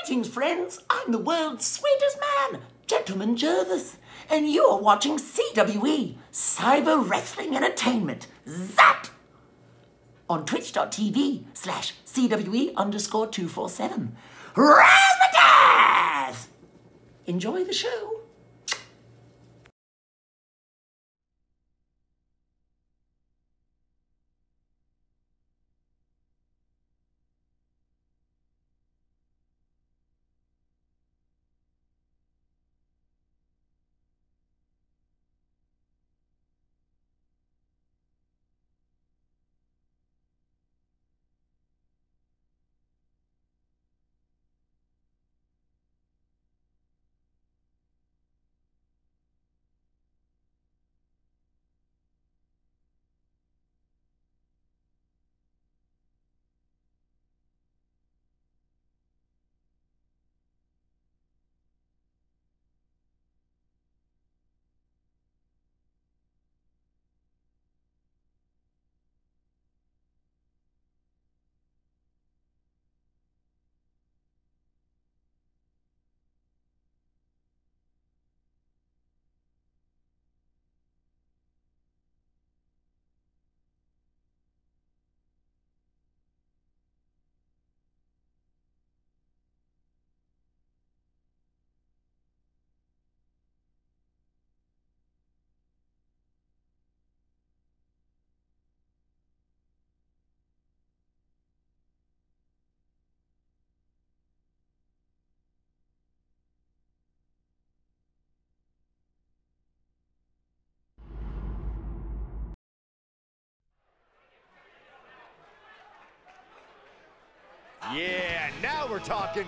Greetings, friends. I'm the world's sweetest man, Gentleman Jervis, and you're watching CWE, Cyber Wrestling Entertainment, ZAT! On twitch.tv/CWE_247. Razzmatazz! Enjoy the show. Yeah, now we're talking.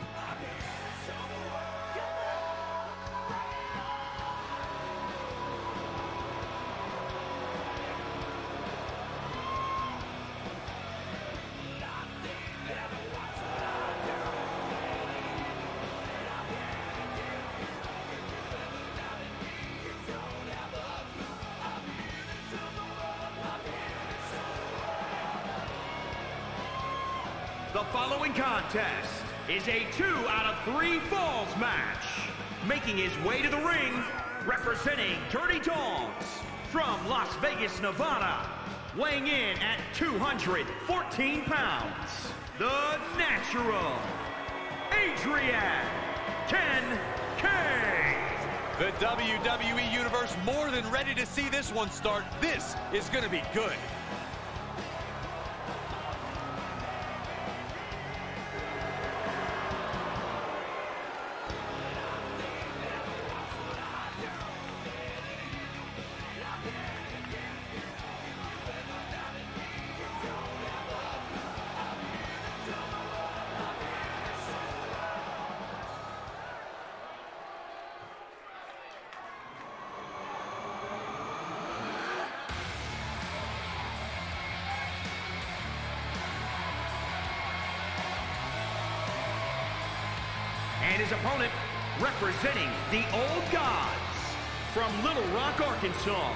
The following contest is a 2 out of 3 falls match. Making his way to the ring, representing Dirty Dogs from Las Vegas, Nevada, weighing in at 214 pounds, the natural, ADRIAN KINCADE. The WWE Universe more than ready to see this one start. This is gonna be good. And his opponent, representing the Old Gods from Little Rock, Arkansas,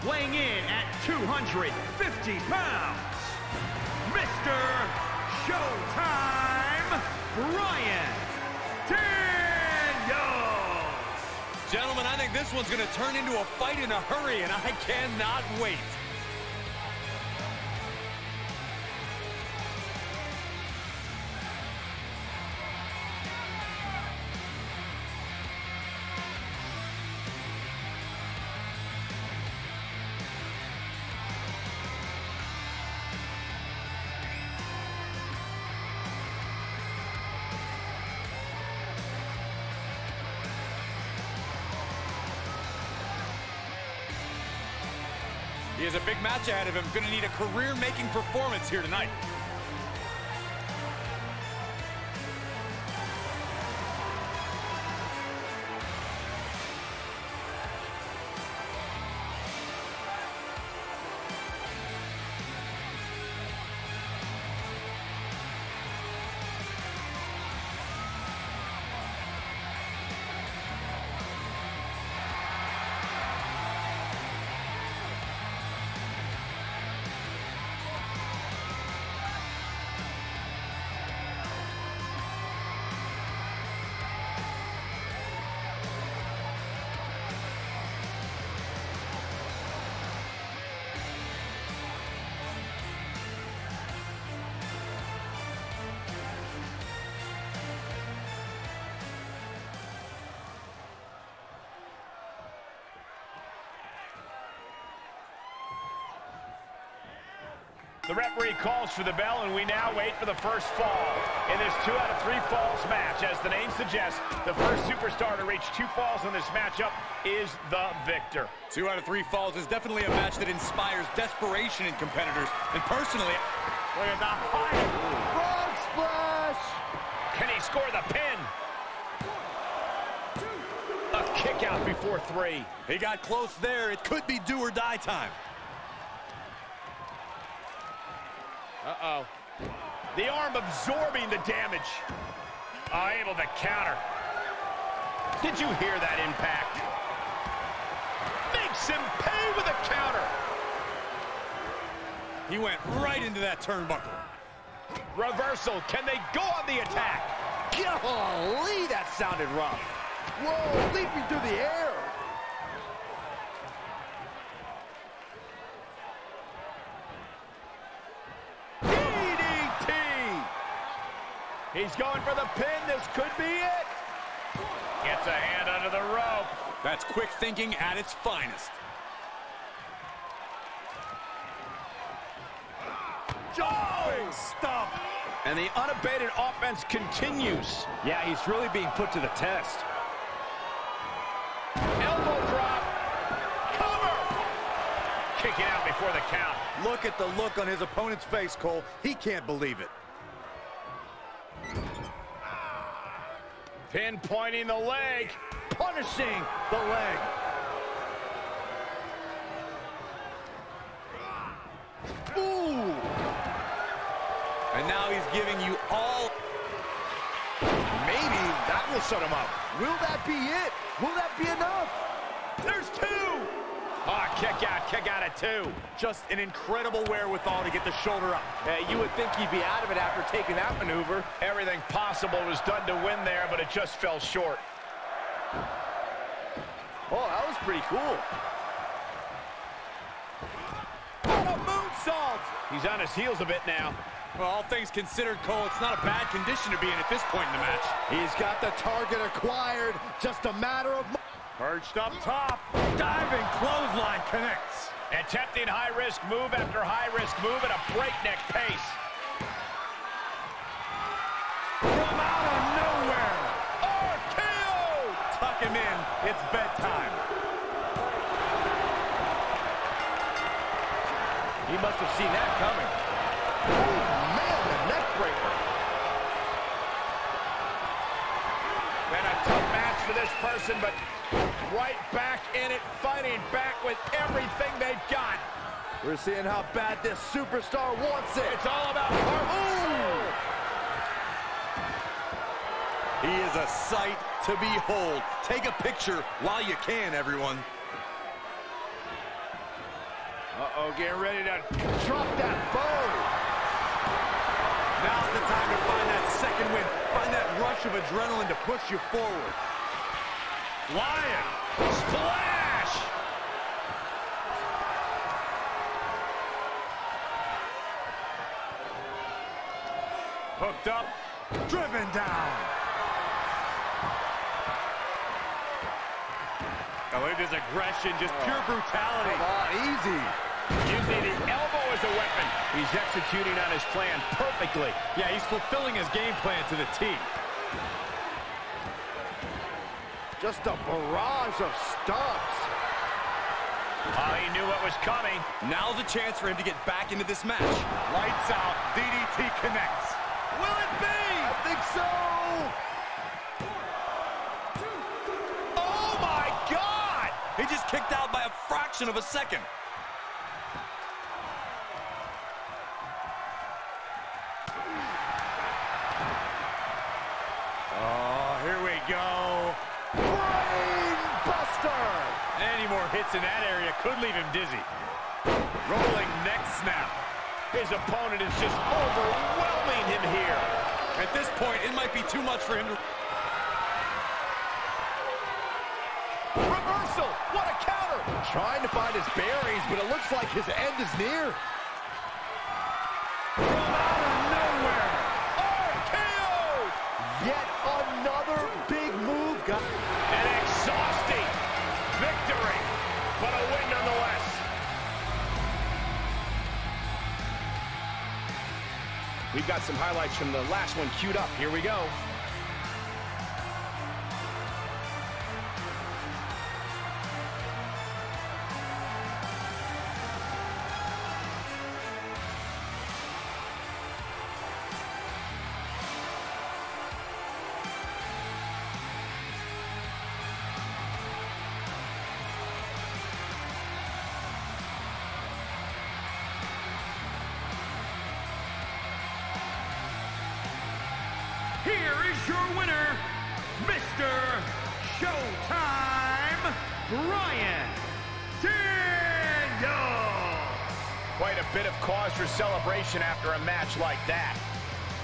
weighing in at 250 pounds, Mr. Showtime, BRYAN. Gentlemen, I think this one's gonna turn into a fight in a hurry, and I cannot wait. He has a big match ahead of him. Gonna need a career-making performance here tonight. The referee calls for the bell, and we now wait for the first fall in this 2 out of 3 falls match. As the name suggests, the first superstar to reach 2 falls in this matchup is the victor. 2 out of 3 falls is definitely a match that inspires desperation in competitors. And personally, look at the height. Frog splash! Can he score the pin? A kick out before 3. he got close there. It could be do or die time. Uh-oh. The arm absorbing the damage. Able to counter. Did you hear that impact? Makes him pay with a counter. He went right into that turnbuckle. Reversal. Can they go on the attack? Golly, that sounded rough. Whoa, leaping through the air. He's going for the pin. This could be it. Gets a hand under the rope. That's quick thinking at its finest. Big stomp. And the unabated offense continues. Yeah, he's really being put to the test. Elbow drop. Cover. Kicking out before the count. Look at the look on his opponent's face, Cole. He can't believe it. Pinpointing the leg. Punishing the leg. Ooh! And now he's giving you all. Maybe that will shut him up. Will that be it? Will that be enough? There's 2. Kick out at 2. Just an incredible wherewithal to get the shoulder up. You would think he'd be out of it after taking that maneuver. Everything possible was done to win there, but it just fell short. Oh, that was pretty cool. What a moonsault! He's on his heels a bit now. Well, all things considered, Cole, it's not a bad condition to be in at this point in the match. He's got the target acquired. Just a matter of... Perched up top. Diving clothesline connects. Attempting high-risk move after high-risk move at a breakneck pace. From out of nowhere. RKO! Tuck him in. It's bedtime. He must have seen that coming. Oh, man, the neck breaker. Been a tough match for this person, but right back in it, fighting back with everything they've got. We're seeing how bad this superstar wants it. It's all about heart. He is a sight to behold. Take a picture while you can, everyone. Uh-oh, getting ready to Drop that bow. Now's the time to find that second win. Find that rush of adrenaline to push you forward. flying. Splash! Hooked up, driven down. Oh, look at his aggression, just pure brutality. Come on, easy. Using the elbow as a weapon. He's executing on his plan perfectly. Yeah, he's fulfilling his game plan to the T. Just a barrage of stomps. Oh, he knew what was coming. Now's a chance for him to get back into this match. Lights out, DDT connects. Will it be? I think so. Oh, my God! He just kicked out by a fraction of a second. Oh, here we go. Brain buster. Any more hits in that area could leave him dizzy. Rolling neck snap. His opponent is just overwhelming him here. At this point, it might be too much for him to... Reversal! What a counter! Trying to find his bearings, but it looks like his end is near. From out of nowhere. RKO! Yet another big move. An exhausting victory, but a win nonetheless. We've got some highlights from the last one queued up. Here we go. Here is your winner, Mr. Showtime, Bryan Daniels. Quite a bit of cause for celebration after a match like that.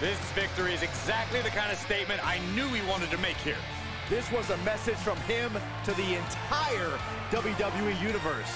This victory is exactly the kind of statement I knew he wanted to make here. This was a message from him to the entire WWE Universe.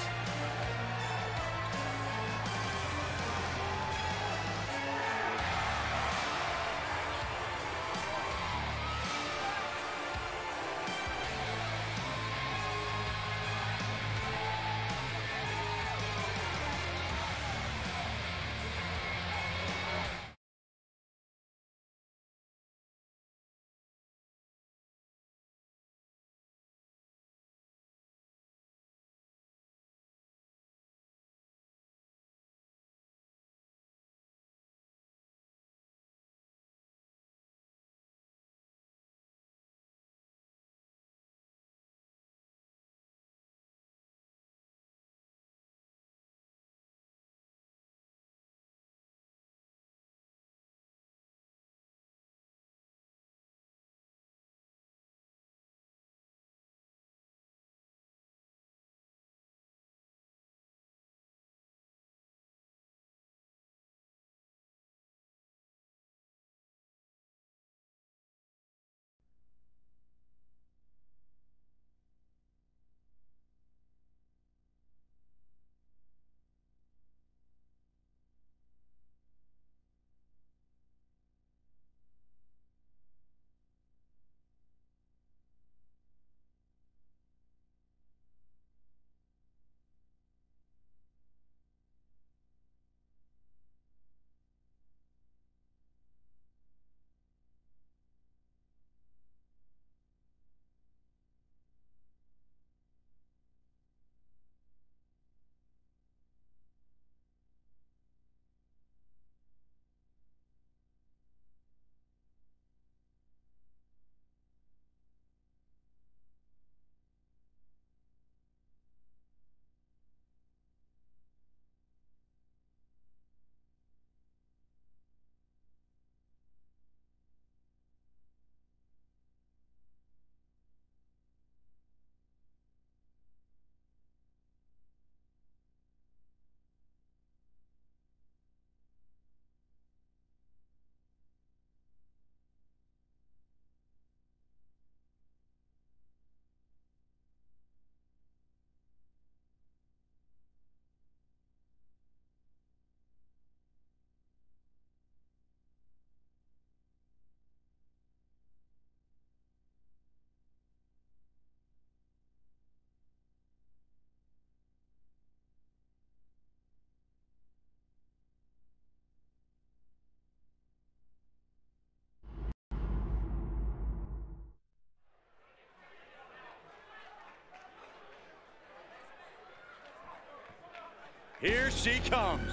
Here she comes.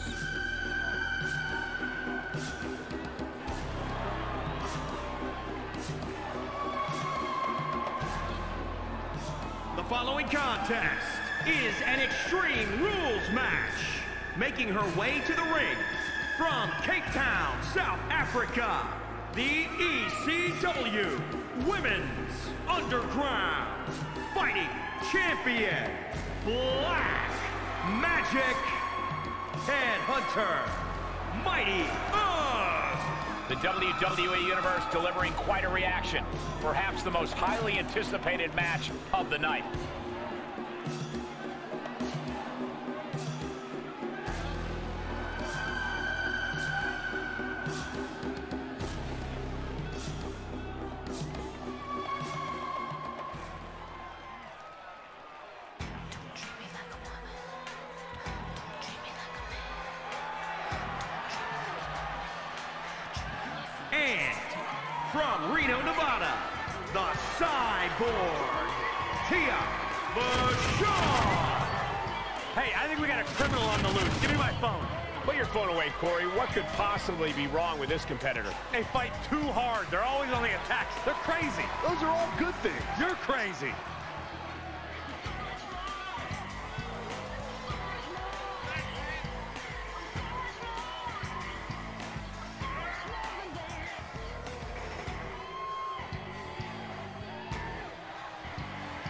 The following contest is an Extreme Rules match. Making her way to the ring from Cape Town, South Africa, the ECW Women's Underground Fighting Champion, Black Magic Headhunter, Mighty The WWE Universe delivering quite a reaction. Perhaps the most highly anticipated match of the night. from Reno, Nevada, the Cyborg, VACHON. Hey, I think we got a criminal on the loose. Give me my phone. Put your phone away, Corey. What could possibly be wrong with this competitor? They fight too hard. They're always on the attacks. They're crazy. Those are all good things. You're crazy.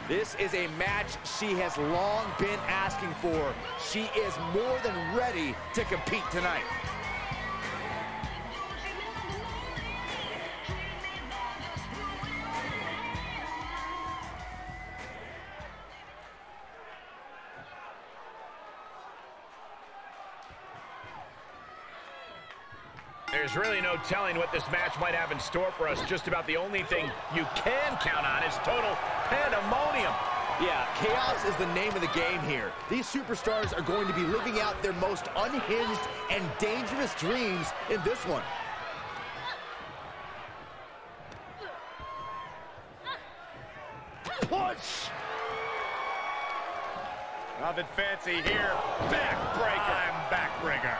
This is a match she has long been asking for. She is more than ready to compete tonight. There's really no telling what this match might have in store for us. Just about the only thing you can count on is total pandemonium. Yeah, chaos is the name of the game here. These superstars are going to be living out their most unhinged and dangerous dreams in this one. Push! Nothing fancy here. Backbreaker. I'm backbreaker.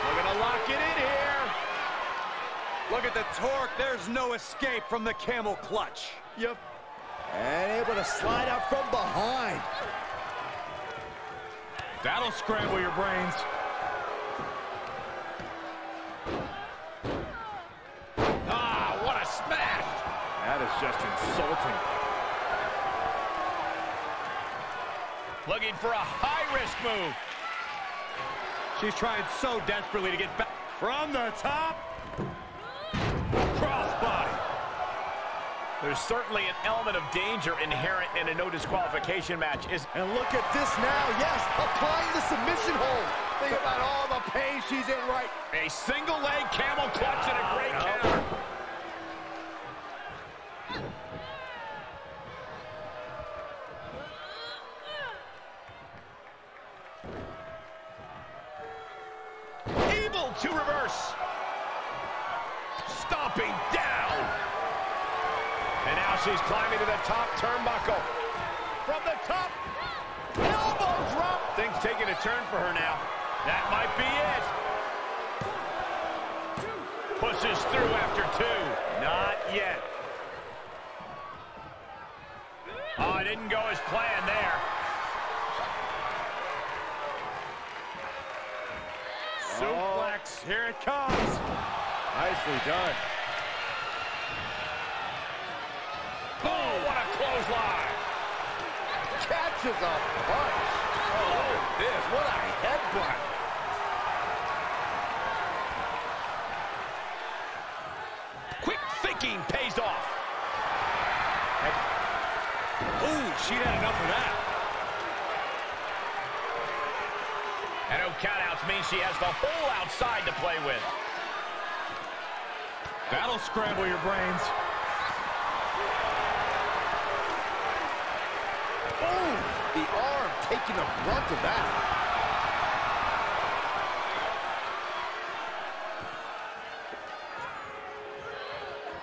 We're gonna lock it in here. Look at the torque. There's no escape from the camel clutch. Yep. And able to slide out from behind. That'll scramble your brains. Ah, what a smash! That is just insulting. Looking for a high-risk move. She's trying so desperately to get back from the top. Crossbody. There's certainly an element of danger inherent in a no disqualification match. And look at this now. Yes, applying the submission hold. Think about all the pain she's in right. A single leg camel clutch and a great counter. To reverse. Stomping down. And now she's climbing to the top turnbuckle. From the top. Elbow drop. Things taking a turn for her now. That might be it. Pushes through after two. Not yet. Oh, it didn't go as planned there. Suplex, here it comes. Nicely done. Oh, what a clothesline. Catches a punch. Oh, look at this. What a headbutt. Quick thinking pays off. Ooh, she had enough of that. And no countouts means she has the whole outside to play with. That'll scramble your brains. Oh, the arm taking the brunt of that.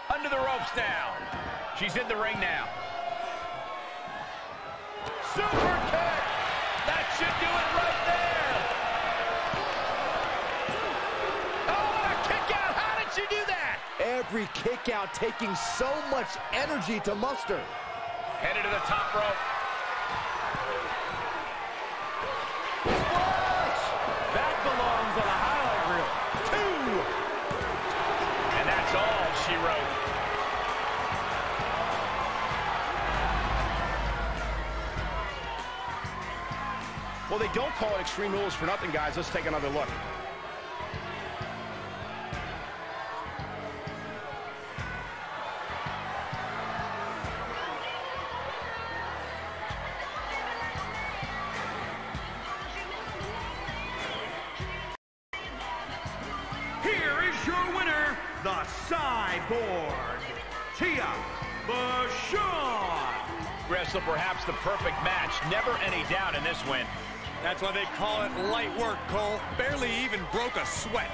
Under the ropes now. She's in the ring now. Super kick! That should do it right there! Every kick out taking so much energy to muster. Headed to the top rope. Splash! That belongs on a highlight reel. Two! And that's all she wrote. Well, they don't call it Extreme Rules for nothing, guys. Let's take another look. The Cyborg, VACHON. Wrestle perhaps the perfect match. Never any doubt in this win. That's why they call it light work, Cole. Barely even broke a sweat.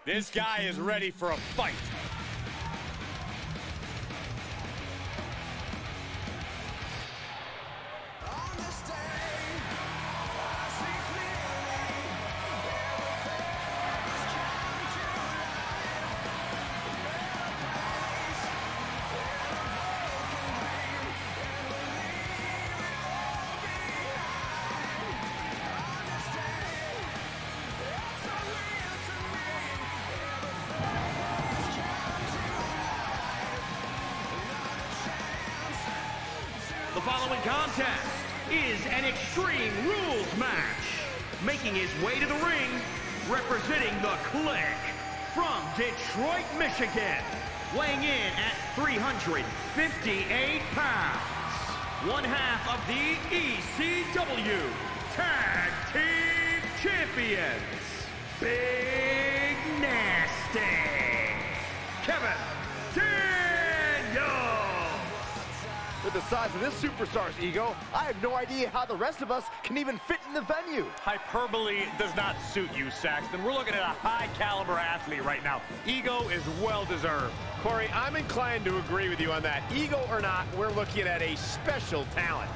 This guy is ready for a fight. The following contest is an Extreme Rules match. Making his way to the ring, representing the Clique from Detroit, Michigan. Weighing in at 358 pounds. One half of the ECW Tag Team Champions. Big Nasty. Kevin Daniels. With the size of this superstar's ego, I have no idea how the rest of us can even fit in the venue. Hyperbole does not suit you, Saxton. We're looking at a high-caliber athlete right now. Ego is well-deserved. Corey, I'm inclined to agree with you on that. Ego or not, we're looking at a special talent.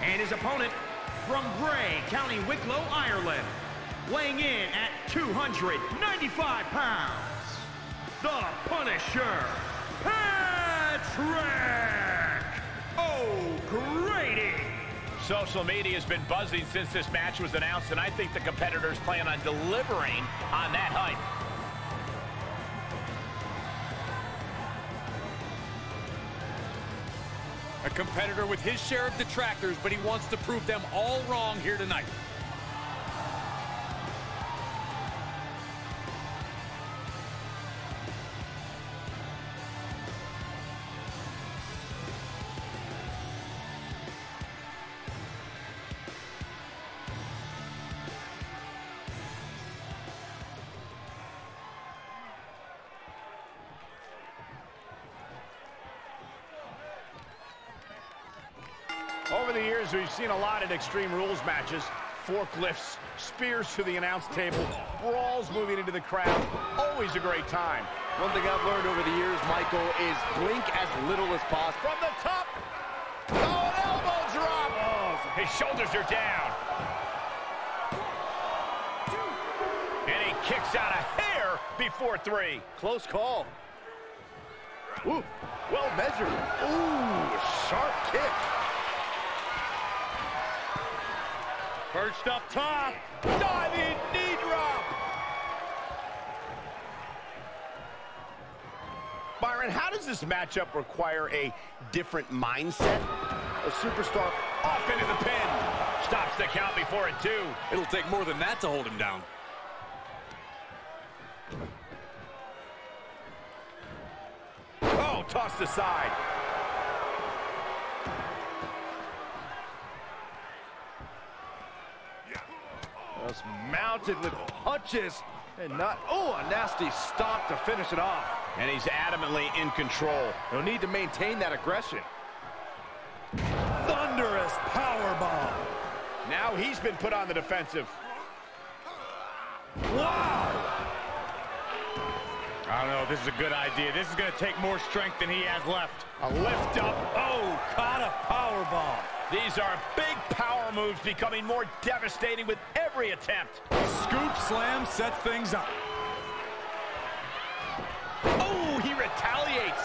And his opponent from Bray, County Wicklow, Ireland. Weighing in at 295 pounds, the Punisher, Patrick O'Grady. Social media has been buzzing since this match was announced, and I think the competitors plan on delivering on that hype. A competitor with his share of detractors, but he wants to prove them all wrong here tonight. Over the years, we've seen a lot of Extreme Rules matches. Forklifts, spears to the announce table, brawls moving into the crowd. Always a great time. One thing I've learned over the years, Michael, is blink as little as possible. From the top. Oh, an elbow drop. Oh, his shoulders are down. And he kicks out a hair before 3. Close call. Ooh, well measured. Ooh, sharp kick. Perched up top. Diving knee drop. Byron, how does this matchup require a different mindset? A superstar Off into the pin. Stops the count before it 2. It'll take more than that to hold him down. Oh, tossed aside. just mounted with punches and not, oh, a nasty stop to finish it off. And he's adamantly in control. He'll need to maintain that aggression. Thunderous powerbomb. Now he's been put on the defensive. Wow! I don't know if this is a good idea. This is going to take more strength than he has left. A lift up. Oh, caught a powerbomb. These are big power moves becoming more devastating with every attempt. Scoop slam sets things up. Oh, he retaliates.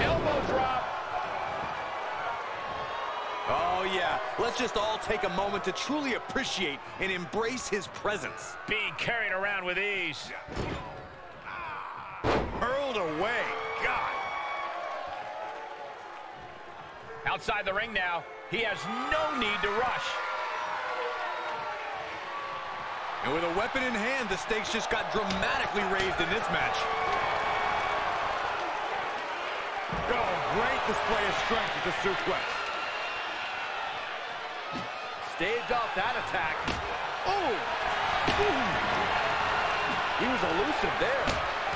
Elbow drop. Oh, yeah. Let's just all take a moment to truly appreciate and embrace his presence. Being carried around with ease. Hurled away. God. Outside the ring now. He has no need to rush. And with a weapon in hand, the stakes just got dramatically raised in this match. Oh, great display of strength with the suplex. Staved off that attack. Oh! Ooh. He was elusive there.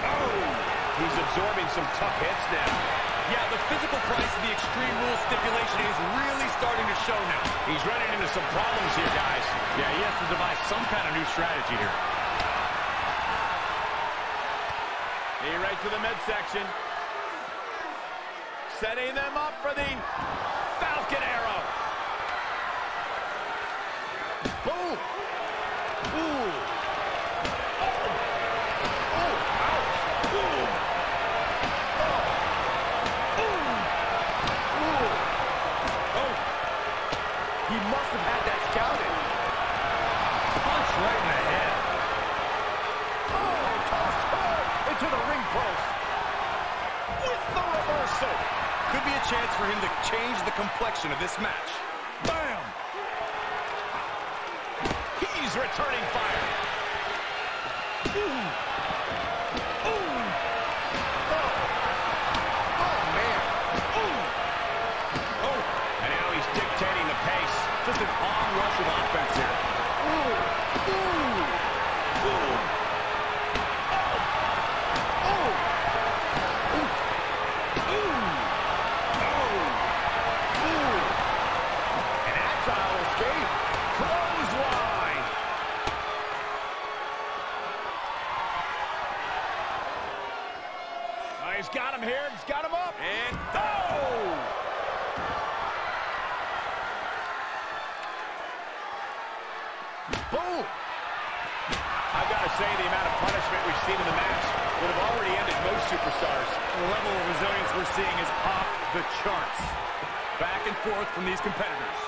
Oh! He's absorbing some tough hits now. Yeah, the physical price of the Extreme Rules stipulation is really starting to show now. He's running into some problems here, guys. Yeah, he has to devise some kind of new strategy here. He right to the midsection. Setting them up for the Falcon Arrow. Boom! Ooh! He must have had that scouted. Punch right in the head. Oh, tossed hard into the ring post. With the reversal. Could be a chance for him to change the complexion of this match. Bam! He's returning fire. Ooh! Ooh! Oh, man! Ooh! Oh! And now he's dictating the pace. Just an onrush of offense here. Ooh! Ooh! Ooh! An agile escape. Clothesline. Oh, he's got him here. He's got him up. And oh! Boom! I've got to say, the amount of punishment we've seen in the match would have already ended most superstars. The level of resilience we're seeing is off the charts. back and forth from these competitors.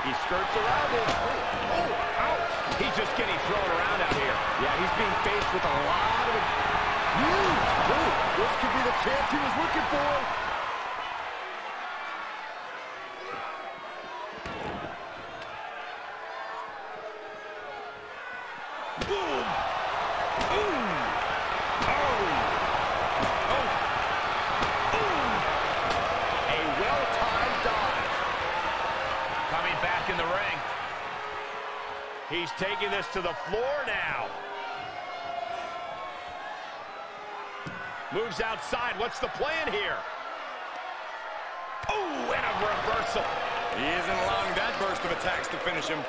He skirts around it. Oh, ouch. He's just getting thrown around out here. Yeah, he's being faced with a lot of huge move. This could be the chance he was looking for. Boom. Boom. Oh. Oh. Boom. A well-timed dive. Coming back in the ring. He's taking this to the floor now. Moves outside. What's the plan here? Oh, and a reversal. He isn't allowing that burst of attacks to finish him.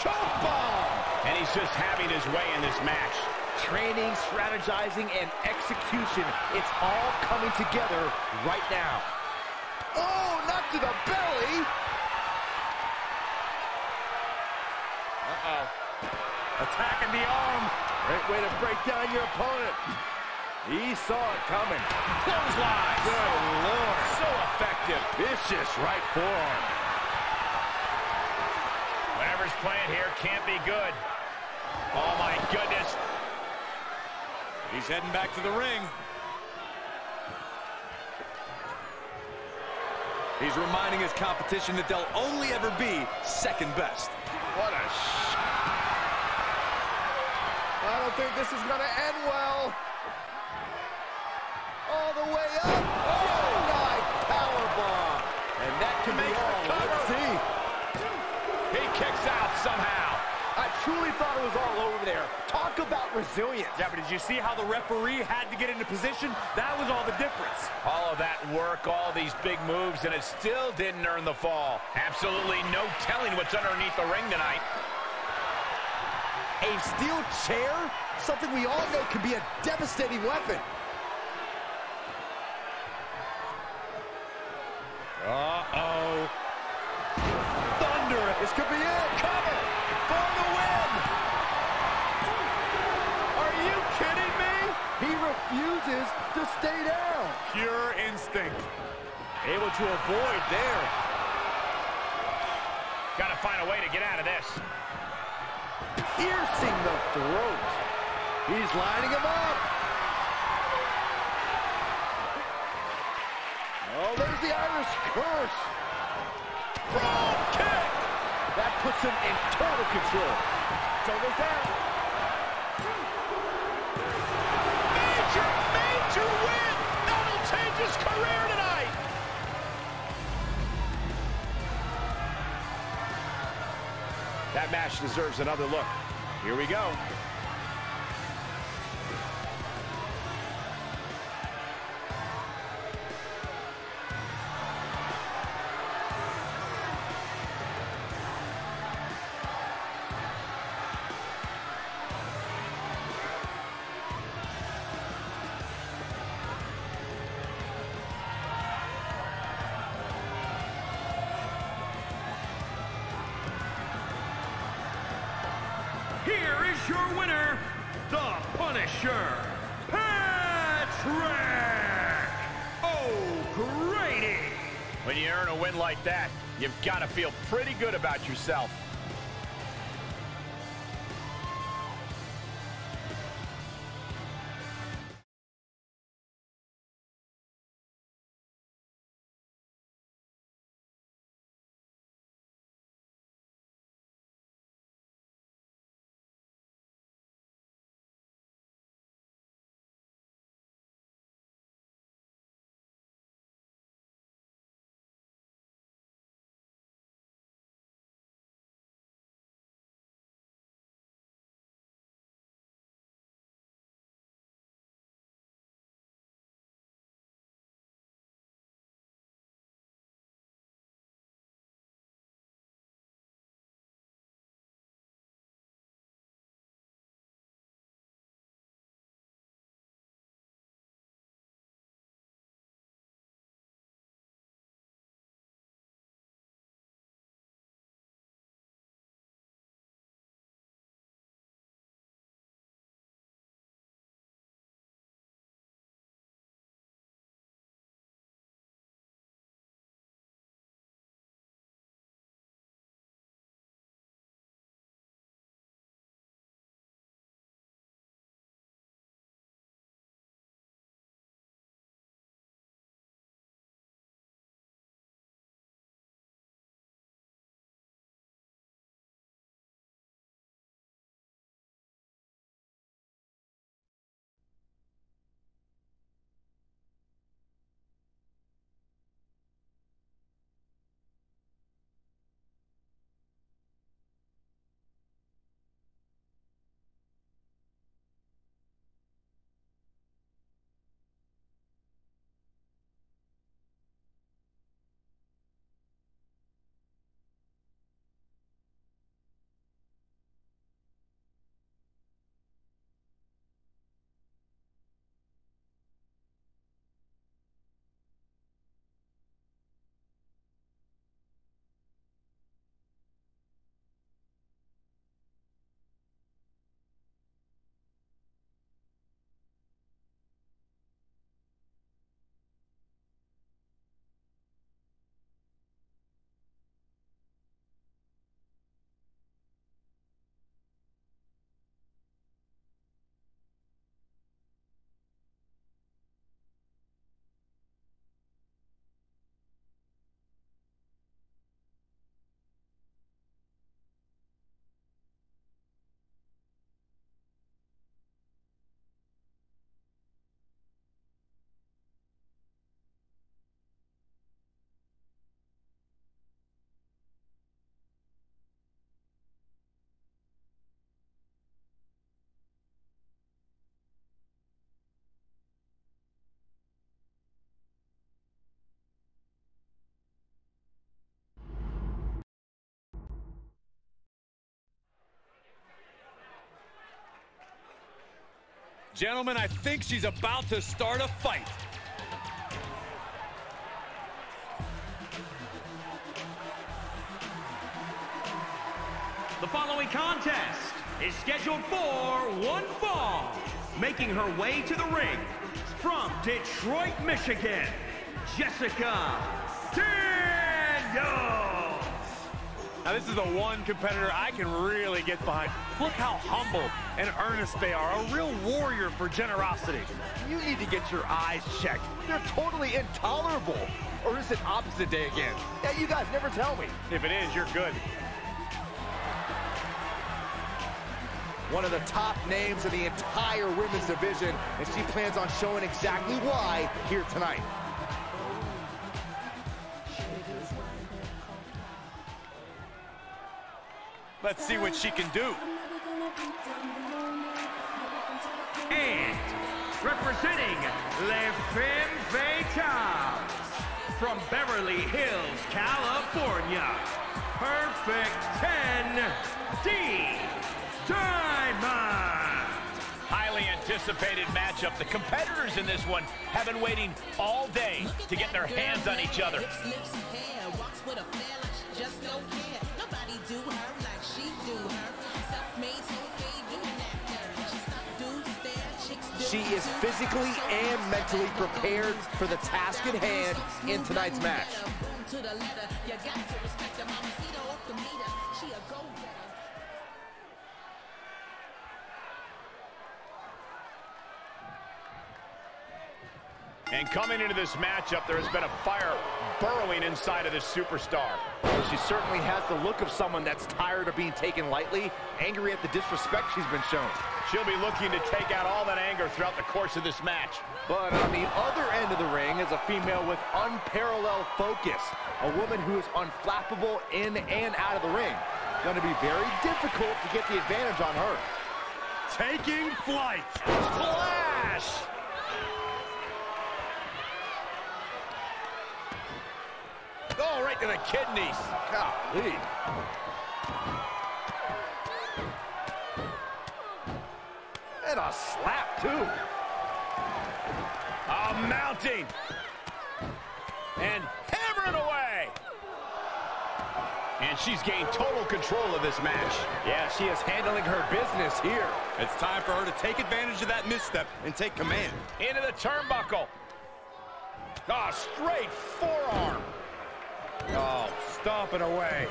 Choke bomb! And he's just having his way in this match. Training, strategizing, and execution. It's all coming together right now. Oh, not to the belly! Uh-oh. Attacking the arm. Great way to break down your opponent. He saw it coming. Clothesline. Good Lord. So effective. Vicious right forearm. Whatever's playing here can't be good. Oh, my goodness. He's heading back to the ring. He's reminding his competition that they'll only ever be second best. What a I don't think this is going to end well. All the way up. Oh, nice powerbomb. And that can be all. Let's see. He kicks out somehow. I truly thought it was all over there. Talk about resilience. Yeah, but did you see how the referee had to get into position? That was all the difference. All of that work, all these big moves, and it still didn't earn the fall. Absolutely no telling what's underneath the ring tonight. A steel chair? Something we all know can be a devastating weapon. Uh-oh. Thunder. This could be it. Cover for the win. Are you kidding me? He refuses to stay down. Pure instinct. Able to avoid there. Got to find a way to get out of this. Piercing the throat. He's lining him up. Oh, there's the Irish curse. Frog kick. That puts him in total control. Shoulders down. Major win. That'll change his career tonight. That match deserves another look. Here we go. your winner, the Punisher, Patrick O'Grady. When you earn a win like that, you've got to feel pretty good about yourself. Gentlemen, I think she's about to start a fight. The following contest is scheduled for one fall. Making her way to the ring from Detroit, Michigan, Jessica Daniels. Now, this is the one competitor I can really get behind. Look how humble and earnest they are. A real warrior for generosity. You need to get your eyes checked. They're totally intolerable. Or is it opposite day again? Yeah, you guys never tell me. If it is, you're good. One of the top names in the entire women's division, and she plans on showing exactly why here tonight. Let's see what she can do. And representing Les Femmes Fatales from Beverly Hills, California, Perfect 10 D Diamond. Highly anticipated matchup. The competitors in this one have been waiting all day to get their hands on each other. Just don't care. Nobody do her like she do her. Self-made, so fade, you she is physically and mentally prepared for the task at hand in tonight's match. And coming into this matchup, there has been a fire burrowing inside of this superstar. Well, she certainly has the look of someone that's tired of being taken lightly, angry at the disrespect she's been shown. She'll be looking to take out all that anger throughout the course of this match. But on the other end of the ring is a female with unparalleled focus, a woman who is unflappable in and out of the ring. Going to be very difficult to get the advantage on her. Taking flight. Splash! Oh, right to the kidneys. Golly. And a slap, too. Mounting. And hammering away. And she's gained total control of this match. Yeah, she is handling her business here. It's time for her to take advantage of that misstep and take command. Into the turnbuckle. Oh, straight forearm. Oh, stomping away.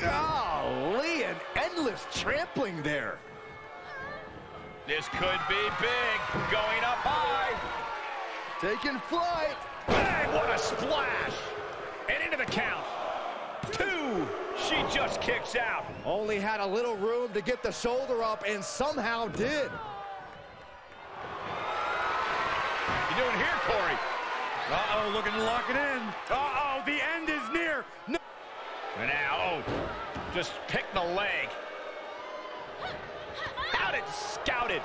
Golly, an endless trampling there. This could be big. Going up high. Taking flight. Bang, what a splash. And into the count. 2. She just kicks out. Only had a little room to get the shoulder up and somehow did. You doing here, Corey? Uh-oh, looking to lock it in. Uh-oh, the end is near. No. And now, just picked the leg. Out it scouted.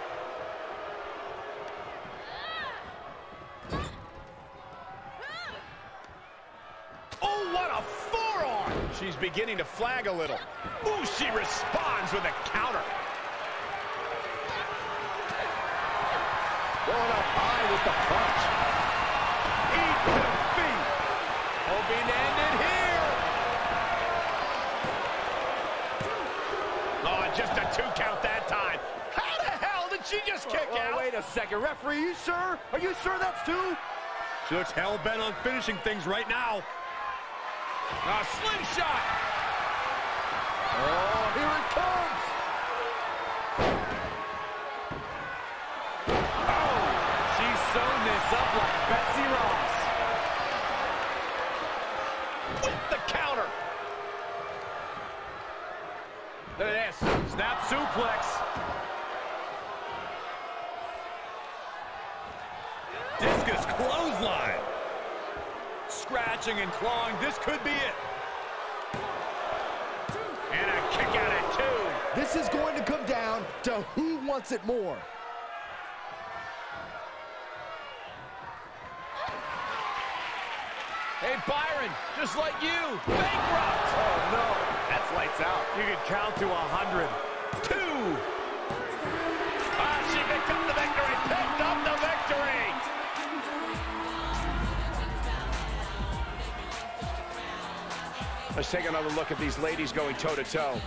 Oh, what a forearm! She's beginning to flag a little. Ooh, she responds with a counter. Going up high with the punch. Defeat. Hoping to end it here. Oh, just a 2 count that time. How the hell did she just kick out? Wait a second, referee, you sure? Are you sure that's 2? She looks hell-bent on finishing things right now. A slingshot. Oh, here it comes. Oh, she's sewn this up like Betsy Ross. With the counter. Look at this. Snap suplex. Discus clothesline. Scratching and clawing. This could be it. And a kick out at 2. This is going to come down to who wants it more. Hey, Byron, just like you, bankrupt. Oh, no. That's lights out. You could count to 100. 2. Ah, she picked up the victory. Picked up the victory. Let's take another look at these ladies going toe-to-toe.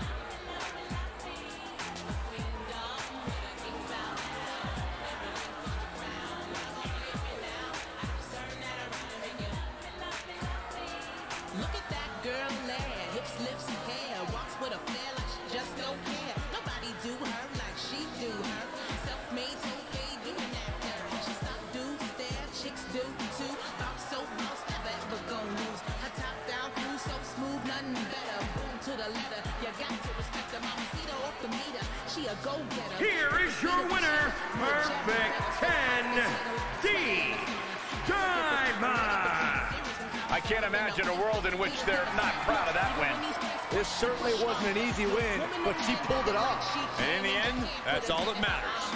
Look at that girl there, hips, lips, and hair, walks with a flair like she just don't care. Nobody do her like she do her. Self-made, so paid, doing that. She stop, do, stare, chicks do too. Box so boss, never ever gon' lose. Her top down, crew so smooth, nothing better. Boom to the letter, you got to respect her. Mamacita off the meter, she a go-getter. Here is your winner, Perfect 10, KAIVA. I can't imagine a world in which they're not proud of that win. This certainly wasn't an easy win, but she pulled it off. And in the end, that's all that matters.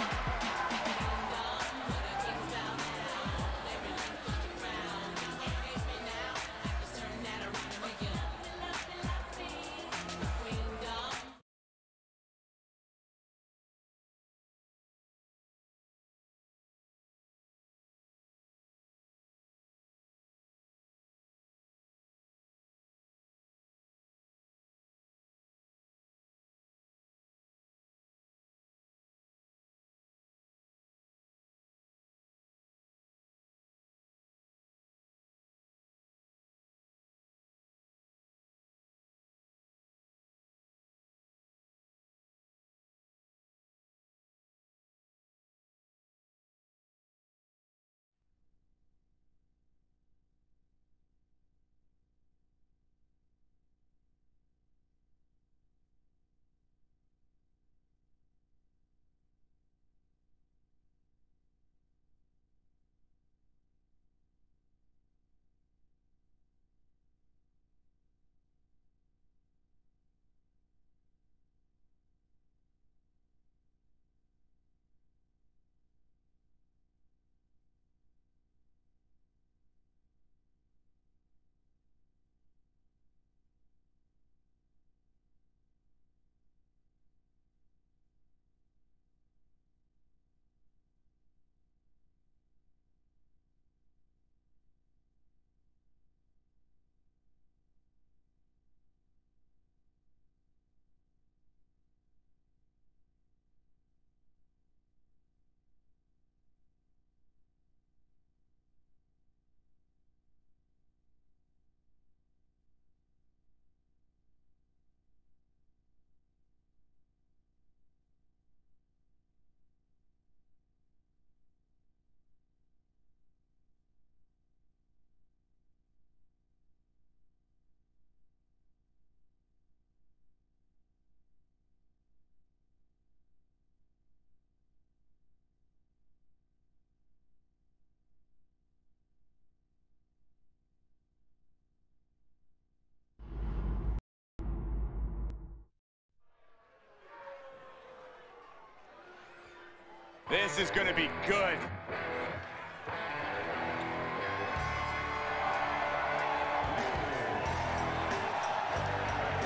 This is going to be good.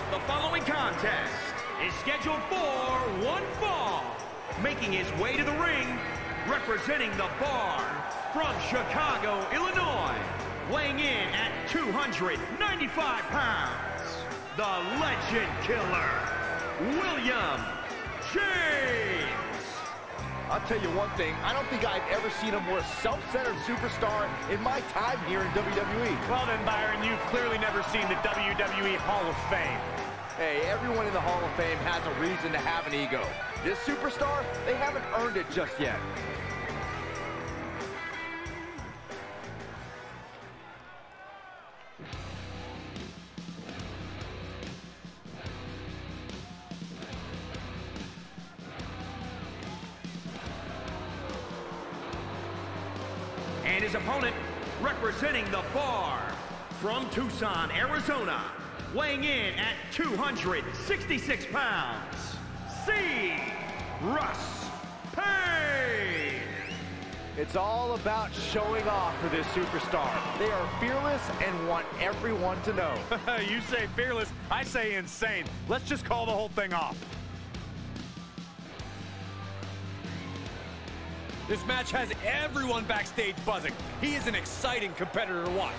The following contest is scheduled for one fall. Making his way to the ring, representing the bar from Chicago, Illinois, weighing in at 295 pounds, the legend killer, William James. I'll tell you one thing, I don't think I've ever seen a more self-centered superstar in my time here in WWE. Well then, Byron, you've clearly never seen the WWE Hall of Fame. Hey, everyone in the Hall of Fame has a reason to have an ego. This superstar, they haven't earned it just yet. And his opponent, representing the bar from Tucson, Arizona, weighing in at 266 pounds, CYRUS. It's all about showing off for this superstar. They are fearless and want everyone to know. You say fearless, I say insane. Let's just call the whole thing off. This match has everyone backstage buzzing. He is an exciting competitor to watch.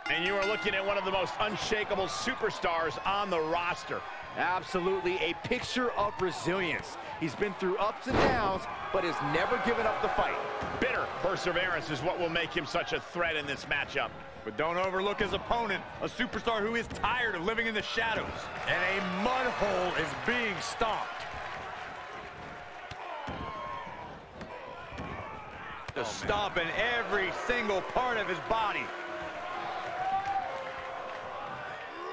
And you are looking at one of the most unshakable superstars on the roster. Absolutely a picture of resilience. He's been through ups and downs, but has never given up the fight. Bitter perseverance is what will make him such a threat in this matchup. But don't overlook his opponent, a superstar who is tired of living in the shadows. And a mud hole is being stomped. Just stomping every single part of his body.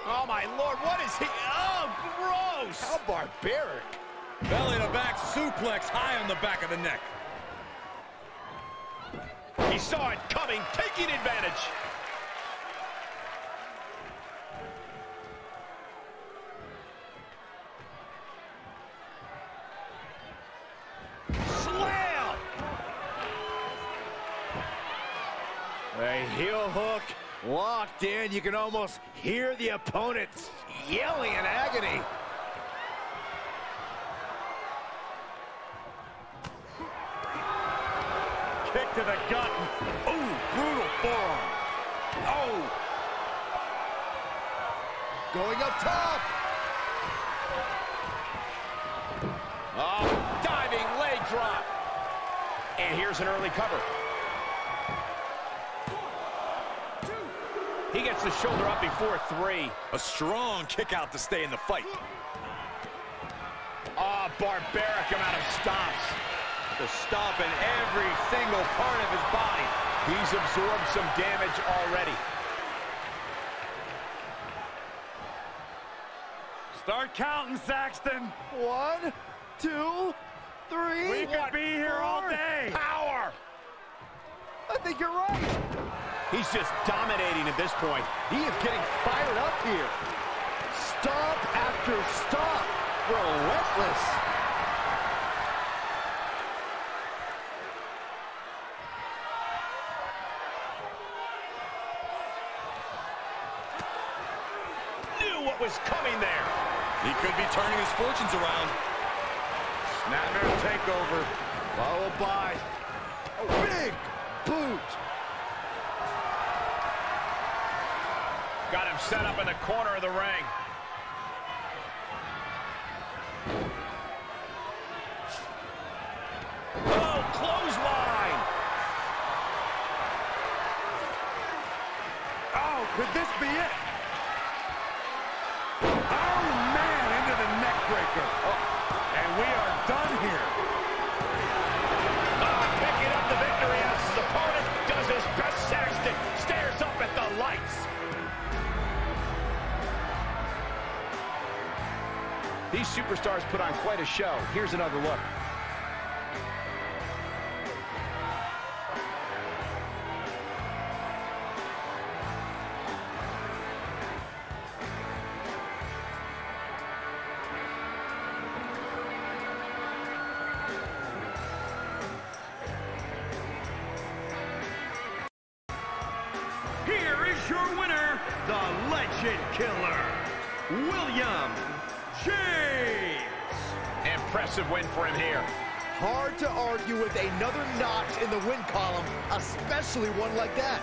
Oh my Lord, what is he? Oh, gross! How barbaric. Belly to back suplex high on the back of the neck. He saw it coming, taking advantage. Slam! A heel hook locked in. You can almost hear the opponents yelling in agony. Kick to the gut. Ooh, brutal forearm. Oh! Going up top. Oh, diving leg drop. And here's an early cover. He gets the shoulder up before 3. A strong kick out to stay in the fight. Oh, barbaric amount of stomps. The stomp in every single part of his body. He's absorbed some damage already. Start counting, Saxton. 1, 2, 3. We could be here all day. Power! I think you're right. He's just dominating at this point. He is getting fired up here. Stomp after stomp. Relentless. Knew what was coming there. He could be turning his fortunes around. Snapmare takeover. Followed by a big boot. Got him set up in the corner of the ring. Oh, clothesline! Oh, could this be it? Oh, man, into the neck breaker. Oh, and we are done here. Picking up the victory as his opponent does his best. Saxton stares up at the lights. These superstars put on quite a show. Here's another look. Legend Killer, William James. Impressive win for him here. Hard to argue with another notch in the win column, especially one like that.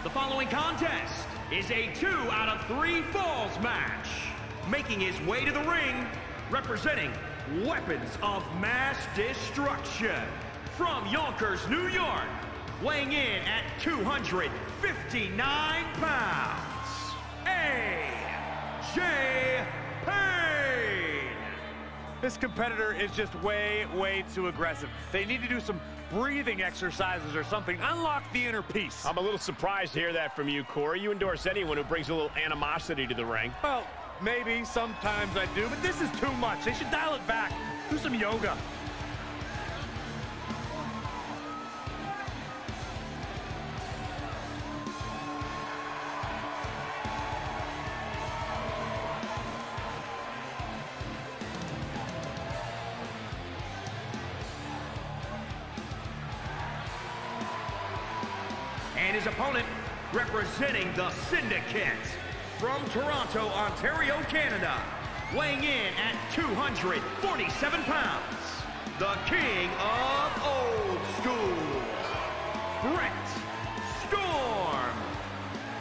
The following contest is a 2 out of 3 falls match. Making his way to the ring, representing weapons of mass destruction. From Yonkers, New York, weighing in at 259 pounds, AJ Payne. This competitor is just way too aggressive. They need to do some breathing exercises or something. Unlock the inner peace. I'm a little surprised to hear that from you, Corey. You endorse anyone who brings a little animosity to the ring. Well, maybe sometimes I do, but this is too much. They should dial it back. Do some yoga. And his opponent, representing the Syndicate, from Toronto, Ontario, Canada, weighing in at 247 pounds, the king of old school, BRENT.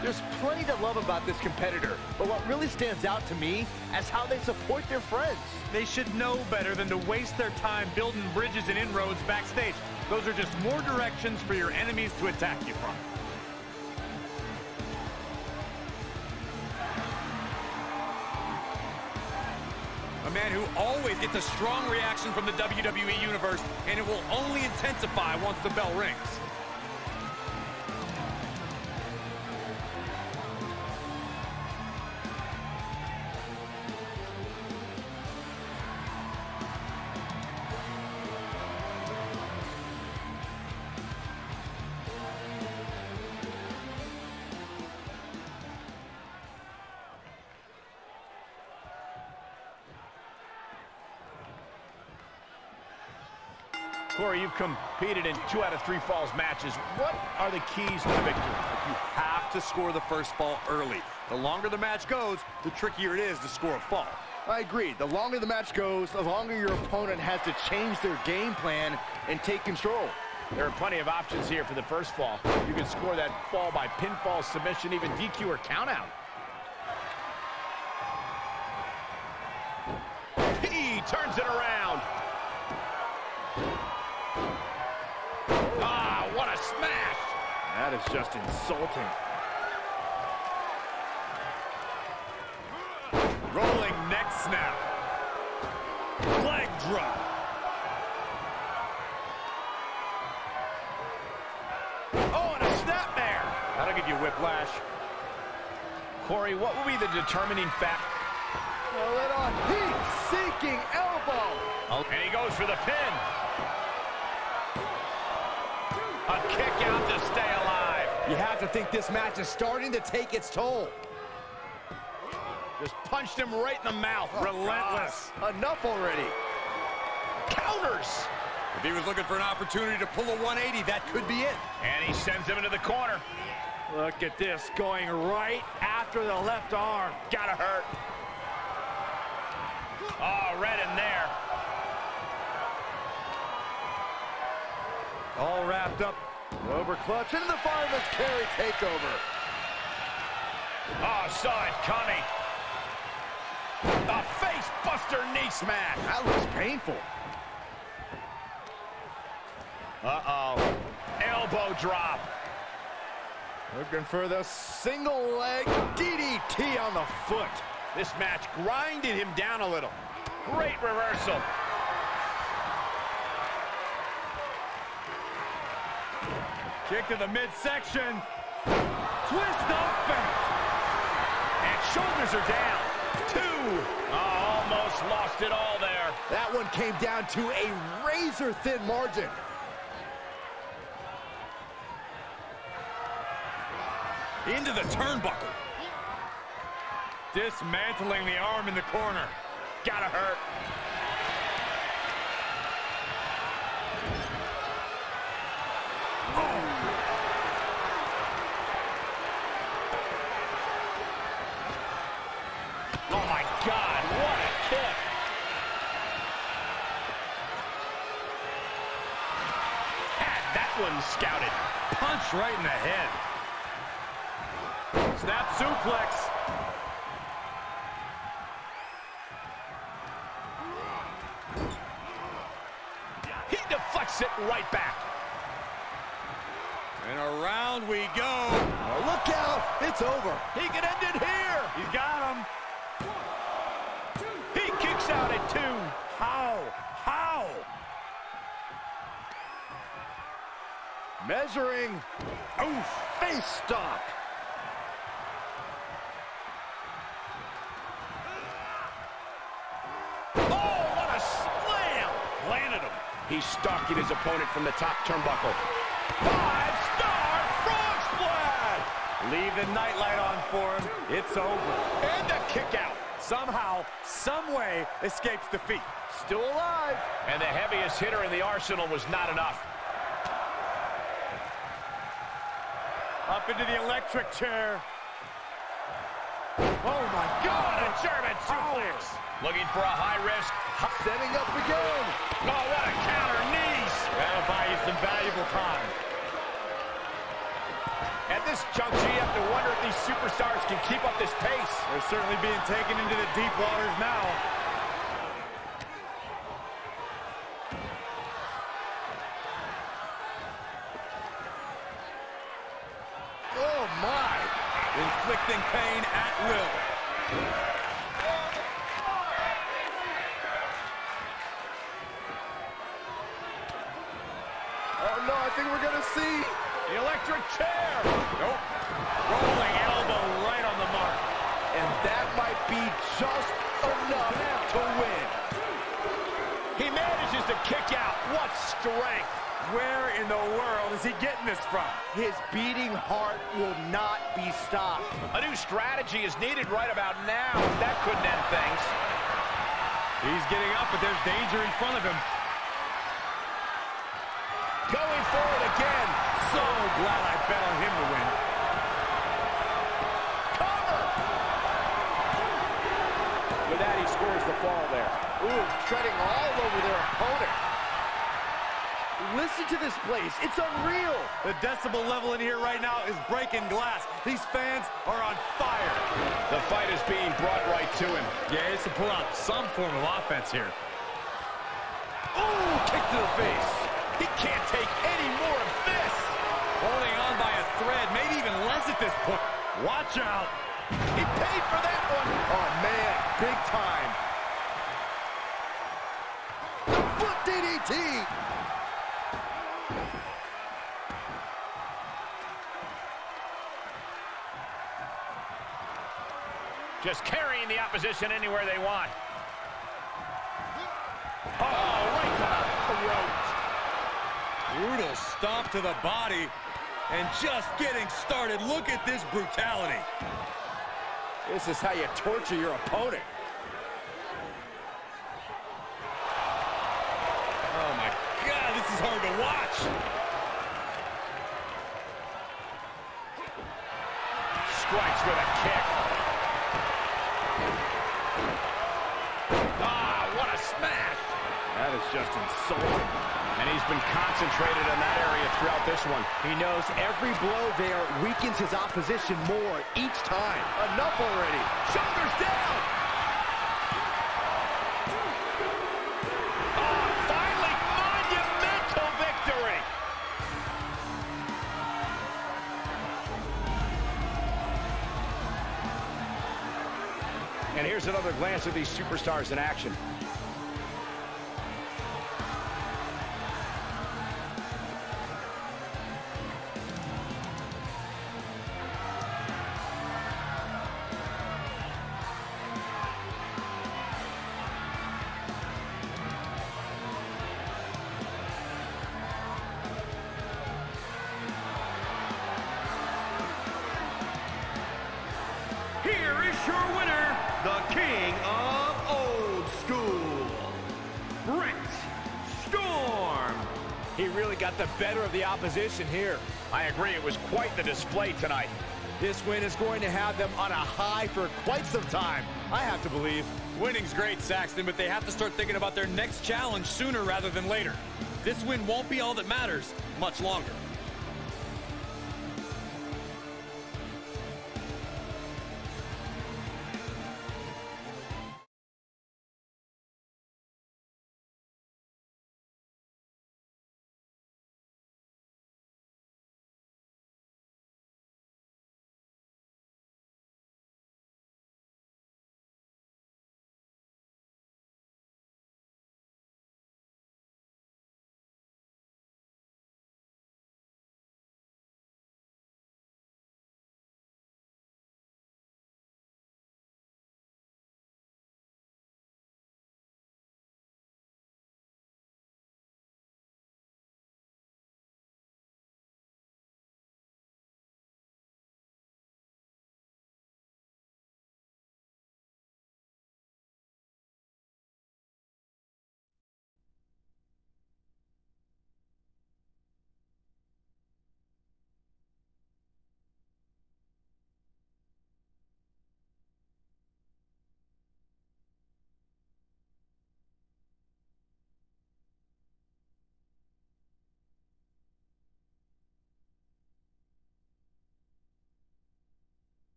There's plenty to love about this competitor, but what really stands out to me is how they support their friends. They should know better than to waste their time building bridges and inroads backstage. Those are just more directions for your enemies to attack you from. A man who always gets a strong reaction from the WWE Universe, and it will only intensify once the bell rings. Corey, you've competed in 2 out of 3 falls matches. What are the keys to victory? You have to score the first fall early. The longer the match goes, the trickier it is to score a fall. I agree. The longer the match goes, the longer your opponent has to change their game plan and take control. There are plenty of options here for the first fall. You can score that fall by pinfall, submission, even DQ or countout. He turns it around. Ah, what a smash! That is just insulting. Rolling neck snap. Leg drop. Oh, and a snap there. That'll give you whiplash. Corey, what will be the determining factor? Pull it on. Heat-seeking elbow. Oh, and he goes for the pin. A kick out to stay alive. You have to think this match is starting to take its toll. Just punched him right in the mouth. Relentless. Enough already. Counters. If he was looking for an opportunity to pull a 180, that could be it. And he sends him into the corner. Look at this, going right after the left arm. Gotta hurt. Oh, right in there. All wrapped up. Over clutch into the fireman's carry takeover. Oh, saw it coming. A face buster knee smash. That looks painful. Uh-oh. Elbow drop. Looking for the single leg DDT on the foot. This match grinded him down a little. Great reversal. Kick to the midsection. Twist of fate. And shoulders are down. 2. Oh, almost lost it all there. That one came down to a razor-thin margin. Into the turnbuckle. Dismantling the arm in the corner. Gotta hurt. Oh my God, what a kick. Had that one scouted. Punch right in the head. Snap suplex. He deflects it right back. And around we go. Oh, look out. It's over. He can end it here. He's got him. He kicks out at 2. How? How? Measuring. Oof. Face stop. Oh, what a slam! Landed him. He's stalking his opponent from the top turnbuckle. 5-star frog splash! Leave the nightlight on for him. It's over. And a kick out. Somehow, some way, escapes defeat. Still alive. And the heaviest hitter in the arsenal was not enough. Up into the electric chair. Oh, my God. What a German suplex. Looking for a high risk. Setting up again. Oh, what a counter. Knees. That'll buy you some valuable time. At this juncture, you have to wonder if these superstars can keep up this pace. They're certainly being taken into the deep waters now. Oh, my. Inflicting pain at will. Oh, no, I think we're going to see The electric chair. Nope. Rolling elbow right on the mark. And that might be just enough to win. He manages to kick out. What strength. Where in the world is he getting this from? His beating heart will not be stopped. A new strategy is needed right about now. That couldn't end things. He's getting up, but there's danger in front of him. Going forward again. So glad I bet on him to win. Cover. With that, he scores the fall there. Ooh, treading all over their opponent. Listen to this place. It's unreal. The decibel level in here right now is breaking glass. These fans are on fire. The fight is being brought right to him. Yeah, it's to pull out some form of offense here. Ooh, kick to the face. He can't take any more of this. Holding on by a thread, maybe even less at this point. Watch out. He paid for that one. Oh, man, big time. The foot DDT. Just carrying the opposition anywhere they want. Oh, right to the throat. Brutal stomp to the body. And just getting started. Look at this brutality. This is how you torture your opponent. Oh, my God, this is hard to watch. Strikes with a kick. Ah, what a smash. That is just insulting. And he's been concentrated in that area throughout this one. He knows every blow there weakens his opposition more each time. Enough already. Shoulders down. Oh, finally, monumental victory. And here's another glance at these superstars in action. Here is your winner, the king of old school, BRENT Storm. He really got the better of the opposition here. I agree, it was quite the display tonight. This win is going to have them on a high for quite some time, I have to believe. Winning's great, Saxton, but they have to start thinking about their next challenge sooner rather than later. This win won't be all that matters much longer.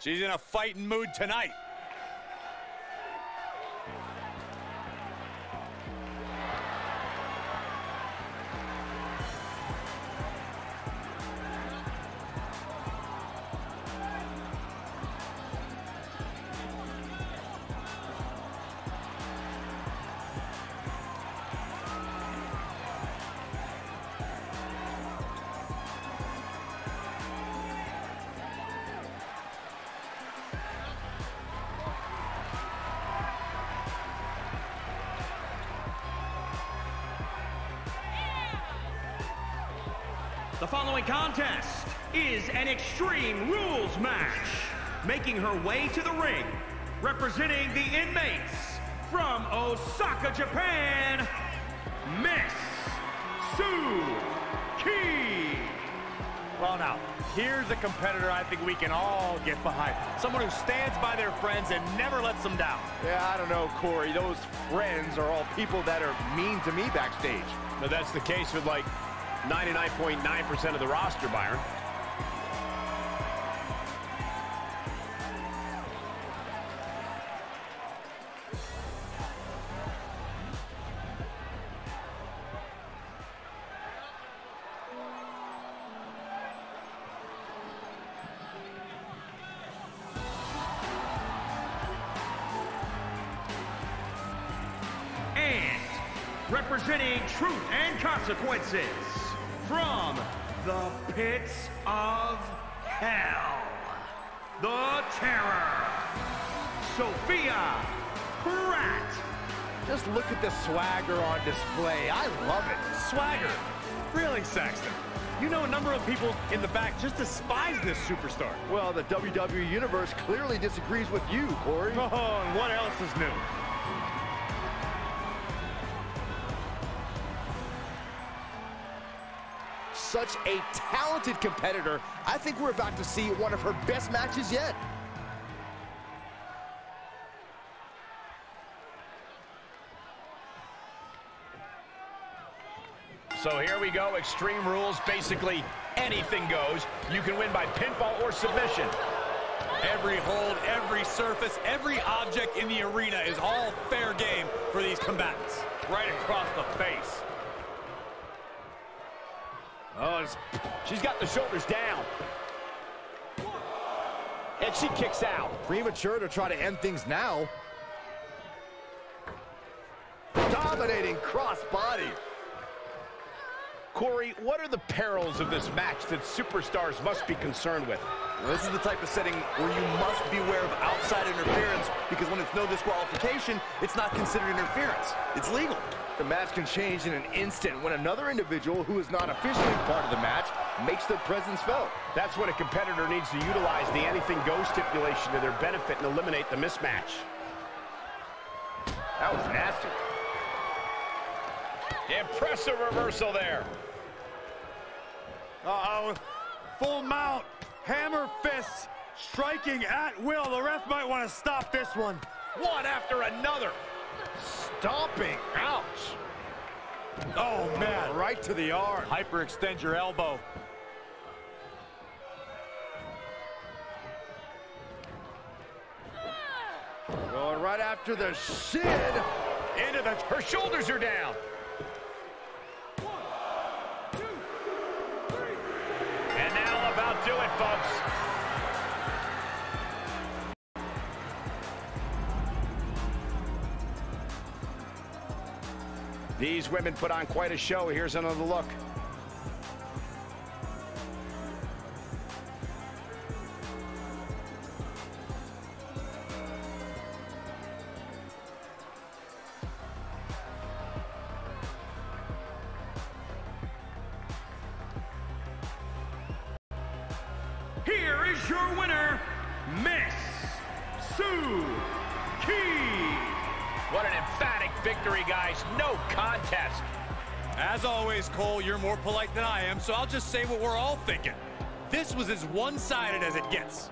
She's in a fighting mood tonight. The following contest is an Extreme Rules match. Making her way to the ring, representing the inmates from Osaka, Japan, MIZUKI. Well, now, here's a competitor I think we can all get behind. Someone who stands by their friends and never lets them down. Yeah, I don't know, Corey. Those friends are all people that are mean to me backstage. But that's the case with like 99.9% of the roster, Byron. And representing Truth and Consequences from the pits of hell, the Terror, SOPHIA, PRATT. Just look at the swagger on display. I love it. Swagger? Really, Saxton? You know a number of people in the back just despise this superstar. Well, the WWE Universe clearly disagrees with you, Corey. Oh, and what else is new? Such a talented competitor. I think we're about to see one of her best matches yet. So here we go, Extreme Rules. Basically, anything goes. You can win by pinfall or submission. Every hold, every surface, every object in the arena is all fair game for these combatants. Right across the face. Oh, she's got the shoulders down. And she kicks out. Premature to try to end things now. Dominating crossbody. Corey, what are the perils of this match that superstars must be concerned with? Well, this is the type of setting where you must beware of outside interference, because when it's no disqualification, it's not considered interference. It's legal. The match can change in an instant when another individual who is not officially part of the match makes their presence felt. That's when a competitor needs to utilize the anything goes stipulation to their benefit and eliminate the mismatch. That was nasty. Impressive reversal there. Uh-oh. Full mount. Hammer fists. Striking at will. The ref might want to stop this one. One after another. Stomping. Ouch. Oh, man. Right to the arm. Hyperextend your elbow. Going right after the shin. Into the... Her shoulders are down. And that'll about do it, folks. These women put on quite a show. Here's another look. Here is your winner, MIZUKI. What an emphatic victory, guys. No contest. As always, Cole, you're more polite than I am, so I'll just say what we're all thinking. This was as one-sided as it gets.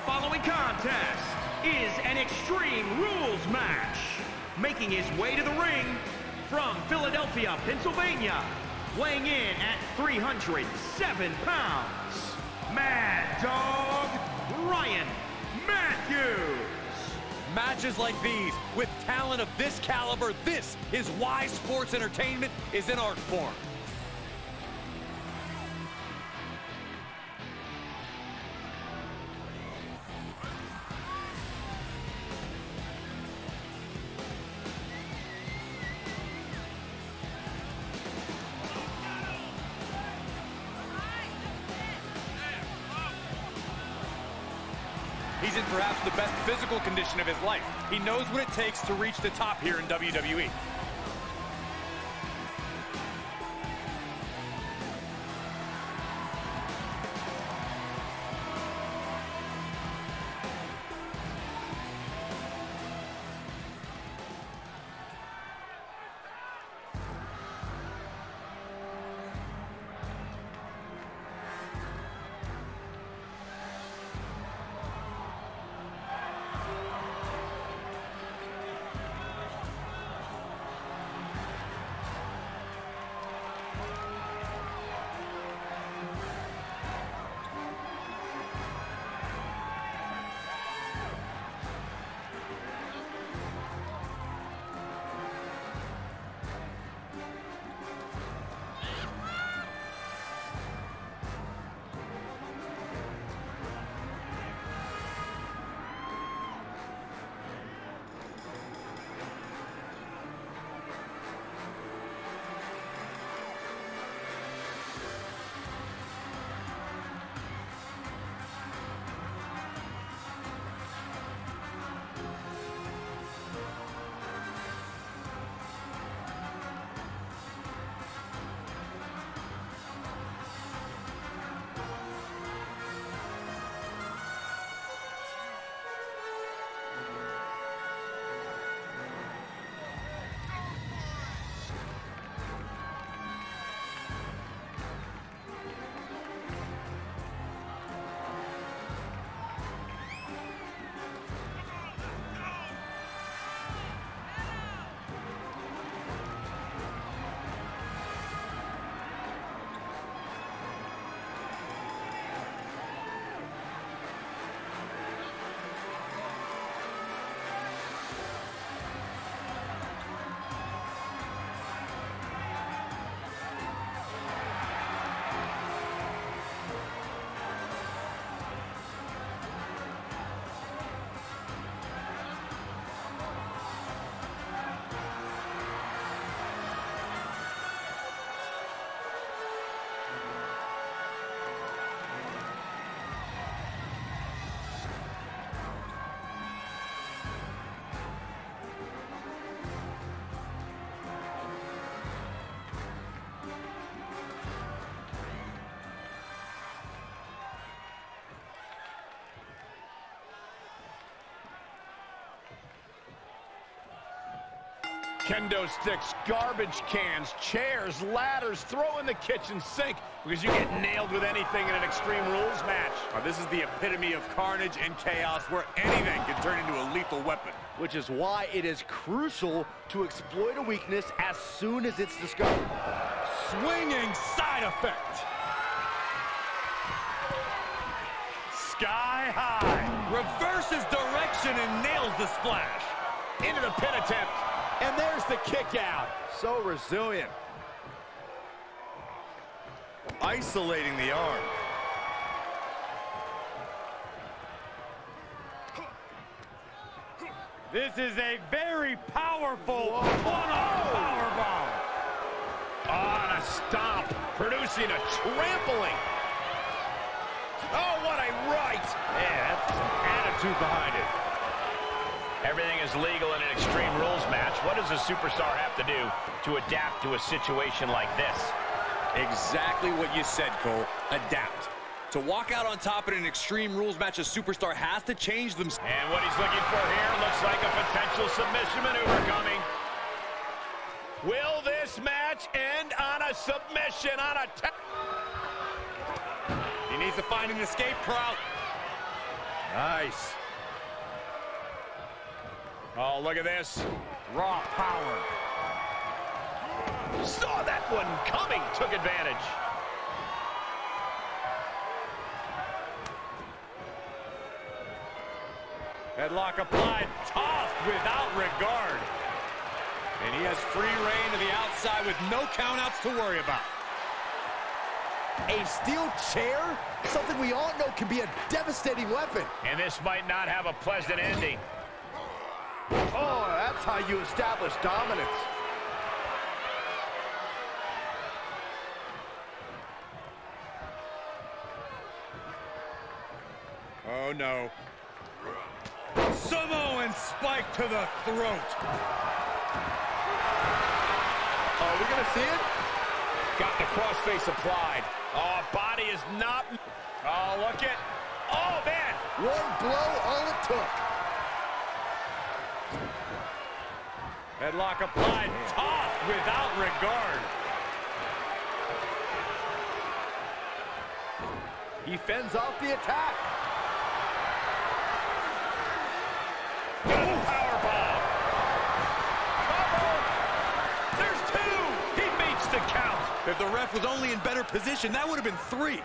following contest is an Extreme Rules match. Making his way to the ring from Philadelphia, Pennsylvania, weighing in at 307 pounds, Mad Dog Ryan Matthews. Matches like these, with talent of this caliber, this is why sports entertainment is an art form. He's in perhaps the best physical condition of his life. He knows what it takes to reach the top here in WWE. Kendo sticks, garbage cans, chairs, ladders, throw in the kitchen sink because you get nailed with anything in an Extreme Rules match. This is the epitome of carnage and chaos where anything can turn into a lethal weapon. Which is why it is crucial to exploit a weakness as soon as it's discovered. Swinging side effect. Sky high. Reverses direction and nails the splash. Into the pin attempt. And there's the kick out. So resilient. Isolating the arm. This is a very powerful one-arm powerbomb. On a stomp, producing a trampling. Oh, what a right. Yeah, that's some attitude behind it. Everything is legal in an Extreme Rules match. What does a superstar have to do to adapt to a situation like this? Exactly what you said, Cole. Adapt. To walk out on top in an Extreme Rules match, a superstar has to change them. And what he's looking for here looks like a potential submission maneuver coming. Will this match end on a submission, on a He needs to find an escape route. Nice. Oh, look at this. Raw power. Saw that one coming. Took advantage. Headlock applied. Tossed without regard. And he has free reign to the outside with no countouts to worry about. A steel chair? Something we all know can be a devastating weapon. And this might not have a pleasant ending. Oh, that's how you establish dominance. Oh, no. Samoan spike to the throat. Are we going to see it? Got the crossface applied. Oh, body is not... Oh, look at... Oh, man! One blow, all it took. Headlock applied. Tossed without regard. He fends off the attack. Powerbomb. There's two. He makes the count. If the ref was only in better position, that would have been 3.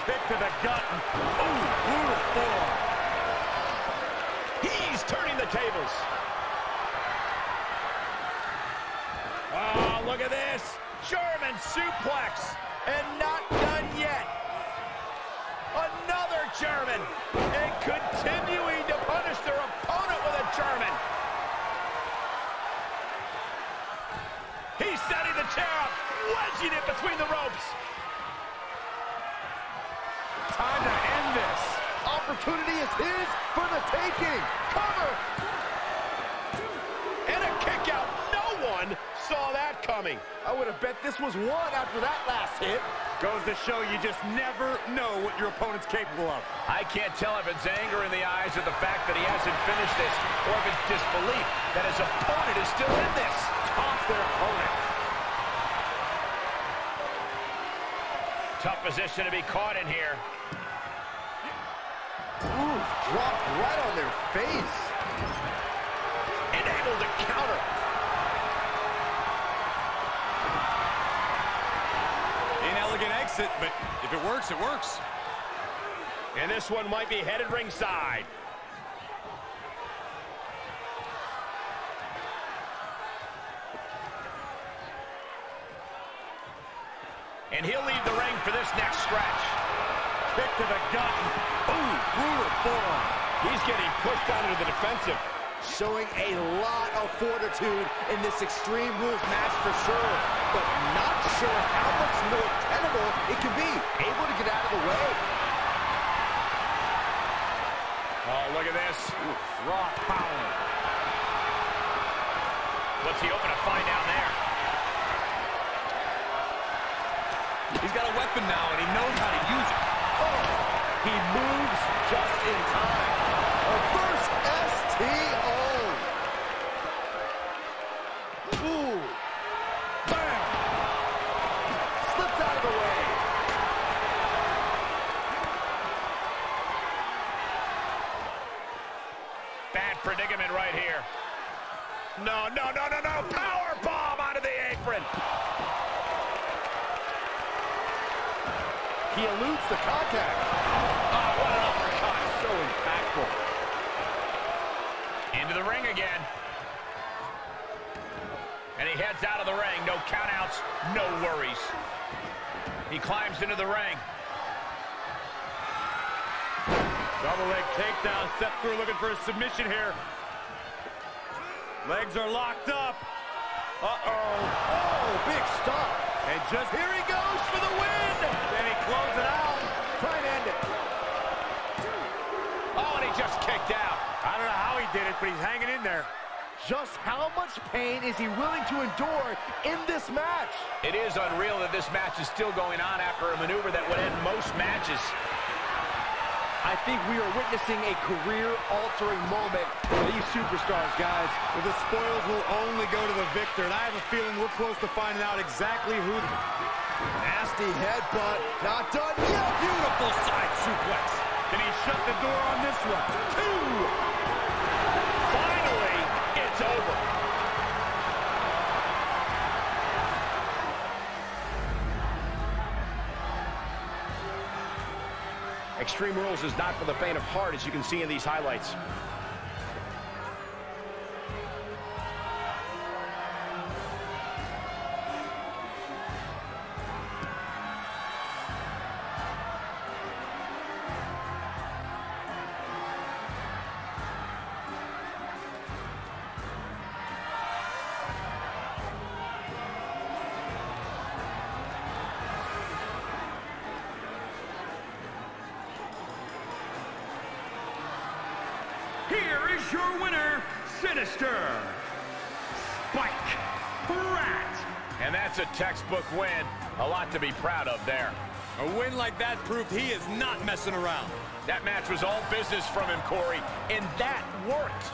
Kick to the gut. Ooh, brutal form. He's turning the tables. Oh, look at this. German suplex. And not done yet. Another German. And continuing to punish their opponent with a German. He's setting the chair up. Wedging it between the ropes. Time to end this. Opportunity is his for the taking. Cover. And a kick out. No one saw that coming. I would have bet this was one after that last hit. Goes to show you just never know what your opponent's capable of. I can't tell if it's anger in the eyes or the fact that he hasn't finished this, or if it's disbelief that his opponent is still in this. Toss their opponent. Tough position to be caught in here. Ooh, dropped right on their face. And able to counter. Inelegant exit, but if it works, it works. And this one might be headed ringside. And he'll leave the ring for this next stretch. Kick to the gut. Ooh, brutal forearm. He's getting pushed out into the defensive. Showing a lot of fortitude in this Extreme Rules match for sure, but not sure how much more tenable it can be. Able to get out of the way. Oh, look at this. Ooh, raw power. What's he hoping to find down there? He's got a weapon now, and he knows how to use it. Oh, he moves just in time. A first STO. Ooh. Bam. Slips out of the way. Bad predicament right here. No, no, no, no, no. Power bomb onto the apron. He eludes the contact. Oh, what an uppercut. So impactful. Into the ring again. And he heads out of the ring. No countouts, no worries. He climbs into the ring. Double leg takedown. Step through looking for a submission here. Legs are locked up. Uh-oh. Oh, big stop. And just here he goes for the win. Then he closes it out. Try and end it. Oh, and he just kicked out. I don't know how he did it, but he's hanging in there. Just how much pain is he willing to endure in this match? It is unreal that this match is still going on after a maneuver that would end most matches. I think we are witnessing a career-altering moment for these superstars, guys. The spoils will only go to the victor, and I have a feeling we're close to finding out exactly who... Nasty headbutt. Not done yet. Beautiful side suplex. Can he shut the door on this one? 2. Finally, it's over. Extreme Rules is not for the faint of heart, as you can see in these highlights. Here is your winner, Sinister, Spike Pratt. And that's a textbook win. A lot to be proud of there. A win like that proved he is not messing around. That match was all business from him, Corey, and that worked.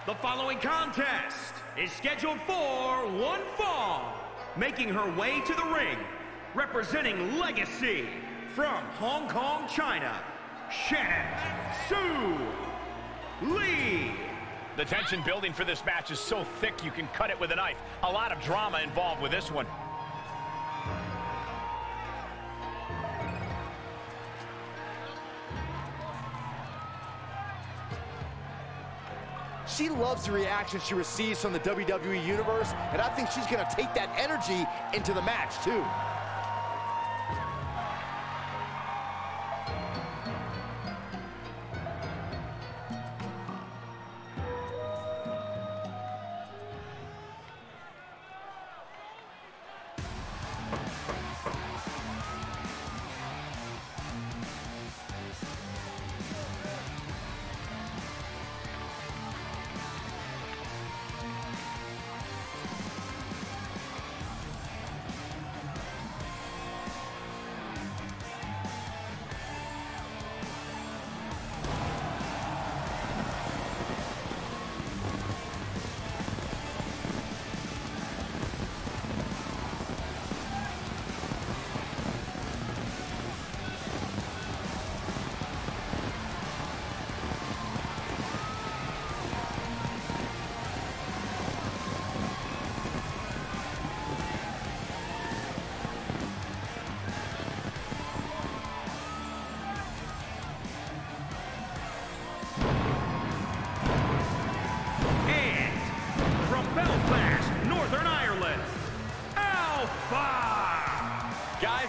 The following contest is scheduled for one fall. Making her way to the ring, representing Legacy from Hong Kong, China, Shannon Lee. The tension building for this match is so thick you can cut it with a knife. A lot of drama involved with this one. She loves the reaction she receives from the WWE Universe, and I think she's going to take that energy into the match, too.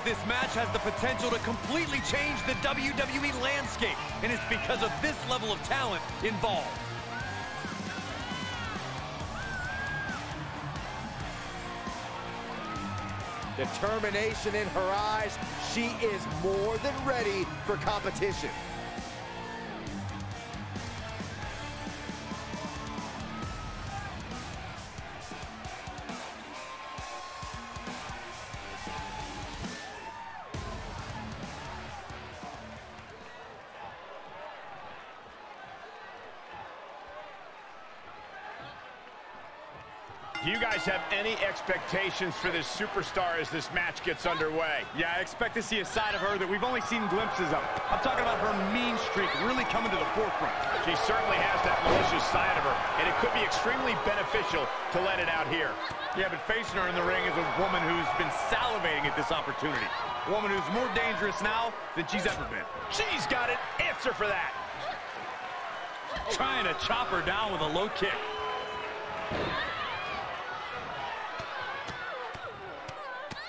like this match has the potential to completely change the WWE landscape, and it's because of this level of talent involved. Determination in her eyes. She is more than ready for competition. Do you guys have any expectations for this superstar as this match gets underway? Yeah, I expect to see a side of her that we've only seen glimpses of. I'm talking about her mean streak really coming to the forefront. She certainly has that malicious side of her, and it could be extremely beneficial to let it out here. Yeah, but facing her in the ring is a woman who's been salivating at this opportunity. A woman who's more dangerous now than she's ever been. She's got an answer for that. Trying to chop her down with a low kick.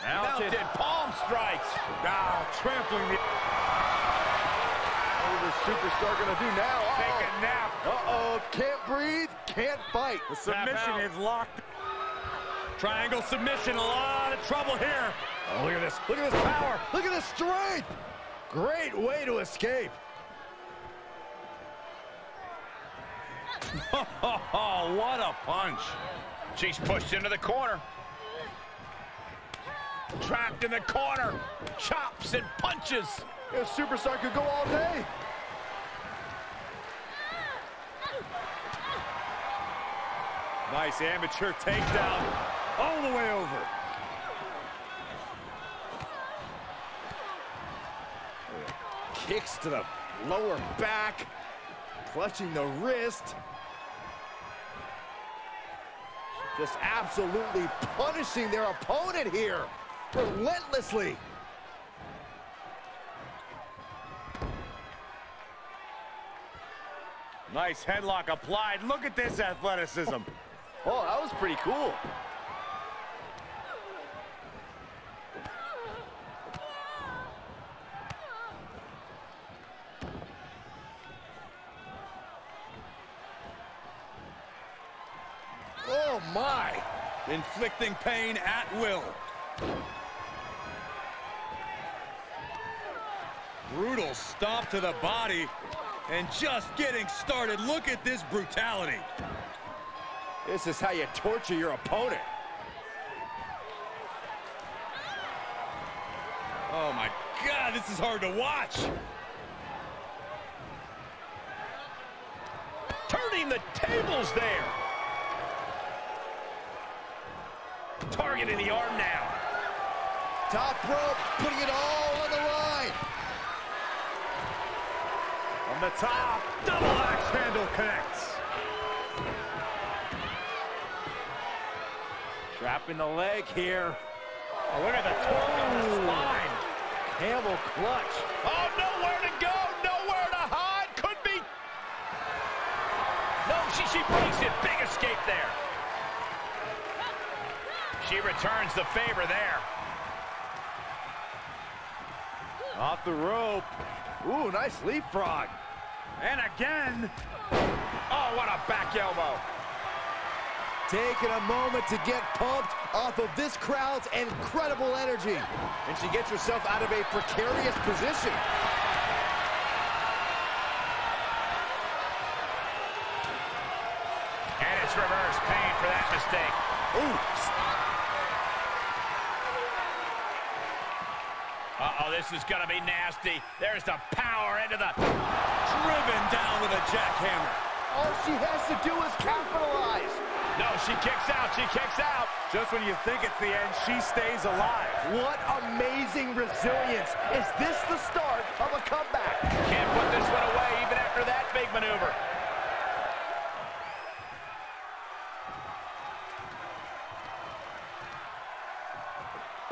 Mounted palm strikes. Now trampling the... What is the superstar going to do now? Take a nap. Uh-oh, can't breathe, can't fight. The submission is locked. Triangle submission, a lot of trouble here. Oh, look at this. Look at this power. Look at this strength. Great way to escape. Oh, what a punch. She's pushed into the corner. Trapped in the corner. Chops and punches. This superstar could go all day. Nice amateur takedown all the way over. Kicks to the lower back, clutching the wrist. Just absolutely punishing their opponent here, relentlessly. Nice headlock applied. Look at this athleticism. Oh, that was pretty cool. Oh, my. Inflicting pain at will. Brutal stomp to the body. And just getting started. Look at this brutality. This is how you torture your opponent. Oh, my God, this is hard to watch. Turning the tables there. Targeting the arm now. Top rope, putting it all on the line. On the top, double axe handle connects. Trapping the leg here. Oh, look at the torque on the spine. Camel clutch. Oh, nowhere to go, nowhere to hide. Could be. No, she breaks it. Big escape there. She returns the favor there. Off the rope. Ooh, nice leapfrog. And again. Oh, what a back elbow. Taking a moment to get pumped off of this crowd's incredible energy. And she gets herself out of a precarious position. And it's reverse pain for that mistake. Ooh. Uh-oh, this is going to be nasty. There's the power into the... Driven down with a jackhammer. All she has to do is capitalize. No, she kicks out, she kicks out. Just when you think it's the end, she stays alive. What amazing resilience. Is this the start of a comeback? Can't put this one away even after that big maneuver.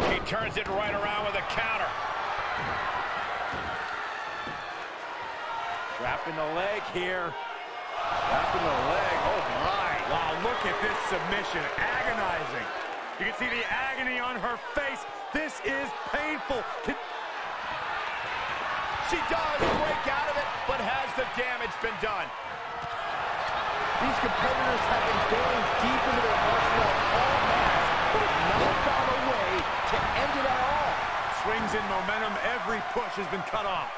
He turns it right around with a counter. Trapping the leg here. Trapping the leg. Oh, my. Wow, look at this submission. Agonizing. You can see the agony on her face. This is painful. She does break out of it, but has the damage been done? These competitors have been going deep into their arsenal all match, but have not found a way to end it at all. Swings in momentum. Every push has been cut off.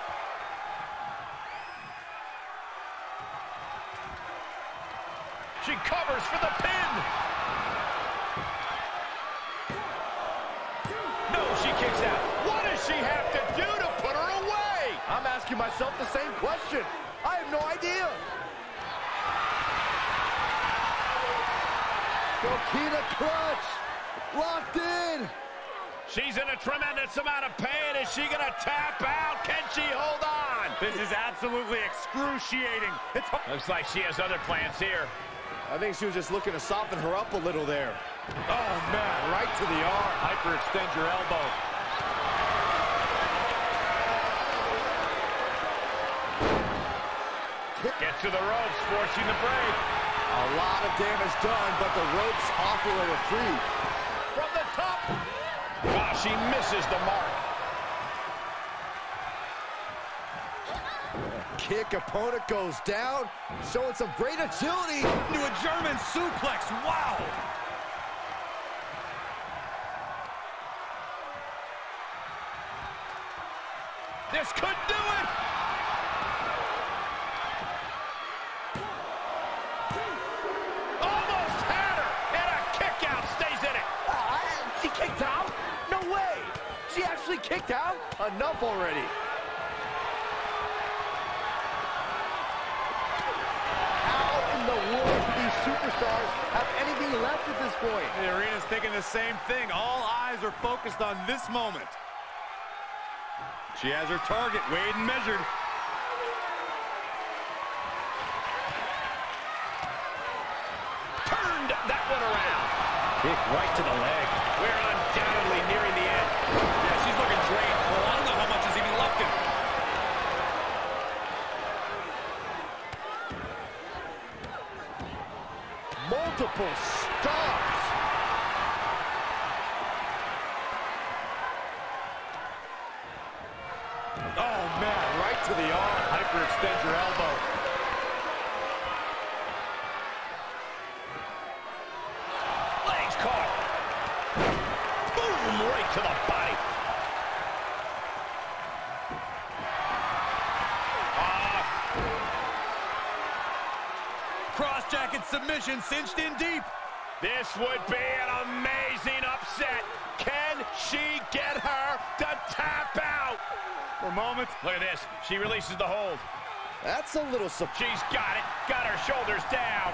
She covers for the pin. No, she kicks out. What does she have to do to put her away? I'm asking myself the same question. I have no idea. Kokina clutch. Locked in. She's in a tremendous amount of pain. Is she going to tap out? Can she hold on? This is absolutely excruciating. Looks like she has other plans here. I think she was just looking to soften her up a little there. Oh, man, right to the arm. Hyperextend your elbow. Gets to the ropes, forcing the break. A lot of damage done, but the ropes offer a reprieve. From the top. Wow, she misses the mark. Kick, opponent goes down, showing some great agility. Into a German suplex, wow! This could do it! Almost had her! And a kick out stays in it! She kicked out? No way! She actually kicked out? Enough already. Superstars have anything left at this point. The arena's thinking the same thing. All eyes are focused on this moment. She has her target weighed and measured. Turned that one around. Kick right to the leg. We're undoubtedly nearing the end. Yeah, she's looking drained. Well, I don't know how much is even left in her. Multiple stops. Oh, man, right to the arm. Hyperextend your elbow. Legs caught. Boom, right to the body. Cross-jacket submission cinched in deep. This would be an amazing upset. Can she get her to tap out? For moments. Look at this. She releases the hold. That's a little surprise. She's got it. Got her shoulders down.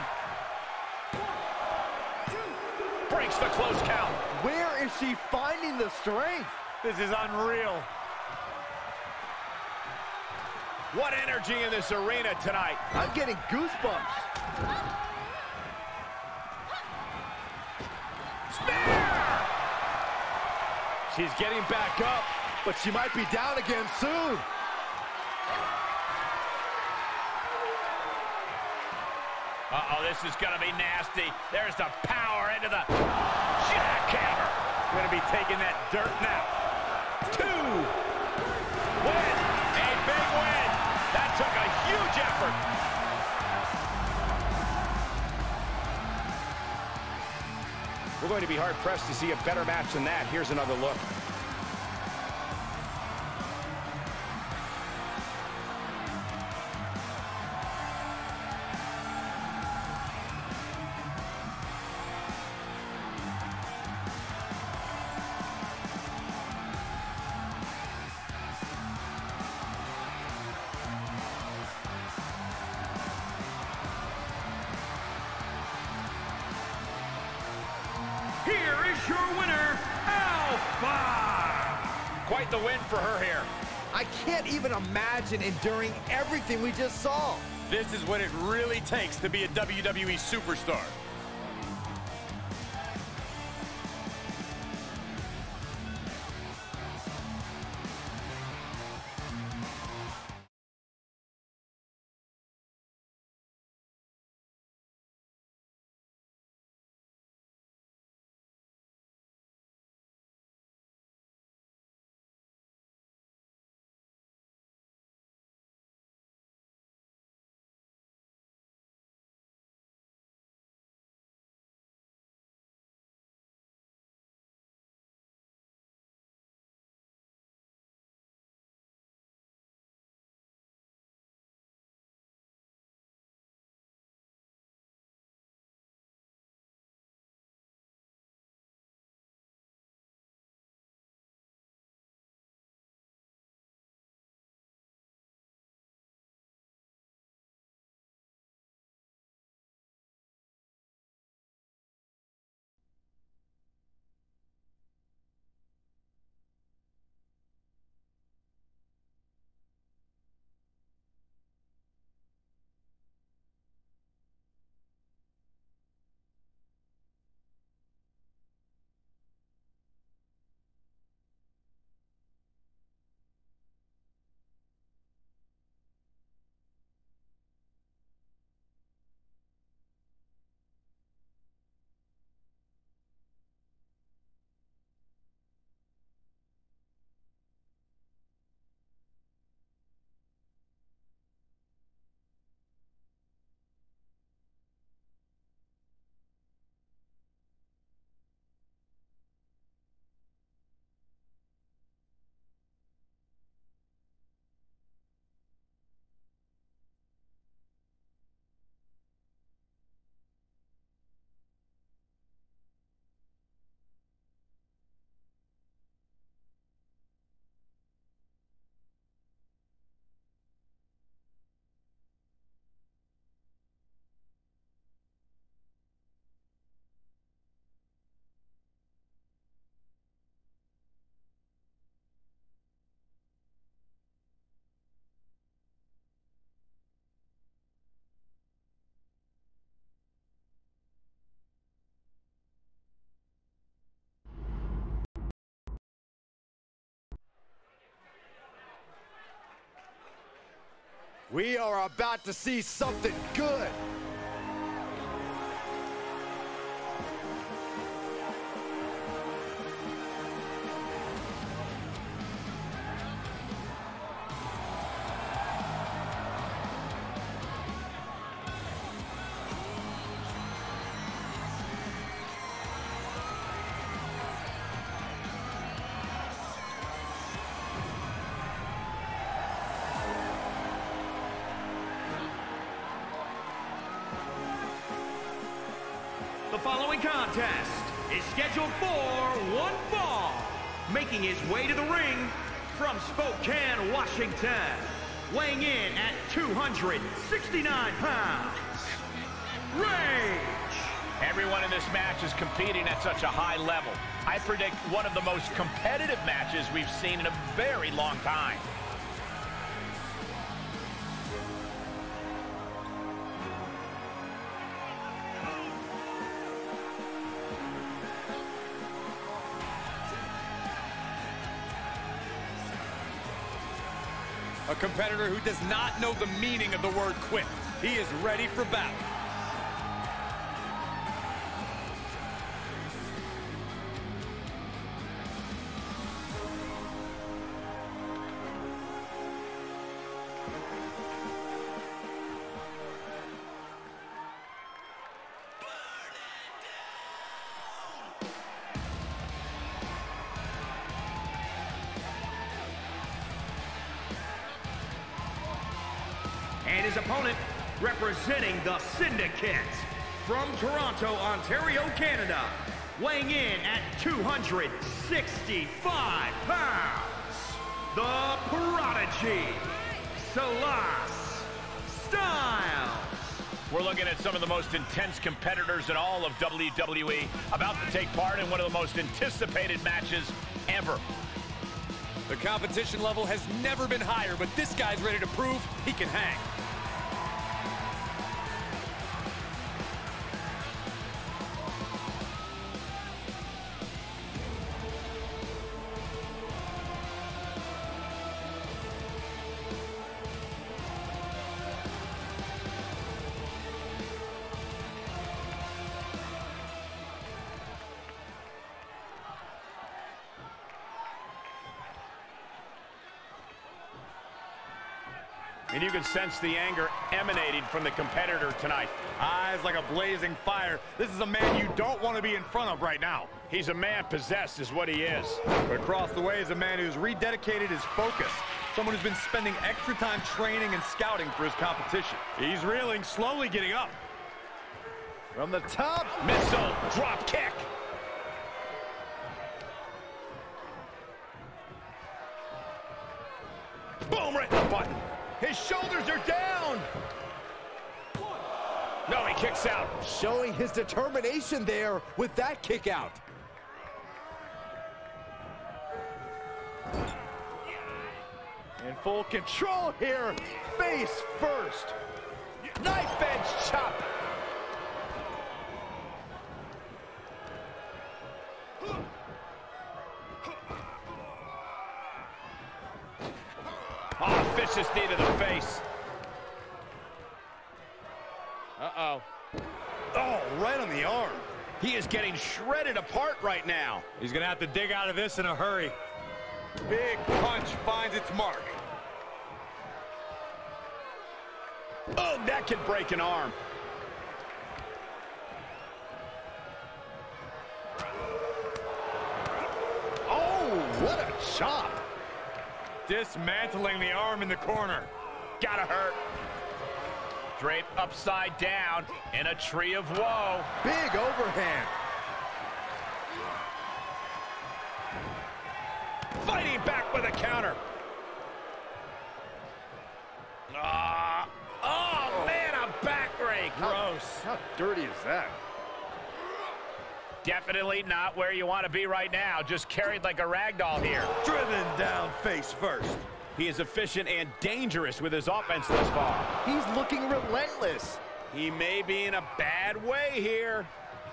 Breaks the close count. Where is she finding the strength? This is unreal. What energy in this arena tonight. I'm getting goosebumps. Spear! She's getting back up, but she might be down again soon. Uh-oh, this is going to be nasty. There's the power into the jackhammer. Going to be taking that dirt now. 2. Win. A big win. That took a huge effort. We're going to be hard-pressed to see a better match than that. Here's another look. Here is your winner, Alpha! Quite the win for her here. I can't even imagine enduring everything we just saw. This is what it really takes to be a WWE superstar. We are about to see something good. The following contest is scheduled for one fall. Making his way to the ring from Spokane, Washington, weighing in at 269 pounds, Rage. Everyone in this match is competing at such a high level. I predict one of the most competitive matches we've seen in a very long time. A competitor who does not know the meaning of the word quit. He is ready for battle. And his opponent, representing the Syndicate, from Toronto, Ontario, Canada, weighing in at 265 pounds, the Prodigy, SYLAS Styles. We're looking at some of the most intense competitors in all of WWE, about to take part in one of the most anticipated matches ever. The competition level has never been higher, but this guy's ready to prove he can hang. And you can sense the anger emanating from the competitor tonight. Eyes like a blazing fire. This is a man you don't want to be in front of right now. He's a man possessed is what he is. But across the way is a man who's rededicated his focus. Someone who's been spending extra time training and scouting for his competition. He's reeling, slowly getting up. From the top. Missile, drop kick. Boom, right in the button. His shoulders are down. No, he kicks out. Showing his determination there with that kick out. In full control here. Face first. Knife edge chop. Oh, vicious knee to the face. Uh-oh. Oh, right on the arm. He is getting shredded apart right now. He's gonna have to dig out of this in a hurry. Big punch finds its mark. Oh, that could break an arm. Oh, what a chop. Dismantling the arm in the corner. Gotta hurt. Draped upside down in a tree of woe. Big overhand. Fighting back with a counter. Oh, man, a backbreak. Gross. How dirty is that? Definitely not where you want to be right now. Just carried like a ragdoll here. Driven down face first. He is efficient and dangerous with his offense thus far. He's looking relentless. He may be in a bad way here.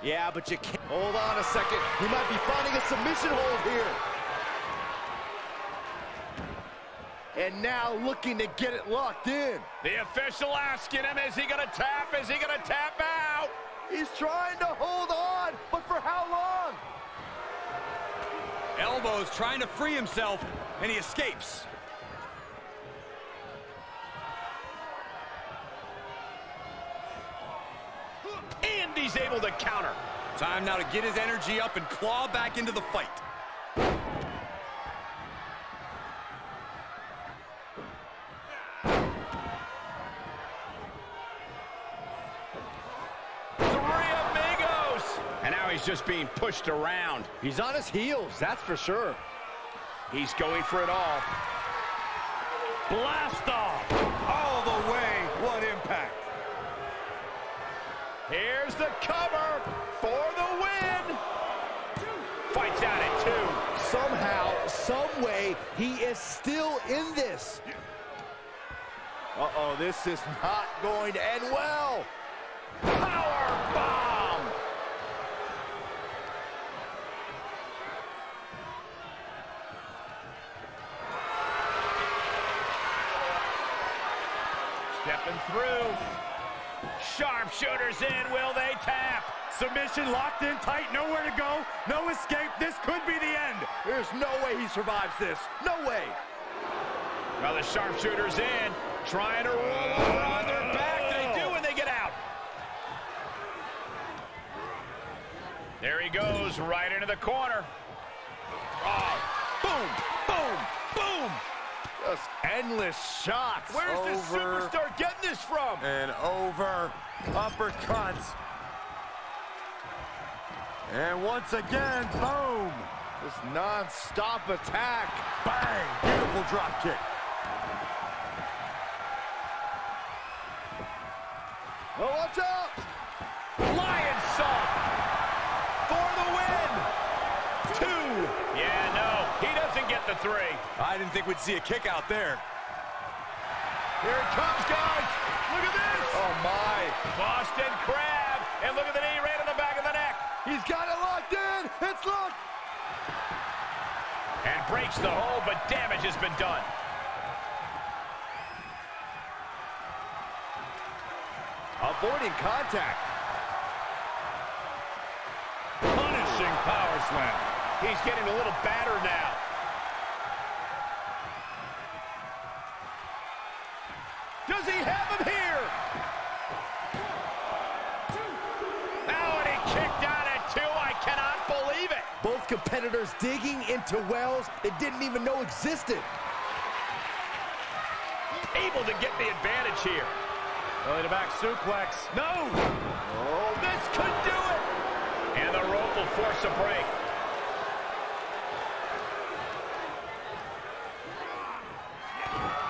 Yeah, but you can't. Hold on a second. He might be finding a submission hold here. and now looking to get it locked in. The official asking him, is he gonna tap? Is he gonna tap out? He's trying to hold on, but for how long? Elbows trying to free himself, and he escapes. And he's able to counter. Time now to get his energy up and claw back into the fight. He's just being pushed around. He's on his heels, that's for sure. He's going for it all. Blast off! All the way, what impact. Here's the cover for the win. Fights out at 2. Somehow, some way, he is still in this. Uh-oh, this is not going to end well. Power bomb. Stepping through. Sharpshooters in. Will they tap? Submission locked in tight. Nowhere to go. No escape. This could be the end. There's no way he survives this. No way. Well, the sharpshooters in. Trying to roll over on their back. They do, and they get out. There he goes. Right into the corner. Oh, boom, boom, boom. Just endless shots. Where's this superstar getting this from? And over. Uppercuts. And once again, boom. This non-stop attack. Bang. Beautiful drop kick. Oh, watch out. Lion salt for the win. 2. Yeah, no, he doesn't get the 3. I didn't think we'd see a kick out there. Here it comes, guys. Look at this. Oh, my. Boston Crab. And look at the knee right on the back of the neck. He's got it locked in. It's locked. And breaks the hold, but damage has been done. Avoiding contact. Punishing power slam. He's getting a little battered now. Does he have him here? Oh, and he kicked out at 2. I cannot believe it. Both competitors digging into wells they didn't even know existed. Able to get the advantage here. Belly to back suplex. No! Oh, this could do it. And the rope will force a break.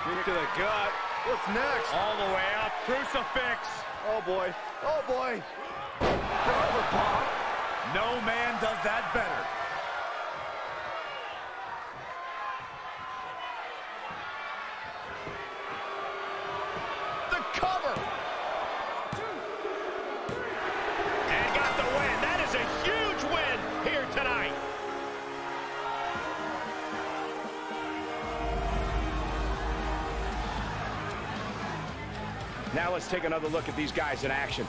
Kick to the gut. What's next? All the way up. Crucifix. Oh, boy. Oh, boy. Cover bomb. No man does that better. The cover. And got the win. That is a huge win here tonight. Now let's take another look at these guys in action.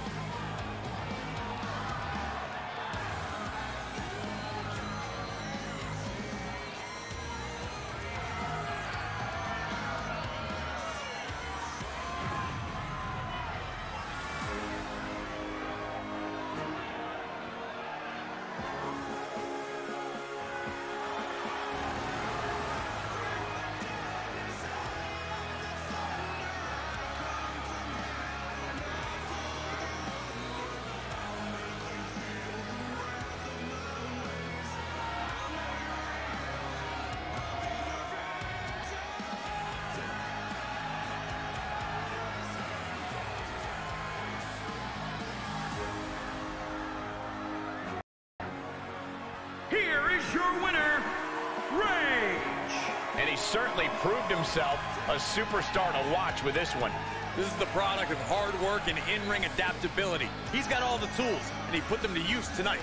Here is your winner, Rage. And he certainly proved himself a superstar to watch with this one. This is the product of hard work and in-ring adaptability. He's got all the tools, and he put them to use tonight.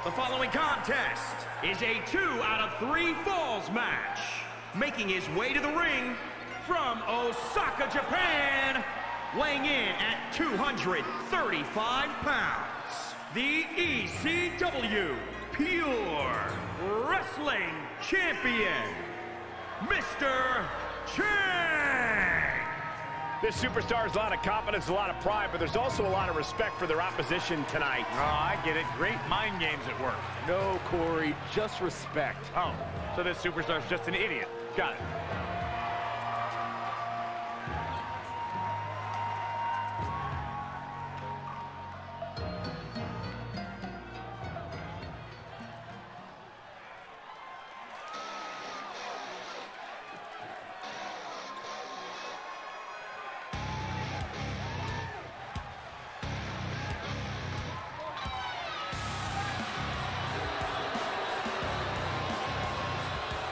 The following contest is a 2 out of 3 falls match. Making his way to the ring from Osaka, Japan, weighing in at 235 pounds, the ECW Pure Wrestling Champion, Mr. CHANG. This superstar has a lot of confidence, a lot of pride, but there's also a lot of respect for their opposition tonight. Oh, I get it. Great mind games at work. No, Corey, just respect. Oh, so this superstar's just an idiot. Got it.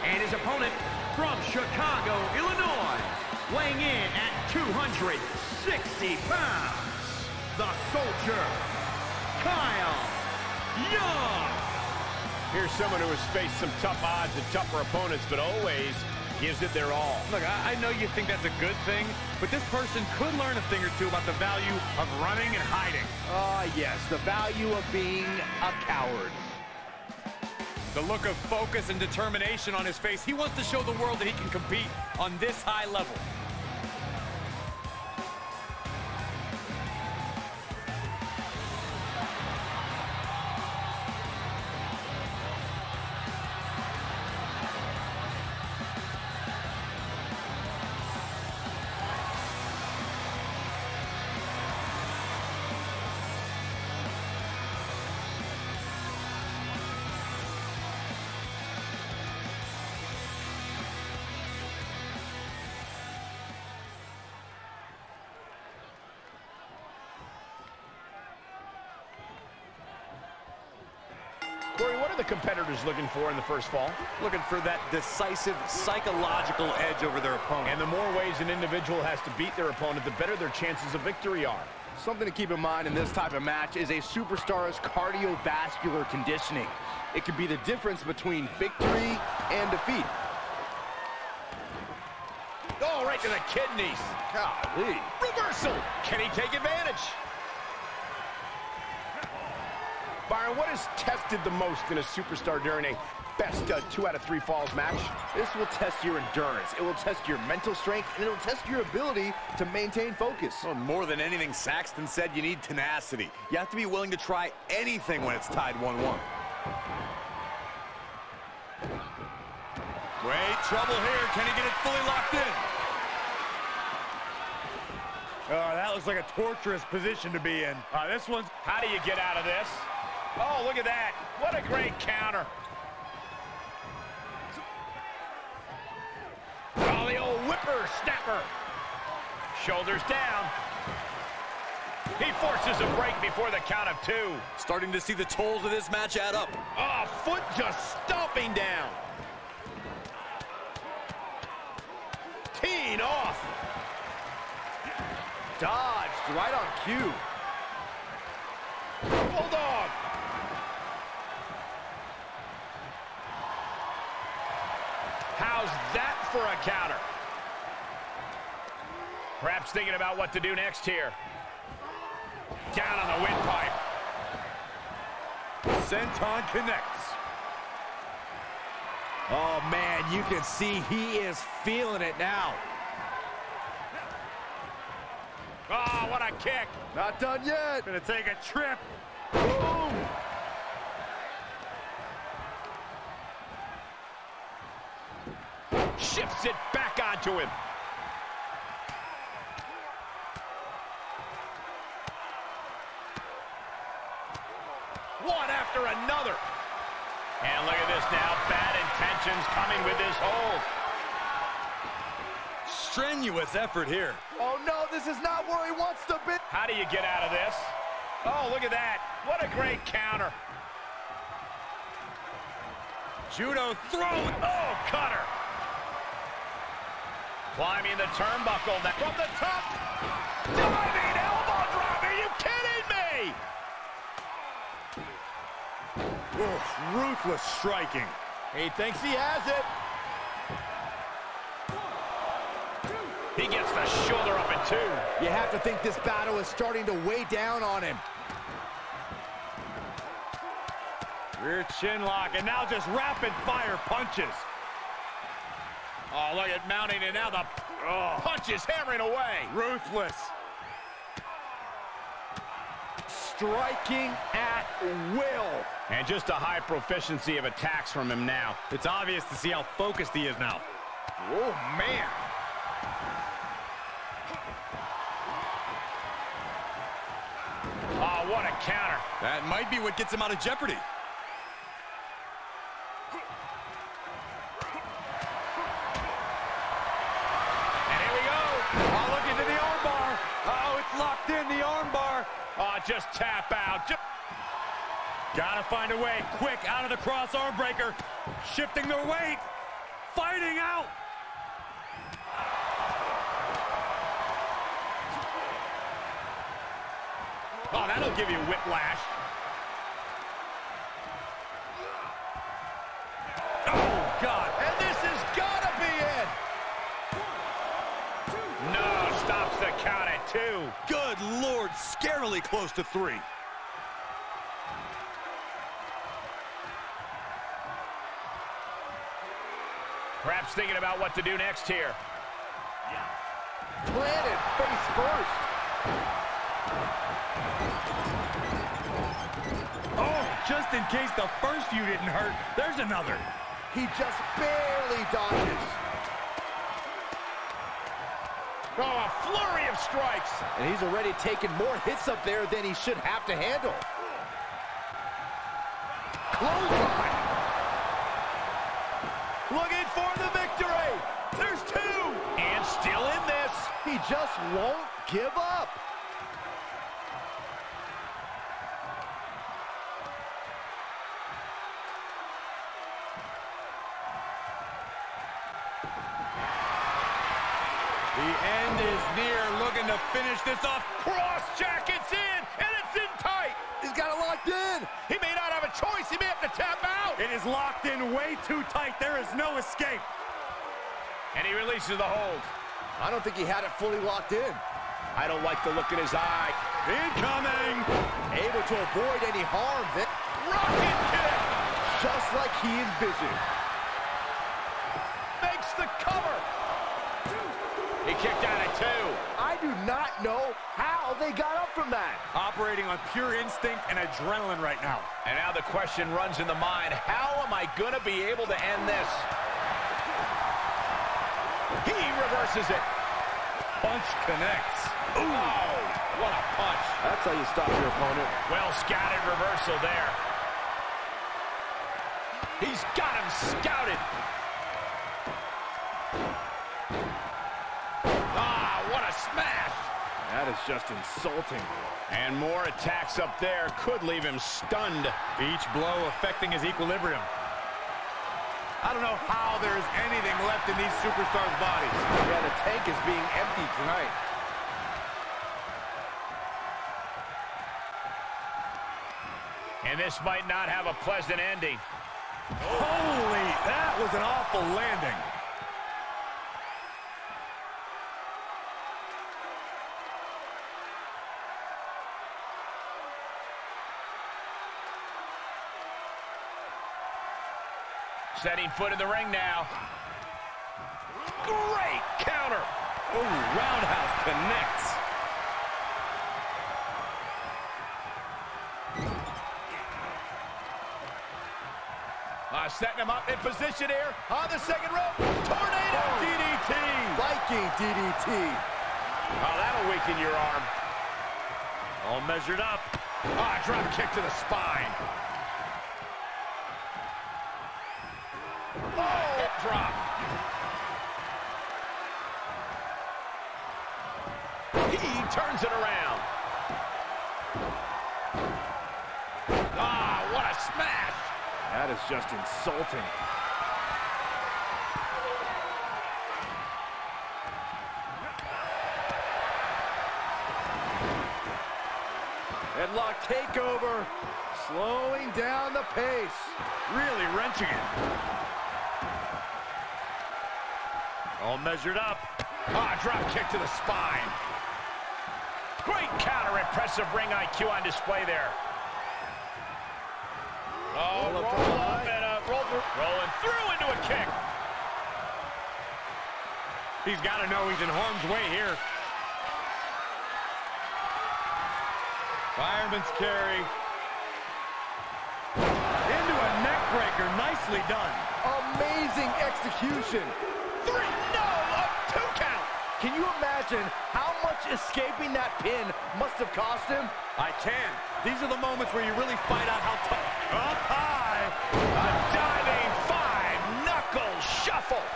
And his opponent from Chicago, Illinois, weighing in at 260 pounds, the Soldier, Kyle Young. Here's someone who has faced some tough odds and tougher opponents, but always gives it their all. Look, I know you think that's a good thing, but this person could learn a thing or two about the value of running and hiding. Yes, the value of being a coward. The look of focus and determination on his face, he wants to show the world that he can compete on this high level. Corey, what are the competitors looking for in the first fall? Looking for that decisive psychological edge over their opponent. And the more ways an individual has to beat their opponent, the better their chances of victory are. Something to keep in mind in this type of match is a superstar's cardiovascular conditioning. It could be the difference between victory and defeat. Oh, right to the kidneys. Golly. Reversal. Can he take advantage? Byron, what is tested the most in a superstar during a best 2 out of 3 falls match? This will test your endurance. It will test your mental strength, and it will test your ability to maintain focus. Well, more than anything, Saxton said you need tenacity. You have to be willing to try anything when it's tied 1-1. Wait, trouble here. Can he get it fully locked in? Oh, that looks like a torturous position to be in. This one's... How do you get out of this? Oh, look at that. What a great counter. Oh, the old whipper-snapper. Shoulders down. He forces a break before the count of 2. Starting to see the tolls of this match add up. Oh, foot just stomping down. Teeing off. Dodged right on cue. Bulldog. How's that for a counter? Perhaps thinking about what to do next here. Down on the windpipe. Senton connects. Oh, man, you can see he is feeling it now. Oh, what a kick. Not done yet. Gonna take a trip. Boom. Shifts it back onto him. One after another. And look at this now. Bad intentions coming with this hold. Strenuous effort here. Oh, no, this is not where he wants to be. How do you get out of this? Oh, look at that. What a great counter. Judo throw. Oh, cutter. Climbing the turnbuckle now. From the top. Diving elbow drop. Are you kidding me? Oof, ruthless striking. He thinks he has it. He gets the shoulder up in 2. You have to think this battle is starting to weigh down on him. Rear chin lock, and now just rapid fire punches. Oh, look at mounting, and now the punches hammering away. Ruthless. Striking at will. And just a high proficiency of attacks from him now. It's obvious to see how focused he is now. Oh, man. Oh, what a counter. That might be what gets him out of jeopardy. And here we go. Oh, look into the armbar. Oh, it's locked in, the armbar. Oh, just tap out. Gotta find a way quick out of the cross arm breaker. Shifting their weight. Fighting out. Oh, that'll give you whiplash. Oh, God. And this has got to be it. No, stops the count at 2. Good Lord, scarily close to 3. Perhaps thinking about what to do next here. Planted face first. Oh, just in case the first few didn't hurt, there's another. He just barely dodges. Oh, a flurry of strikes. And he's already taken more hits up there than he should have to handle. Clothesline. Looking for the victory. There's 2. And still in this. He just won't give up. The end is near, looking to finish this off. Cross jackets in, and it's in tight. He's got it locked in. He may not have a choice. He may have to tap out. It is locked in way too tight. There is no escape. And he releases the hold. I don't think he had it fully locked in. I don't like the look in his eye. Incoming. Able to avoid any harm. Rocket kick. Just like he envisioned. Makes the cover. He kicked out at 2. I do not know how they got up from that. Operating on pure instinct and adrenaline right now. And now the question runs in the mind, how am I going to be able to end this? He reverses it. Punch connects. Ooh, what a punch. That's how you stop your opponent. Well scouted reversal there. He's got him scouted. Ah, what a smash. That is just insulting. And more attacks up there could leave him stunned. Each blow affecting his equilibrium. I don't know how there's anything left in these superstars' bodies. Yeah, the tank is being emptied tonight. And this might not have a pleasant ending. Holy, that was an awful landing. Setting foot in the ring now. Great counter. Oh, roundhouse connects. Setting him up in position here on the second rope. Tornado DDT. Viking DDT. Oh, that'll weaken your arm. All measured up. Ah, drop kick to the spine. Oh, drop. He turns it around. Ah, what a smash. That is just insulting. Headlock takeover. Slowing down the pace. Really wrenching it. All measured up. Ah, drop kick to the spine. Great counter, impressive ring IQ on display there. Oh, roll up and rolling through into a kick. He's got to know he's in harm's way here. Fireman's carry. Into a neck breaker. Nicely done. Amazing execution. 3, no, a 2 count. Can you imagine how much escaping that pin must have cost him? I can. These are the moments where you really find out how tough. Up high. A diving 5-knuckle shuffle.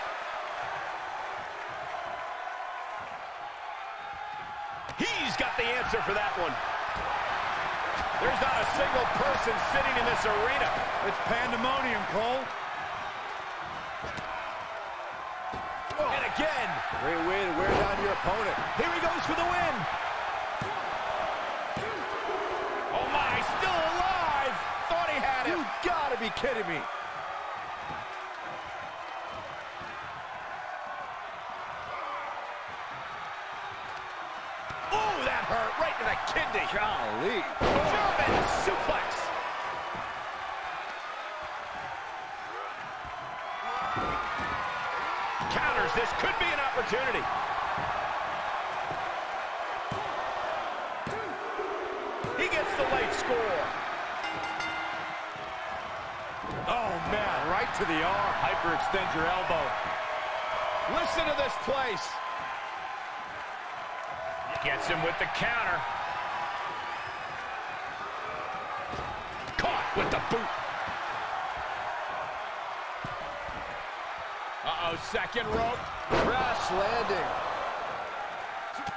He's got the answer for that one. There's not a single person sitting in this arena. It's pandemonium, Cole. And again. Great way to wear down your opponent. Here he goes for the win. Oh my, still alive. Thought he had him. You gotta be kidding me. Oh, that hurt right to the kidney. Golly. German suplex. Counters, this could be an opportunity. He gets the late score. Oh, man, right to the arm. Hyperextend your elbow. Listen to this place. Gets him with the counter. Caught with the boot. Uh-oh, second rope. Crash landing.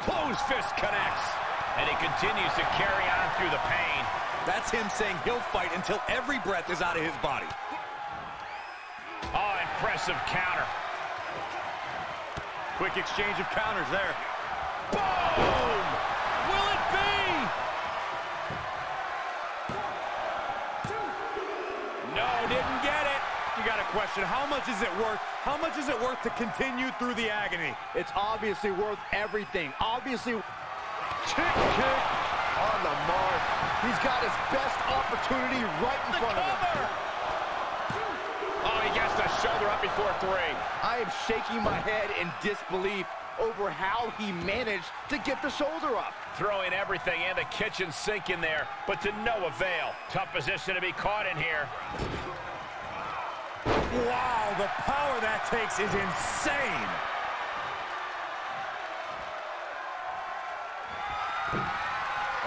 Closed fist connects. And he continues to carry on through the pain. That's him saying he'll fight until every breath is out of his body. Oh, impressive counter. Quick exchange of counters there. Boom! Will it be? No, didn't get it. You got a question. How much is it worth? How much is it worth to continue through the agony? It's obviously worth everything. Obviously. Kick On the mark. He's got his best opportunity right in front of him. Oh, he gets the shoulder up before 3. I am shaking my head in disbelief over how he managed to get the shoulder up. Throwing everything and the kitchen sink in there, but to no avail. Tough position to be caught in here. Wow, the power that takes is insane.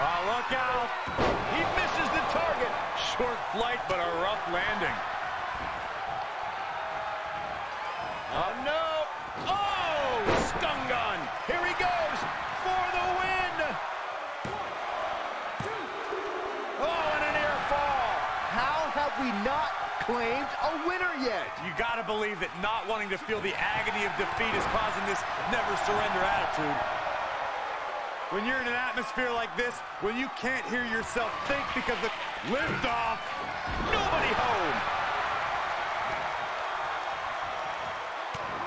Oh, look out. He misses the target. Short flight, but a rough landing. Oh, no. Oh, stun gun. Here he goes for the win. Oh, and a near fall. How have we not claimed a winner yet? You got to believe that not wanting to feel the agony of defeat is causing this never surrender attitude. When you're in an atmosphere like this, when you can't hear yourself think because the lift off, nobody home.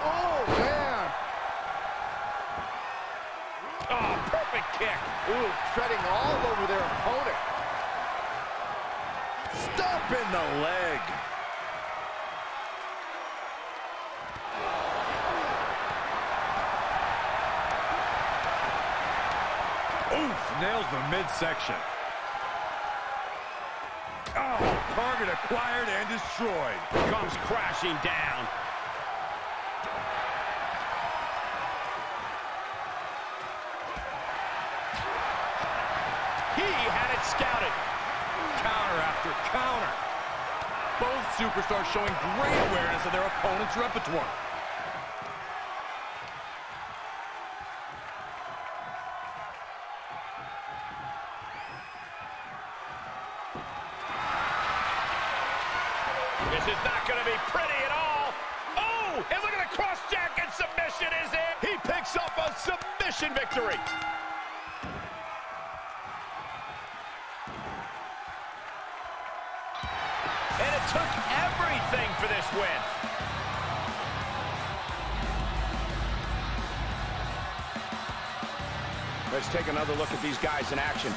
Oh, man. Oh, perfect kick. Ooh, treading all over their opponent. Stomp in the leg. Oof, nails the midsection. Oh, target acquired and destroyed. Comes crashing down. He had it scouted. Counter after counter. Both superstars showing great awareness of their opponent's repertoire. This is not going to be pretty at all. Oh, and look at the cross-jacket submission is in. He picks up a submission victory. And it took everything for this win. Let's take another look at these guys in action.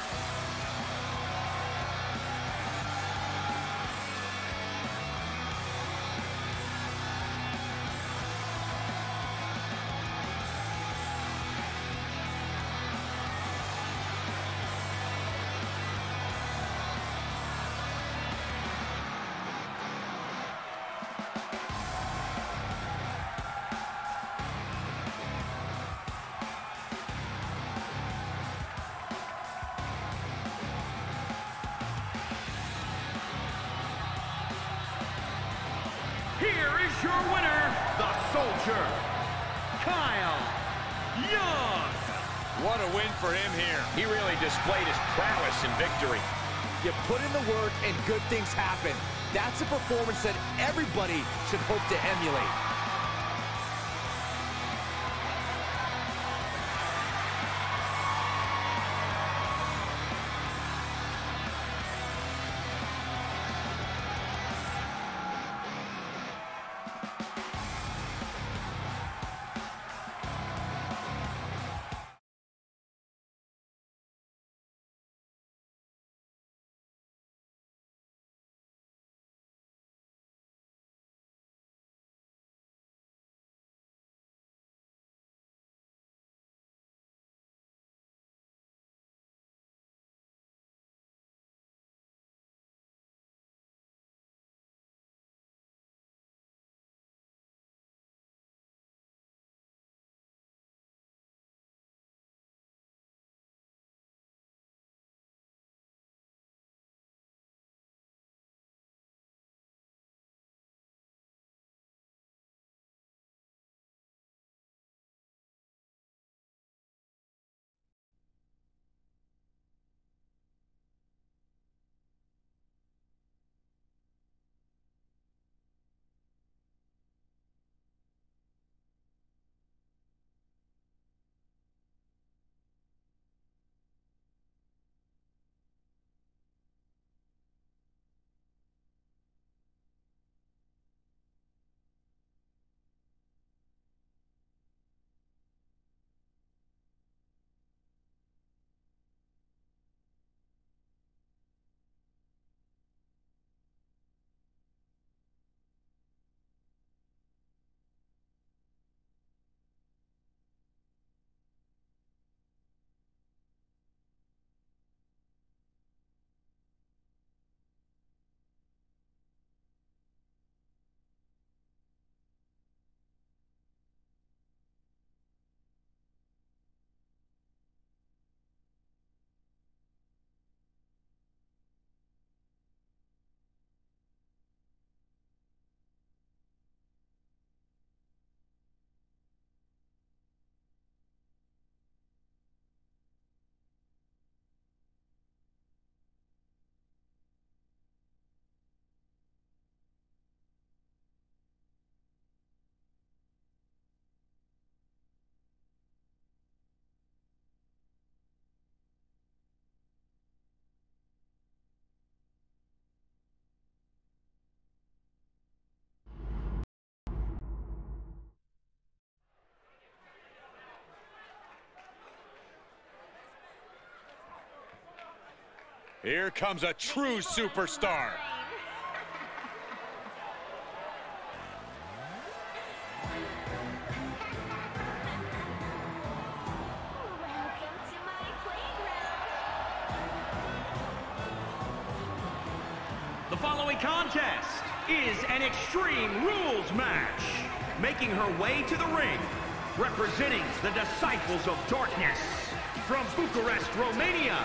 Here is your winner, the Soldier, Kyle Young. What a win for him here. He really displayed his prowess in victory. You put in the work and good things happen. That's a performance that everybody should hope to emulate. Here comes a true superstar. The following contest is an Extreme Rules match. Making her way to the ring, representing the Disciples of Darkness, from Bucharest, Romania,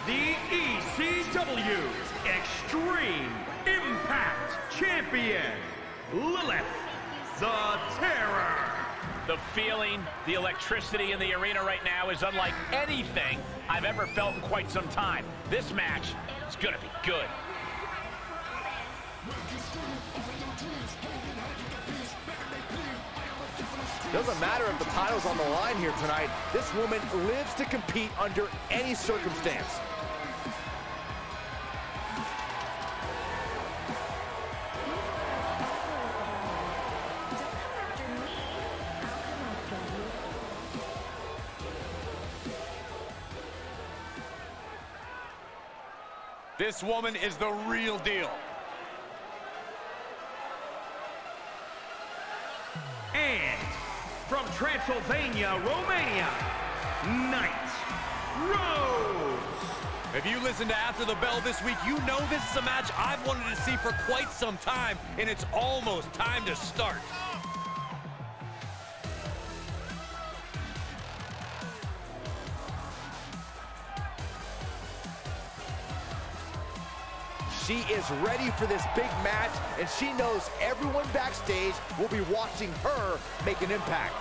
the ECW Extreme Impact Champion, Lilith, the Terror. The feeling, the electricity in the arena right now is unlike anything I've ever felt in quite some time. This match is gonna be good. Doesn't matter if the title's on the line here tonight. This woman lives to compete under any circumstance. This woman is the real deal. And from Transylvania, Romania, Knight Rose. If you listen to After the Bell this week, you know this is a match I've wanted to see for quite some time, and it's almost time to start. She is ready for this big match, and she knows everyone backstage will be watching her make an impact.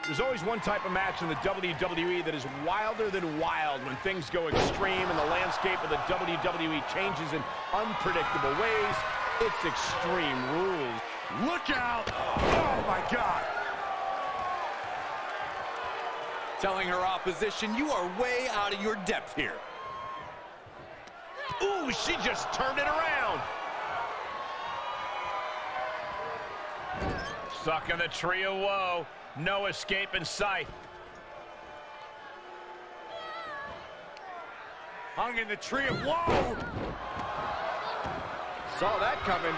There's always one type of match in the WWE that is wilder than wild when things go extreme and the landscape of the WWE changes in unpredictable ways. It's Extreme Rules. Look out! Oh, my God! Telling her opposition, you are way out of your depth here. Ooh, she just turned it around. Stuck in the tree of woe. No escape in sight. Hung in the tree of woe. Saw that coming.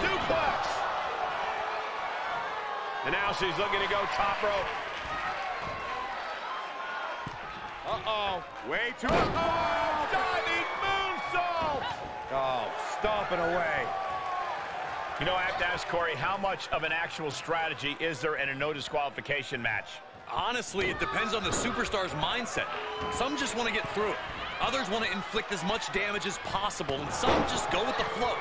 Suplex. And now she's looking to go top rope. Uh-oh. Way too... Diving moonsault. Oh, stomping away. You know, I have to ask Corey, how much of an actual strategy is there in a no disqualification match? Honestly, it depends on the superstar's mindset. Some just want to get through it. Others want to inflict as much damage as possible, and some just go with the flow.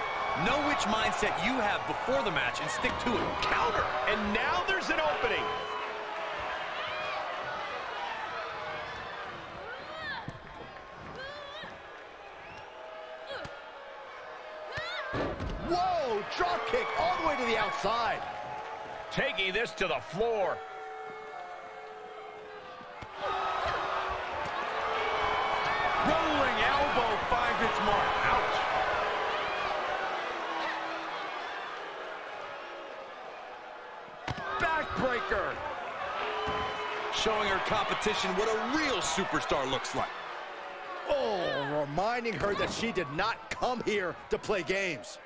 Know which mindset you have before the match and stick to it. Counter. And now there's an opening. Whoa, drop kick all the way to the outside. Taking this to the floor. Rolling elbow finds its mark. Ouch. Backbreaker. Showing her competition what a real superstar looks like. Oh, reminding her that she did not come here to play games.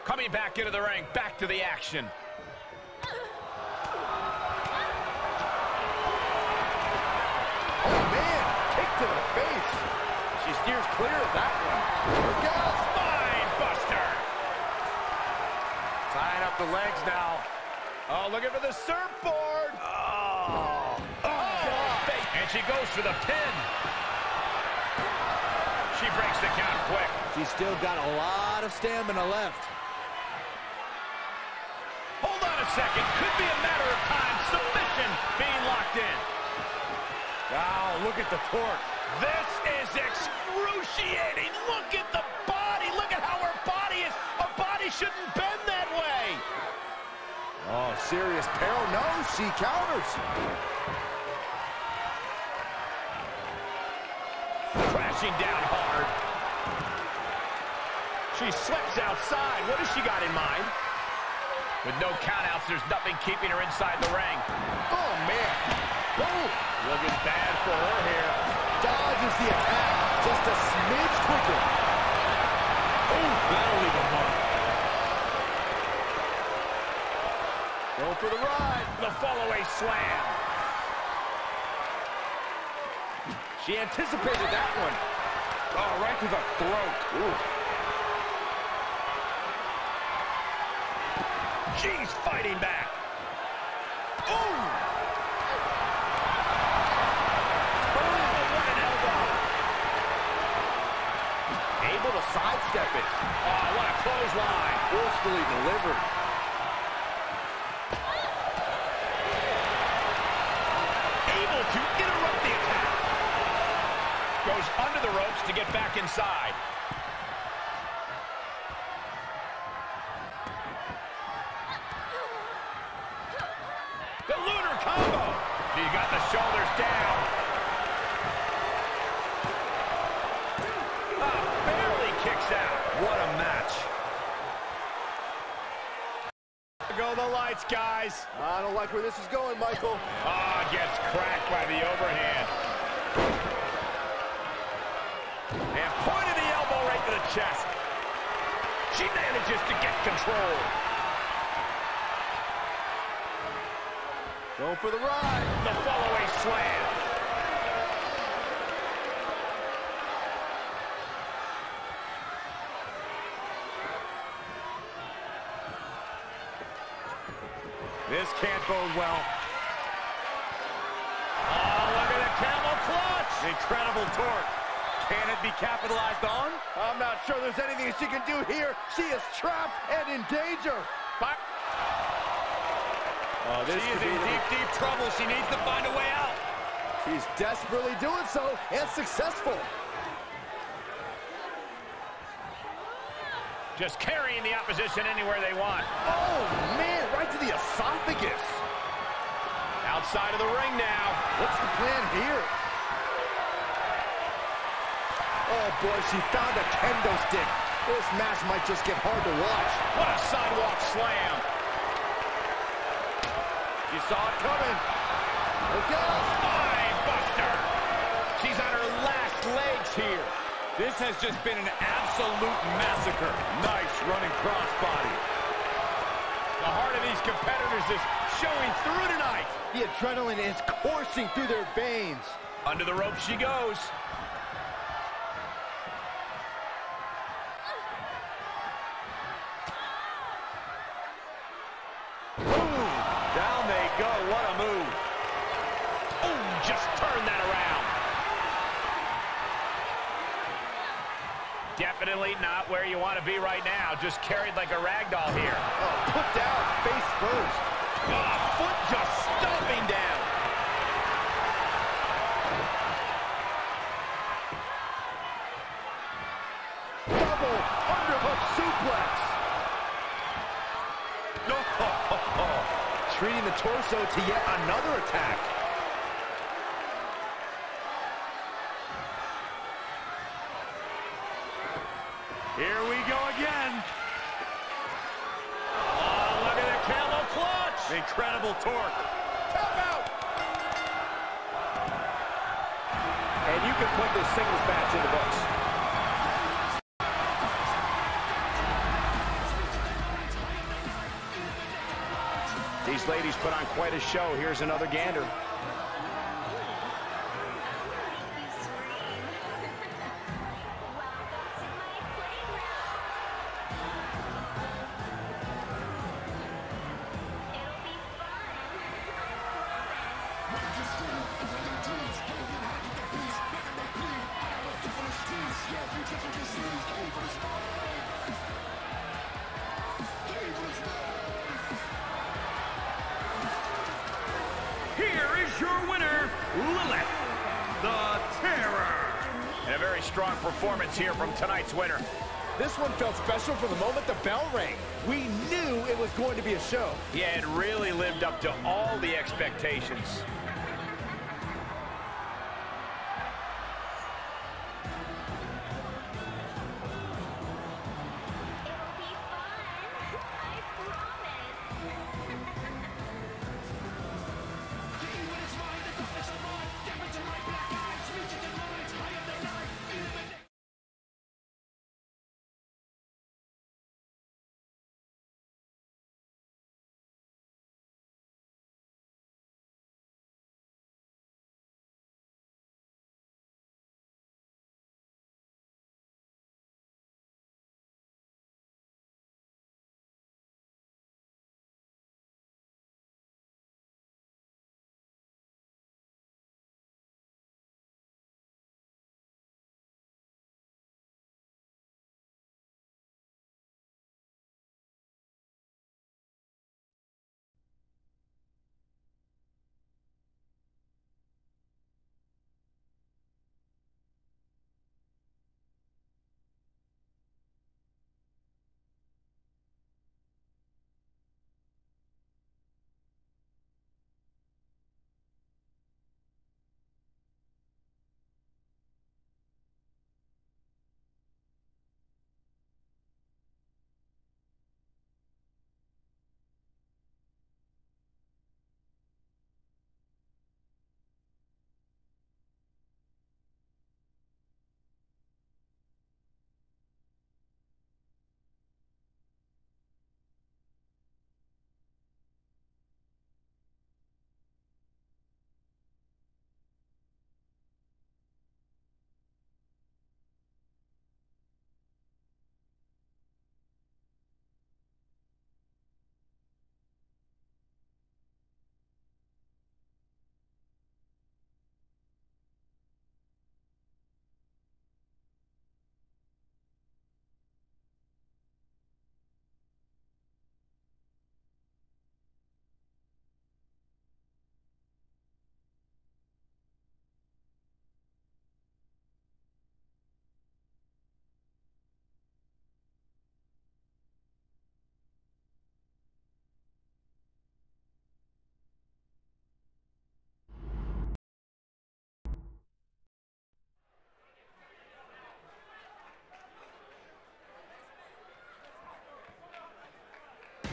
Coming back into the ring, back to the action. Oh, man, kick to the face. She steers clear of that one. Here it goes. Spine buster. Tying up the legs now. Oh, looking for the surfboard. Oh. And she goes for the pin. She breaks the count quick. She's still got a lot of stamina left. Hold on a second. Could be a matter of time. Submission being locked in. Wow, look at the torque. This is excruciating. Look at the body. Look at how her body is. A body shouldn't bend that way. serious peril. No, she counters. Crashing down hard. She slips outside. What has she got in mind? With no countouts, there's nothing keeping her inside the ring. Oh, man. Boom. Looking bad for her here. Dodges the attack. Just a smidge quicker. Oh, that'll leave a mark. Going for the ride. The fall-away slam. She anticipated that one. Oh, right to the throat. Ooh. She's fighting back. Ooh! Oh, what an elbow. Able to sidestep it. Oh, what a clothesline. Forcefully delivered. Able to interrupt the attack. Goes under the ropes to get back inside. The lunar combo. She got the shoulders down. Barely kicks out. What a match. Go the lights, guys. I don't like where this is going, Michael. Gets cracked by the overhand. And pointed the elbow right to the chest. She manages to get control. Going for the ride. The fall-away slam. This can't bode well. Oh, look at the camel clutch. Incredible torque. Can it be capitalized on? I'm not sure there's anything she can do here. She is trapped and in danger. But She is in deep, deep trouble. She needs to find a way out. She's desperately doing so and successful. just carrying the opposition anywhere they want. Oh, man, right to the esophagus. Outside of the ring now. What's the plan here? Oh, boy, she found a kendo stick. This match might just get hard to watch. What a sidewalk slam. You saw it coming. Look out. Spine buster. She's on her last legs here. This has just been an absolute massacre. Nice running crossbody. The heart of these competitors is showing through tonight. The adrenaline is coursing through their veins. Under the rope she goes. Boom! Down they go. What a move. Oh, just turn that around. Definitely not where you want to be right now. Just carried like a rag doll here. Oh, put down face first. Oh, foot just stomping down. Double underhook suplex. Treating the torso to yet another attack. Here we go again. Oh, look at the camel clutch. Incredible torque. Tap out. And you can put this singles match in the books. These ladies put on quite a show. Here's another gander. Here is your winner, Lilith, the Terror. And a very strong performance here from tonight's winner. This one felt special from the moment the bell rang. We knew it was going to be a show. Yeah, it really lived up to all the expectations.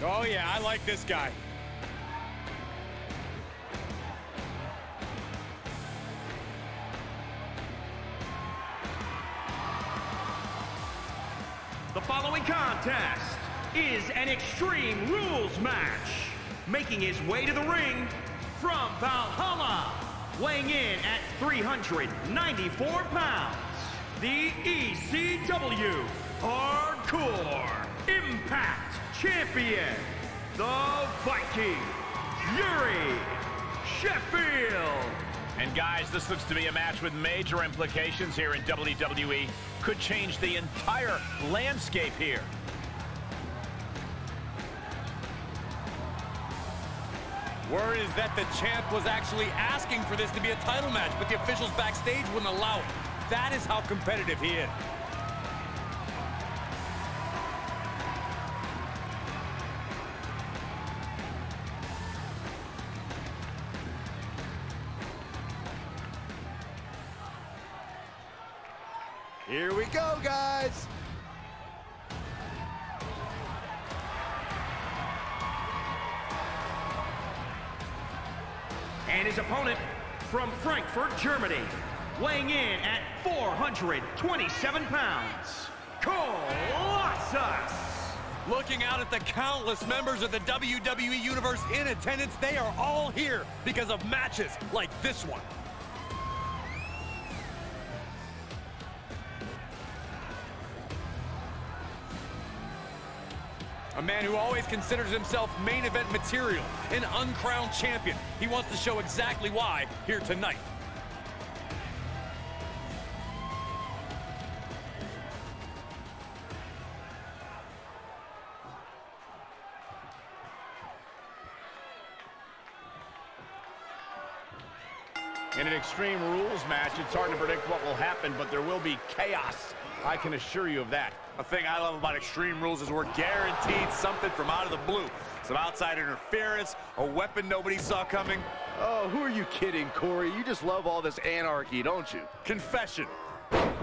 Oh, yeah, I like this guy. The following contest is an Extreme Rules match. Making his way to the ring from Valhalla, weighing in at 394 pounds, the ECW Hardcore Impact Champion, the Viking, YURI Sheffield. And guys, this looks to be a match with major implications here in WWE. Could change the entire landscape here. Word is that the champ was actually asking for this to be a title match, but the officials backstage wouldn't allow it. That is how competitive he is. Here we go, guys. And his opponent from Frankfurt, Germany, weighing in at 427 pounds, Colossus. Looking out at the countless members of the WWE Universe in attendance, they are all here because of matches like this one. A man who always considers himself main event material, an uncrowned champion. He wants to show exactly why here tonight. In an Extreme Rules match, it's hard to predict what will happen, but there will be chaos. I can assure you of that. The thing I love about Extreme Rules is we're guaranteed something from out of the blue. Some outside interference, a weapon nobody saw coming. Oh, who are you kidding, Corey? You just love all this anarchy, don't you? Confession.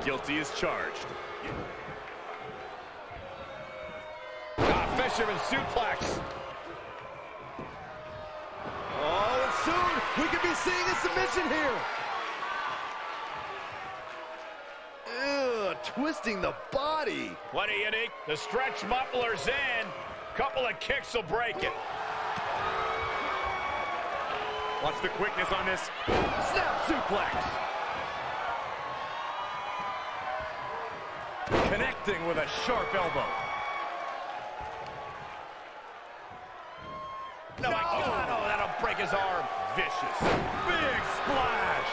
Guilty as charged. Fisherman suplex. Oh, and soon we could be seeing a submission here. Ugh, twisting the body. Plenty unique. The stretch muffler's in. Couple of kicks will break it. Watch the quickness on this. Snap suplex. Connecting with a sharp elbow. No, oh, that'll break his arm. Vicious. Big splash.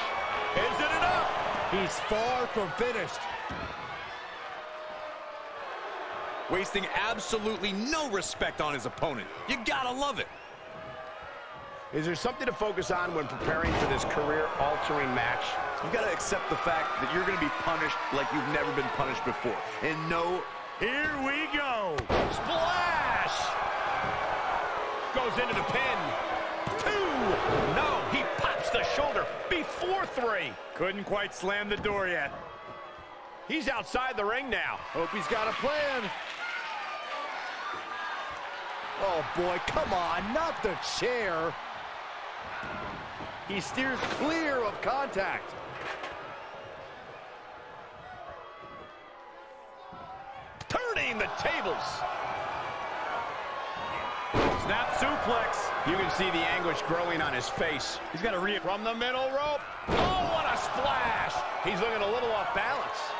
Is it enough? He's far from finished. Wasting absolutely no respect on his opponent. You gotta love it. Is there something to focus on when preparing for this career-altering match? You've got to accept the fact that you're going to be punished like you've never been punished before. And no... Here we go. Splash! Goes into the pin. 2. No, he pops the shoulder before 3. Couldn't quite slam the door yet. He's outside the ring now. Hope he's got a plan. Oh, boy, come on, not the chair. He steers clear of contact. Turning the tables. Snap suplex. You can see the anguish growing on his face. He's got to from the middle rope. Oh, what a splash. He's looking a little off balance.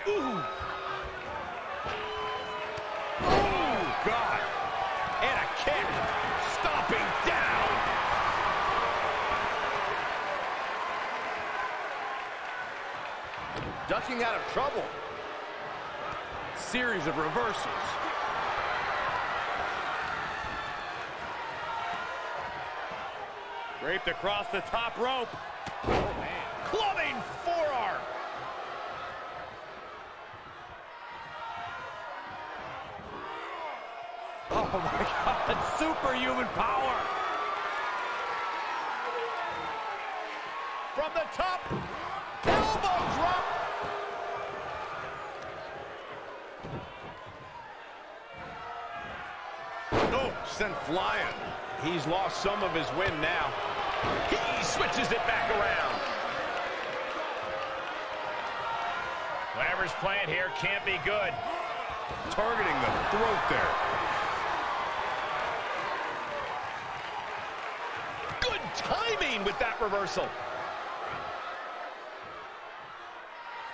Ooh. Oh, God. And a kick. Stomping down. Ducking out of trouble. Series of reversals. Draped across the top rope. Oh, man. Clubbing forearm. Oh, my God. Superhuman power. From the top. Elbow drop. Oh, sent flying. He's lost some of his wind now. He switches it back around. Whatever's playing here can't be good. Targeting the throat there. Good timing with that reversal.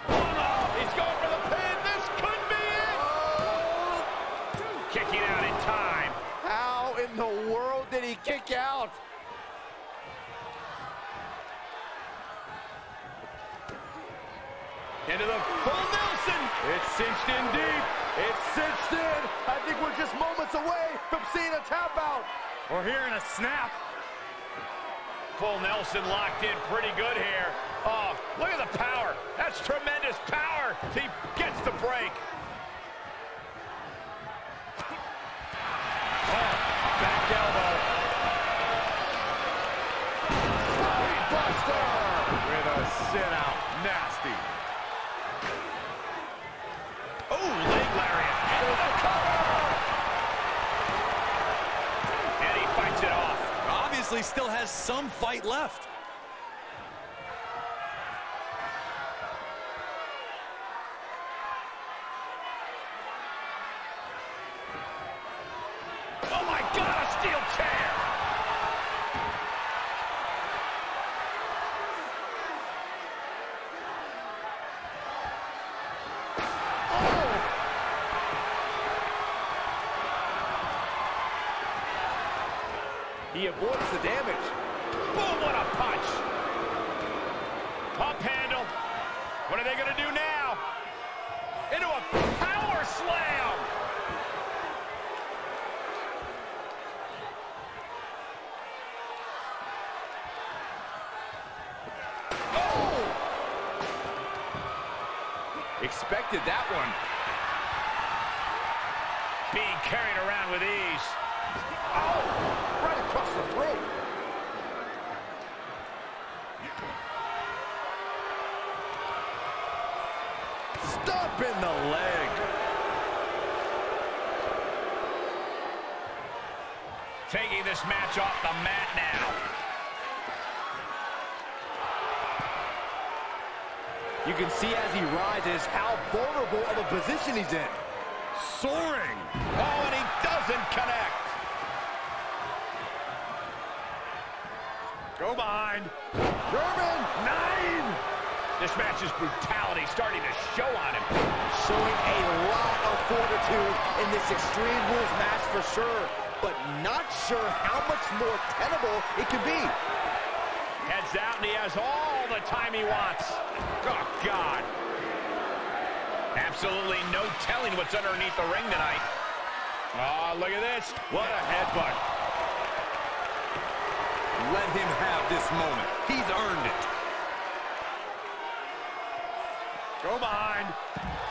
One off. He's going for the pin. This could be it. Kicking out in time. How in the world did he kick out? Into the full Nelson. It's cinched in deep. It's cinched in. I think we're just moments away from seeing a tap out. Or hearing a snap. Full Nelson locked in pretty good here. Oh, look at the power. That's tremendous power. He gets the break. Oh, back elbow. Buster With a sit out. Nasty. Oh, leg lariat. And the cover. And he fights it off. Obviously still has some fight left. Oh, my God, a steel chair. He avoids the damage. Boom, what a punch. Pump handle. What are they going to do now? Into a power Expected that one. Being carried around with ease. Oh, right across the throat. Stop in the leg. Taking this match off the mat now. You can see as he rises how vulnerable of a position he's in. Soaring. Oh, and he doesn't connect. Go behind. German 9. This match's brutality starting to show on him. Showing a lot of fortitude in this Extreme Rules match for sure, but not sure how much more tenable it can be. Heads out, and he has all the time he wants. Oh, God. Absolutely no telling what's underneath the ring tonight. Oh, look at this. What a headbutt. Let him have this moment. He's earned it. Go behind.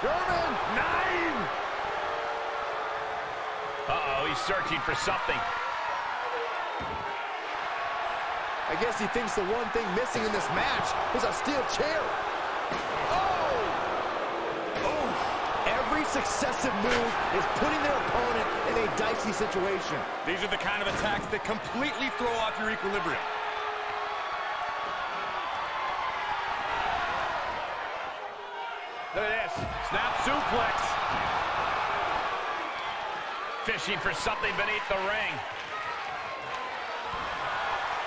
German 9. Uh-oh, he's searching for something. I guess he thinks the one thing missing in this match is a steel chair. Oh! Oh! Every successive move is putting their opponent in a dicey situation. These are the kind of attacks that completely throw off your equilibrium. Look at this. Snap suplex. Fishing for something beneath the ring.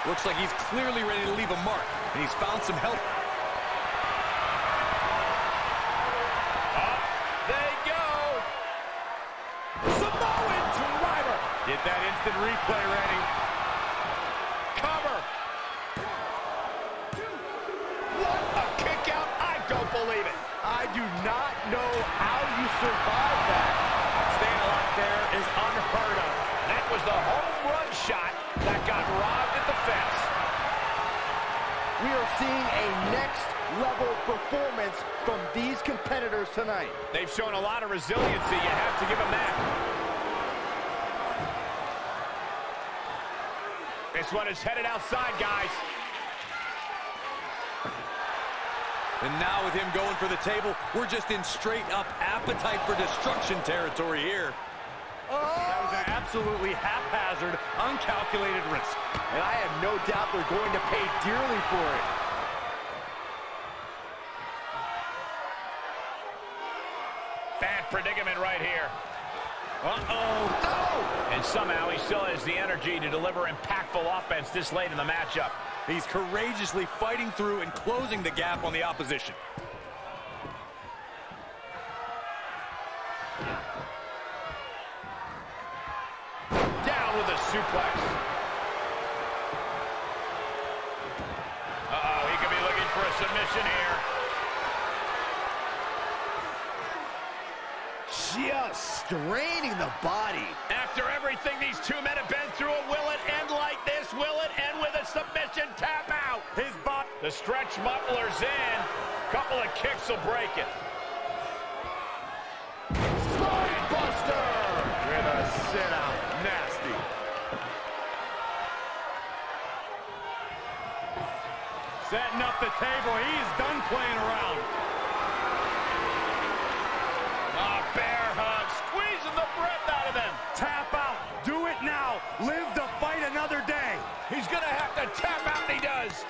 Looks like he's clearly ready to leave a mark, and he's found some help. Up they go. Samoan driver. Get that instant replay ready. Cover. What a kick out. I don't believe it. I do not know how you survive that. Staying alive there is unheard of. That was the home run shot that got robbed at the fence. We are seeing a next-level performance from these competitors tonight. They've shown a lot of resiliency. You have to give them that. This one is headed outside, guys. And now with him going for the table, we're just in straight-up appetite for destruction territory here. That was an absolutely haphazard, uncalculated risk. And I have no doubt they're going to pay dearly for it. Bad predicament right here. Uh-oh. No! And somehow he still has the energy to deliver impactful offense this late in the matchup. He's courageously fighting through and closing the gap on the opposition. Down with a suplex. Uh-oh, he could be looking for a submission here. Just straining the body. After everything these two men have been through, will it end like this? Will it end with a submission tap out? His butt. The stretch muffler's in. Couple of kicks will break it. Spinebuster! With a sit-out. Nasty. Setting up the table. He's done playing around. Bear hug, squeezing the breath out of them. Tap out. Do it now. Live to fight another day. He's going to have to tap out, and he does.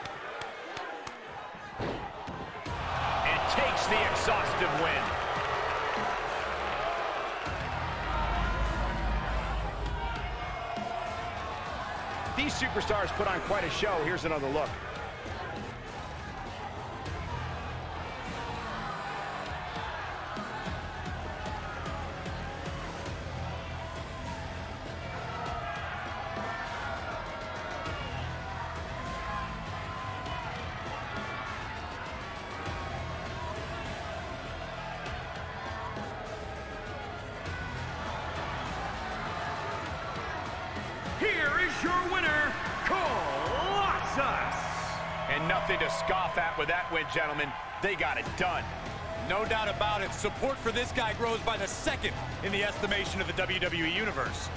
And takes the exhaustive win. These superstars put on quite a show. Here's another look. Here is your winner, Colossus. And nothing to scoff at with that win, gentlemen. They got it done. No doubt about it, support for this guy grows by the second in the estimation of the WWE Universe.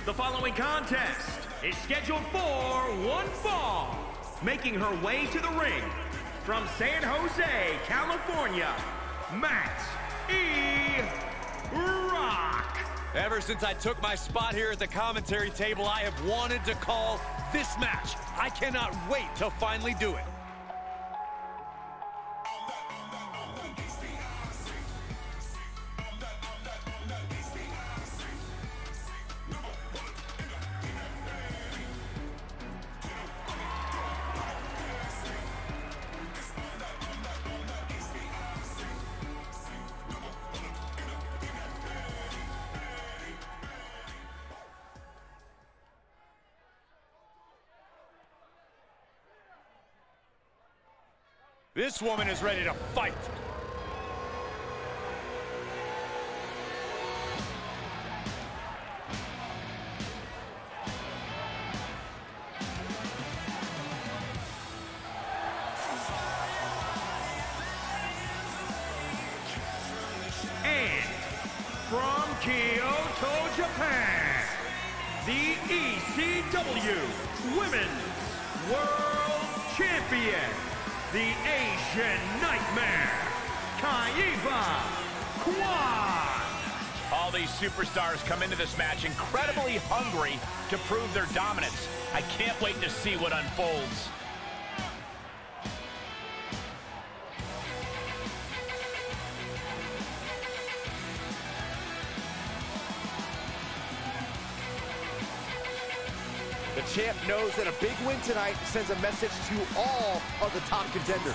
The following contest is scheduled for one fall. Making her way to the ring from San Jose, California, ROXX. Ever since I took my spot here at the commentary table, I have wanted to call this match. I cannot wait to finally do it. This woman is ready to fight. And from Kyoto, Japan, the ECW Women's World Champion, the Asian Nightmare, KAIVA, QUAN. All these superstars come into this match incredibly hungry to prove their dominance. I can't wait to see what unfolds. The champ knows that a big win tonight sends a message to all of the top contenders.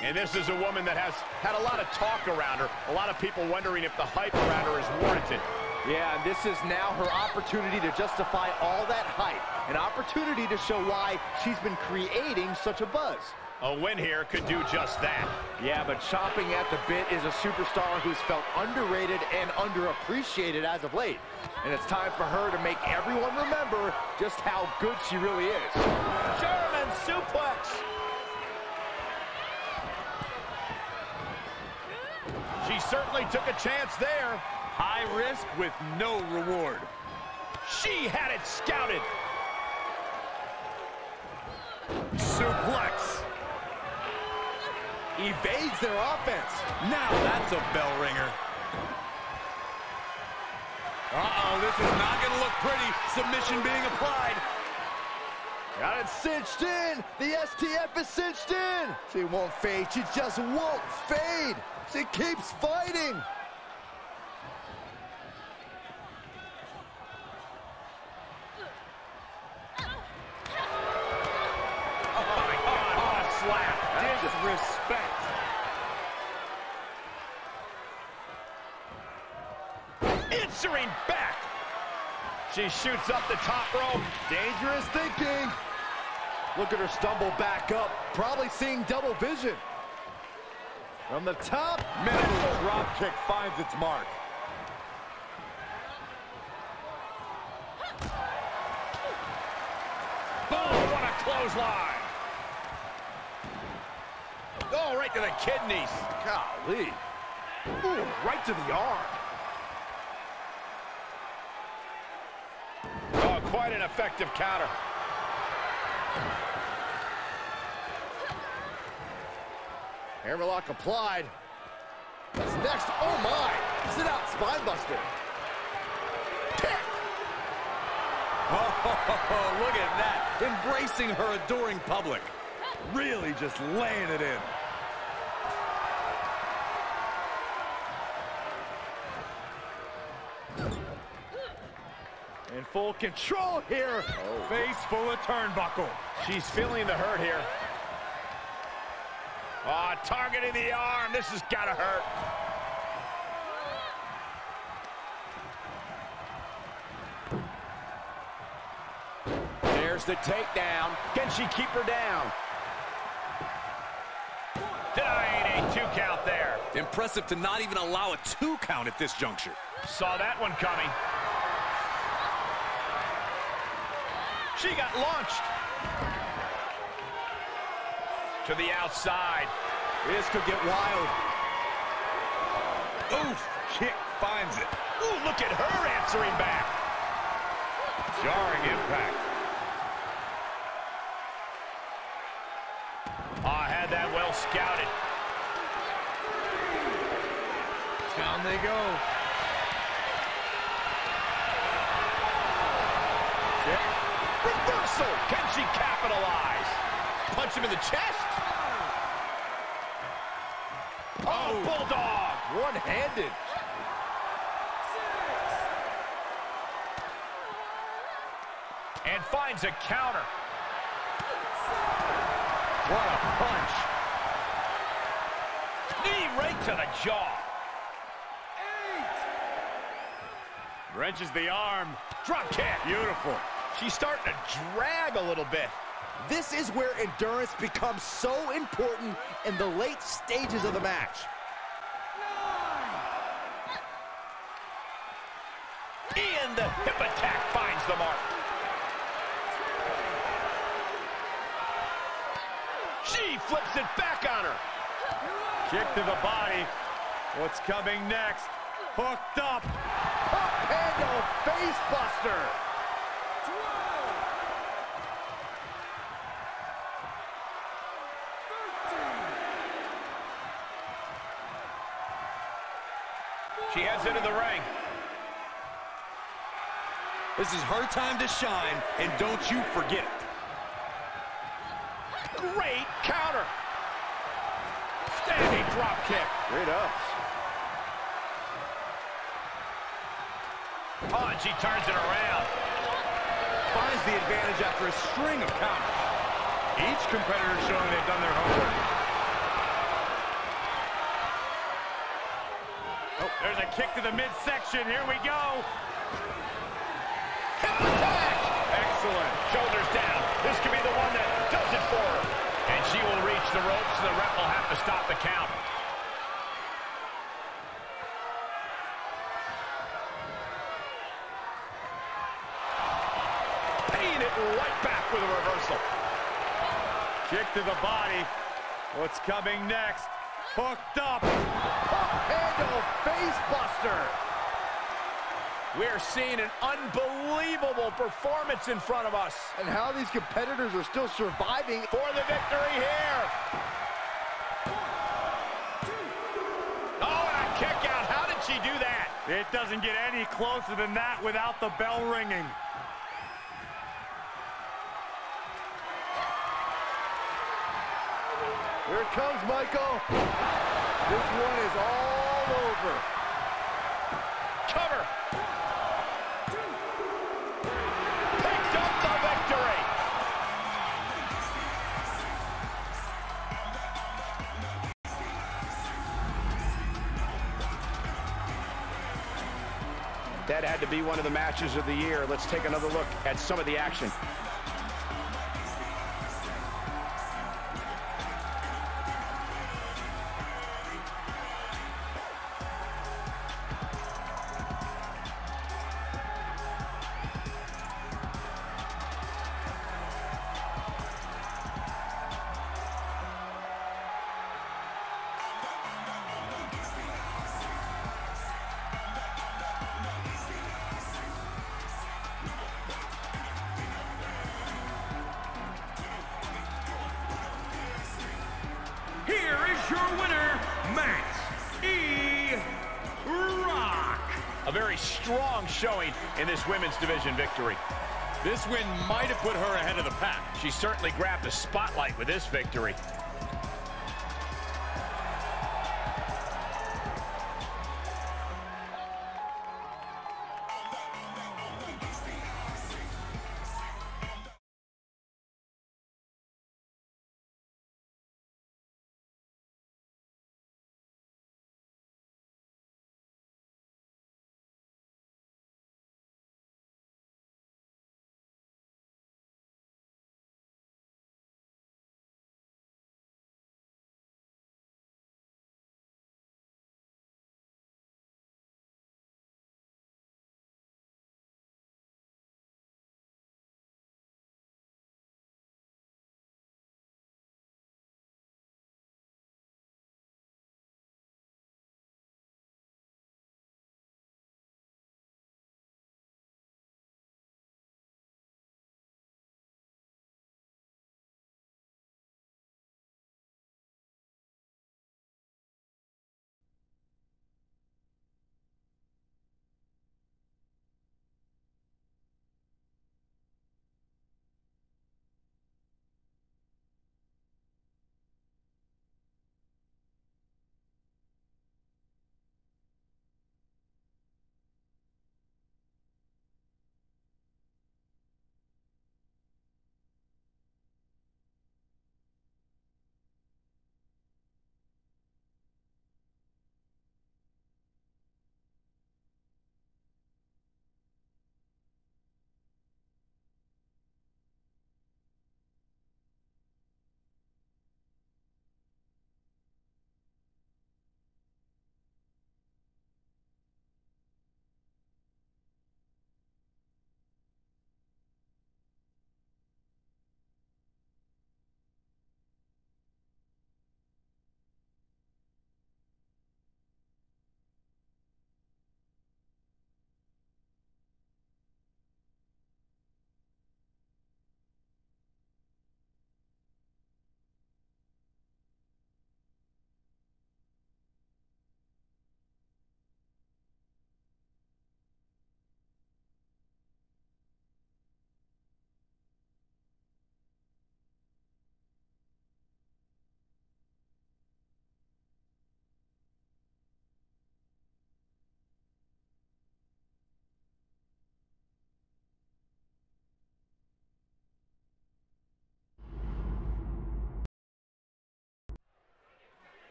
And this is a woman that has had a lot of talk around her. A lot of people wondering if the hype around her is warranted. Yeah, and this is now her opportunity to justify all that hype. An opportunity to show why she's been creating such a buzz. A win here could do just that. Yeah, but chomping at the bit is a superstar who's felt underrated and underappreciated as of late. And it's time for her to make everyone remember just how good she really is. German suplex! She certainly took a chance there. High risk with no reward. She had it scouted. Suplex. Evades their offense. Now that's a bell ringer. Uh-oh, this is not going to look pretty. Submission being applied. Got it cinched in. The STF is cinched in. She won't fade. She just won't fade. She keeps fighting. Oh my God, what a slap. Disrespect. Answering back. She shoots up the top rope. Dangerous thinking. Look at her stumble back up. Probably seeing double vision. From the top, Mental drop kick finds its mark. Oh, what a clothesline. Oh, right to the kidneys. golly. Ooh, right to the arm. Oh, quite an effective counter. Hammerlock applied. What's next? Oh my! Sit out, spine buster. Kick! Oh, look at that. Embracing her adoring public. Really just laying it in. In full control here. Oh. Face full of turnbuckle. She's feeling the hurt here. Oh, targeting the arm. This has got to hurt. There's the takedown. Can she keep her down? Denying a 2 count there. Impressive to not even allow a 2 count at this juncture. Saw that one coming. She got launched. To the outside. This could get wild. Oof, kick finds it. Ooh, look at her answering back. Jarring impact. Oh, had that well scouted. Down they go. Reversal. Can she capitalize? Punch him in the chest. Oh, bulldog. One-handed. And finds a counter. What a punch. Knee right to the jaw. Wrenches the arm. Drop kick. Beautiful. She's starting to drag a little bit. This is where endurance becomes so important in the late stages of the match. And the hip attack finds the mark. She flips it back on her. Kick to the body. What's coming next? Hooked up. Pump handle face buster. She heads into the ring. This is her time to shine, and don't you forget it. Great counter. Standing drop kick. Great ups. Oh, and she turns it around. Finds the advantage after a string of counters. Each competitor showing they've done their homework. Oh, there's a kick to the midsection. Here we go. Hip attack. Excellent. Shoulders down. This could be the one that does it for her. And she will reach the ropes, and the ref will have to stop the count. Paying it right back with a reversal. Kick to the body. What's coming next? Hooked up. Pump handle face buster. We're seeing an unbelievable performance in front of us. And how these competitors are still surviving For the victory here. Oh, and a kick out. How did she do that? It doesn't get any closer than that without the bell ringing. Here it comes, Michael. This one is all over. Cover. Picked up the victory. That had to be one of the matches of the year. Let's take another look at some of the action. Here is your winner, ROXX. A very strong showing in this women's division victory. This win might have put her ahead of the pack. She certainly grabbed the spotlight with this victory.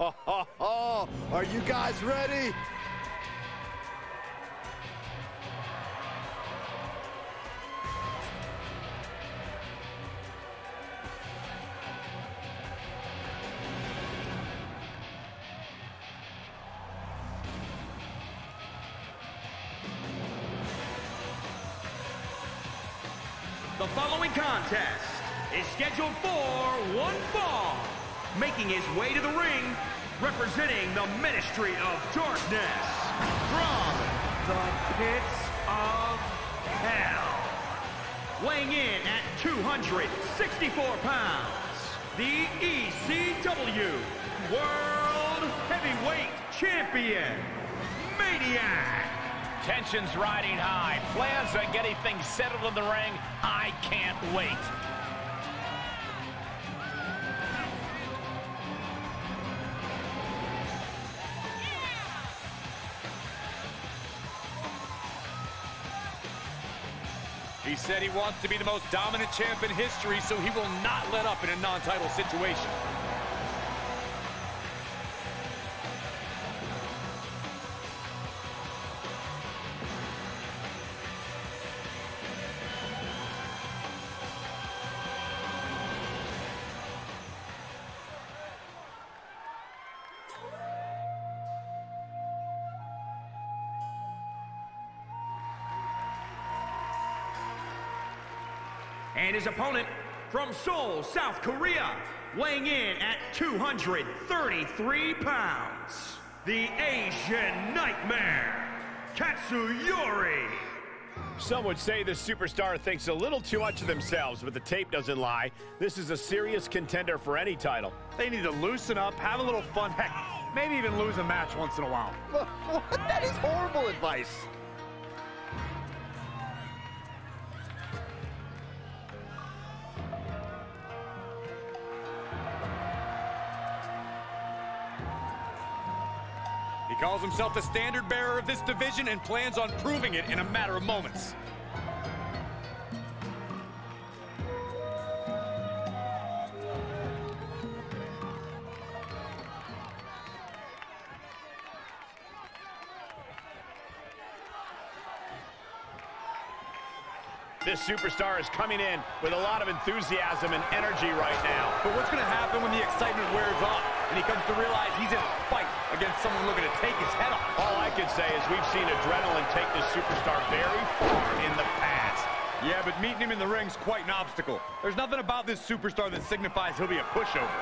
Are you guys ready? The following contest is scheduled for one fall. Making his way to the ring, representing the Ministry of Darkness, from the pits of hell. Weighing in at 264 pounds, the ECW World Heavyweight Champion, Maniac. Tension's riding high. Plans on getting things settled in the ring. I can't wait. He said he wants to be the most dominant champ in history, so he will not let up in a non-title situation. And his opponent from Seoul, South Korea, weighing in at 233 pounds, the Asian Nightmare, YURI. Some would say the superstar thinks a little too much of themselves, but the tape doesn't lie. This is a serious contender for any title. They need to loosen up, have a little fun, heck, maybe even lose a match once in a while. What? That is horrible advice. He calls himself the standard bearer of this division and plans on proving it in a matter of moments. This superstar is coming in with a lot of enthusiasm and energy right now. But what's going to happen when the excitement wears off and he comes to realize he's in a fight against someone looking to take his head off? All I can say is we've seen adrenaline take this superstar very far in the past. Yeah, but meeting him in the ring's quite an obstacle. There's nothing about this superstar that signifies he'll be a pushover.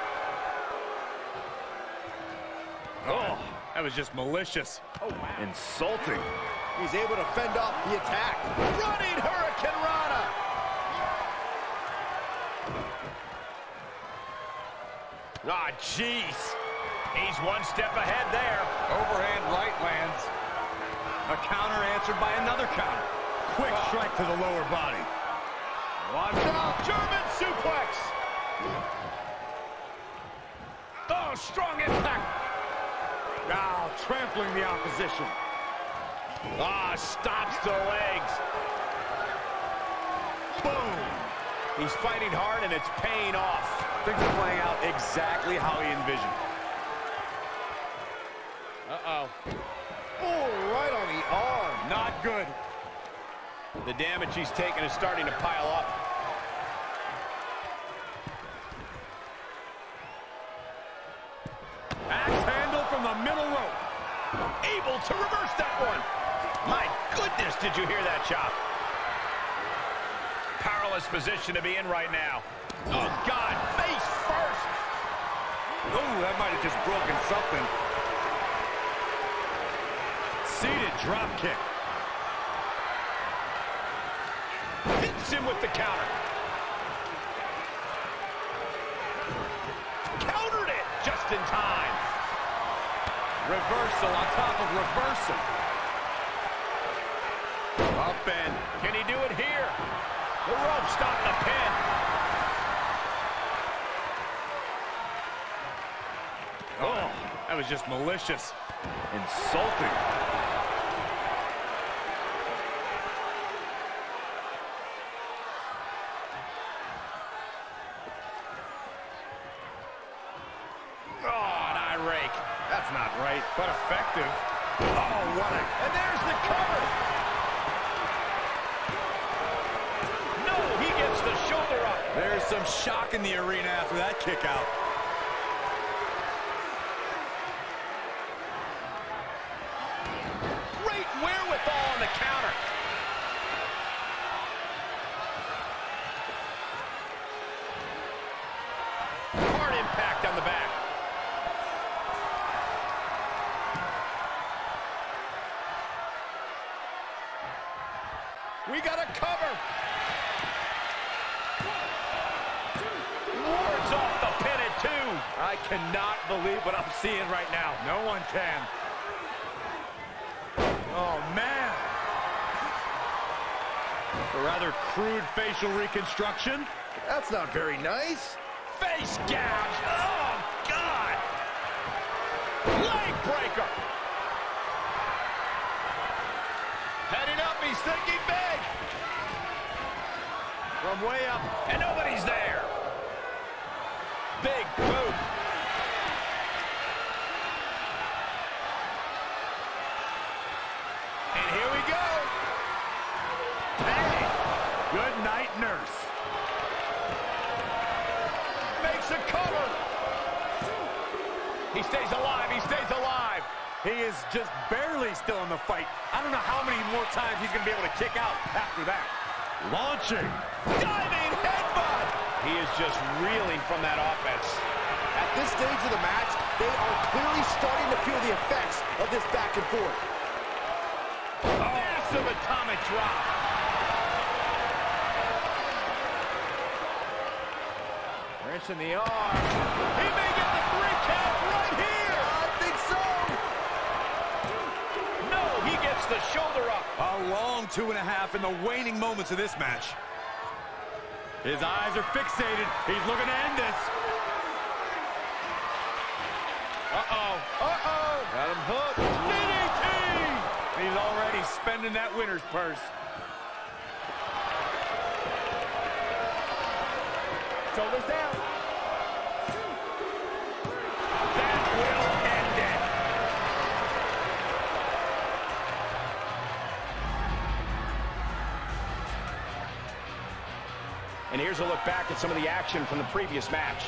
Oh, that was just malicious. Oh, wow. Insulting. He's able to fend off the attack. Running Hurricane Rana. Ah, jeez. He's one step ahead there. Overhand right lands. A counter answered by another counter. Quick strike to the lower body. Watch out. German suplex. Oh, strong impact. Now trampling the opposition. Ah, stops the legs. Boom. He's fighting hard and it's paying off. Things are playing out exactly how he envisioned. Uh-oh. Oh, right on the arm. Not good. The damage he's taken is starting to pile up. Axe handle from the middle rope. Able to reverse that one. My goodness, did you hear that chop? Powerless position to be in right now. Oh, God, face first. Oh, that might have just broken something. Seated drop kick. Hits him with the counter. Countered it just in time. Reversal on top of reversal. Up and can he do it here? The rope stopped the pin. Oh, that was just malicious. Insulting. rake. That's not right, but effective. Oh, what a... And there's the cover. No, he gets the shoulder up. There's some shock in the arena after that kick out. Great wherewithal on the counter. Hard impact on the back. We got a cover. Wards off the pin at 2. I cannot believe what I'm seeing right now. No one can. Oh, man. A rather crude facial reconstruction. That's not very nice. Face gouge. Oh, God. Leg breaker. Heading up, he's thinking big. From way up. And nobody's there. Big boot. And here we go. Hey, good night, nurse. Makes a cover. He stays alive. He stays alive. He is just barely still in the fight. I don't know how many more times he's going to be able to kick out after that. Launching. Diving headbutt. He is just reeling from that offense. At this stage of the match, they are clearly starting to feel the effects of this back and forth. Massive atomic drop. Wrench in the arm. He may get the 3 count right here. I think so. No, he gets the shoulder up. A long 2.5 in the waning moments of this match. His eyes are fixated. He's looking to end this. Uh-oh. Uh-oh. Got him hooked. DDT. He's already spending that winner's purse. Shoulders down. That will end it. And here's a look back at some of the action from the previous match.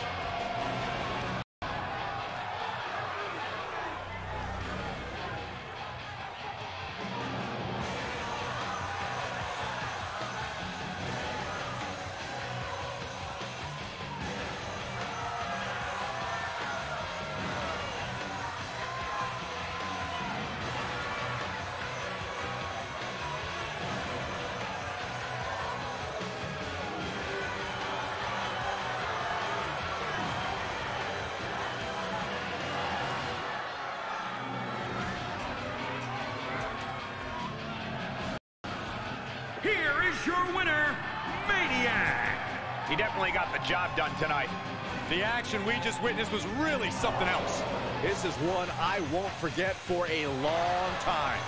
Here is your winner, Maniac. He definitely got the job done tonight. The action we just witnessed was really something else. This is one I won't forget for a long time.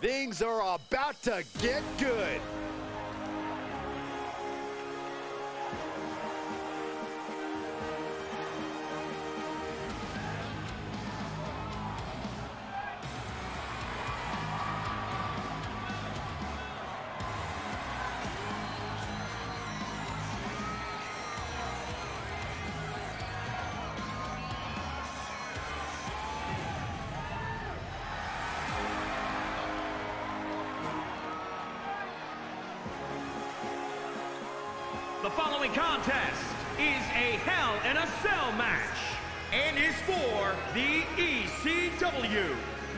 Things are about to get good. The following contest is a Hell in a Cell match and is for the ECW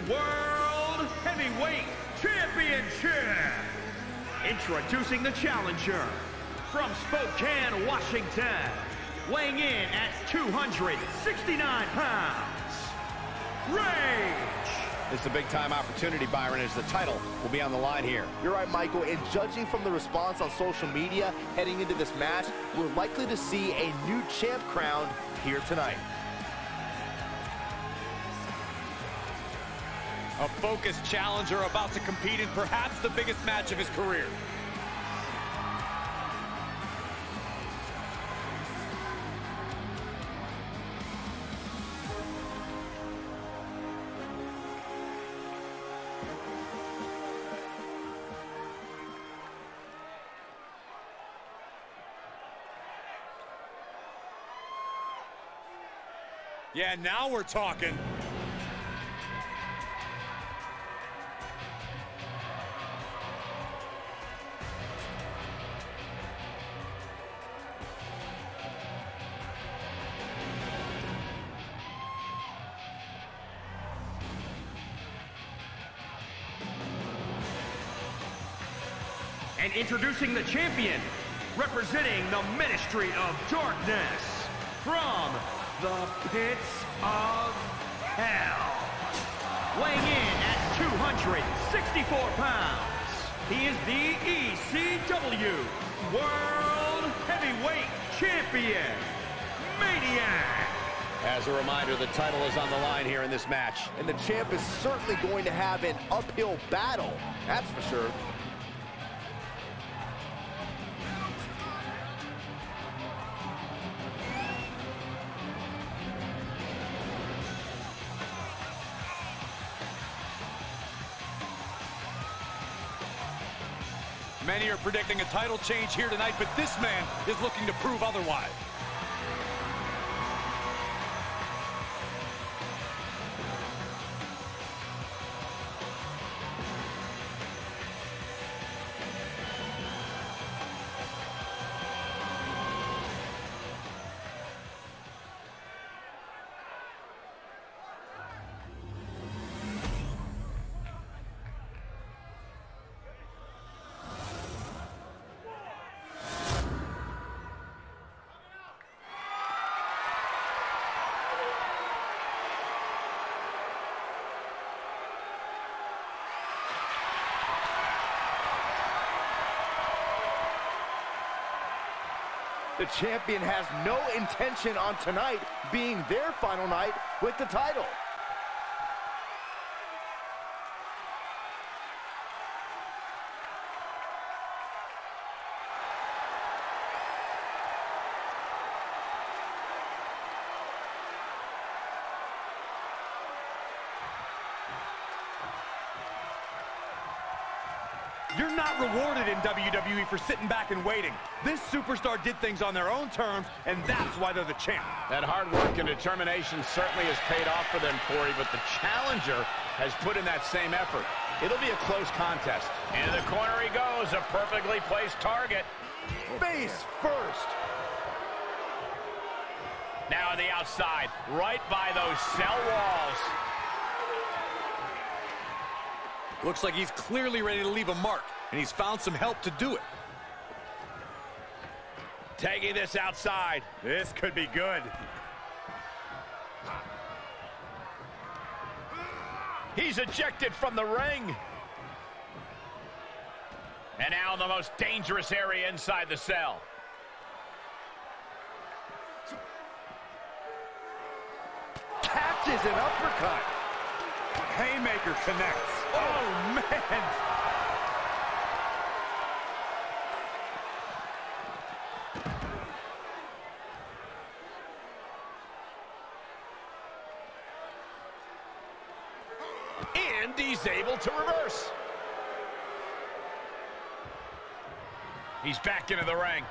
World Heavyweight Championship. Introducing the challenger from Spokane, Washington, weighing in at 269 pounds, Rage. This is a big-time opportunity, Byron, as the title will be on the line here. You're right, Michael, and judging from the response on social media heading into this match, we're likely to see a new champ crowned here tonight. A focused challenger about to compete in perhaps the biggest match of his career. Yeah, now we're talking. And introducing the champion, representing the Ministry of Darkness, from the pits of hell, weighing in at 264 pounds, he is the ECW World Heavyweight Champion, Maniac. As a reminder, the title is on the line here in this match. And the champ is certainly going to have an uphill battle, that's for sure. Many are predicting a title change here tonight, but this man is looking to prove otherwise. The champion has no intention on tonight being their final night with the title. You're not rewarded in WWE for sitting back and waiting. This superstar did things on their own terms, and that's why they're the champ. That hard work and determination certainly has paid off for them, Corey, but the challenger has put in that same effort. It'll be a close contest. Into the corner he goes, a perfectly placed target. Face first. Now on the outside, right by those cell walls. Looks like he's clearly ready to leave a mark, and he's found some help to do it. Taking this outside. This could be good. He's ejected from the ring. And now the most dangerous area inside the cell. Catches an uppercut. haymaker connects. Oh, man. And he's able to reverse. He's back into the ring.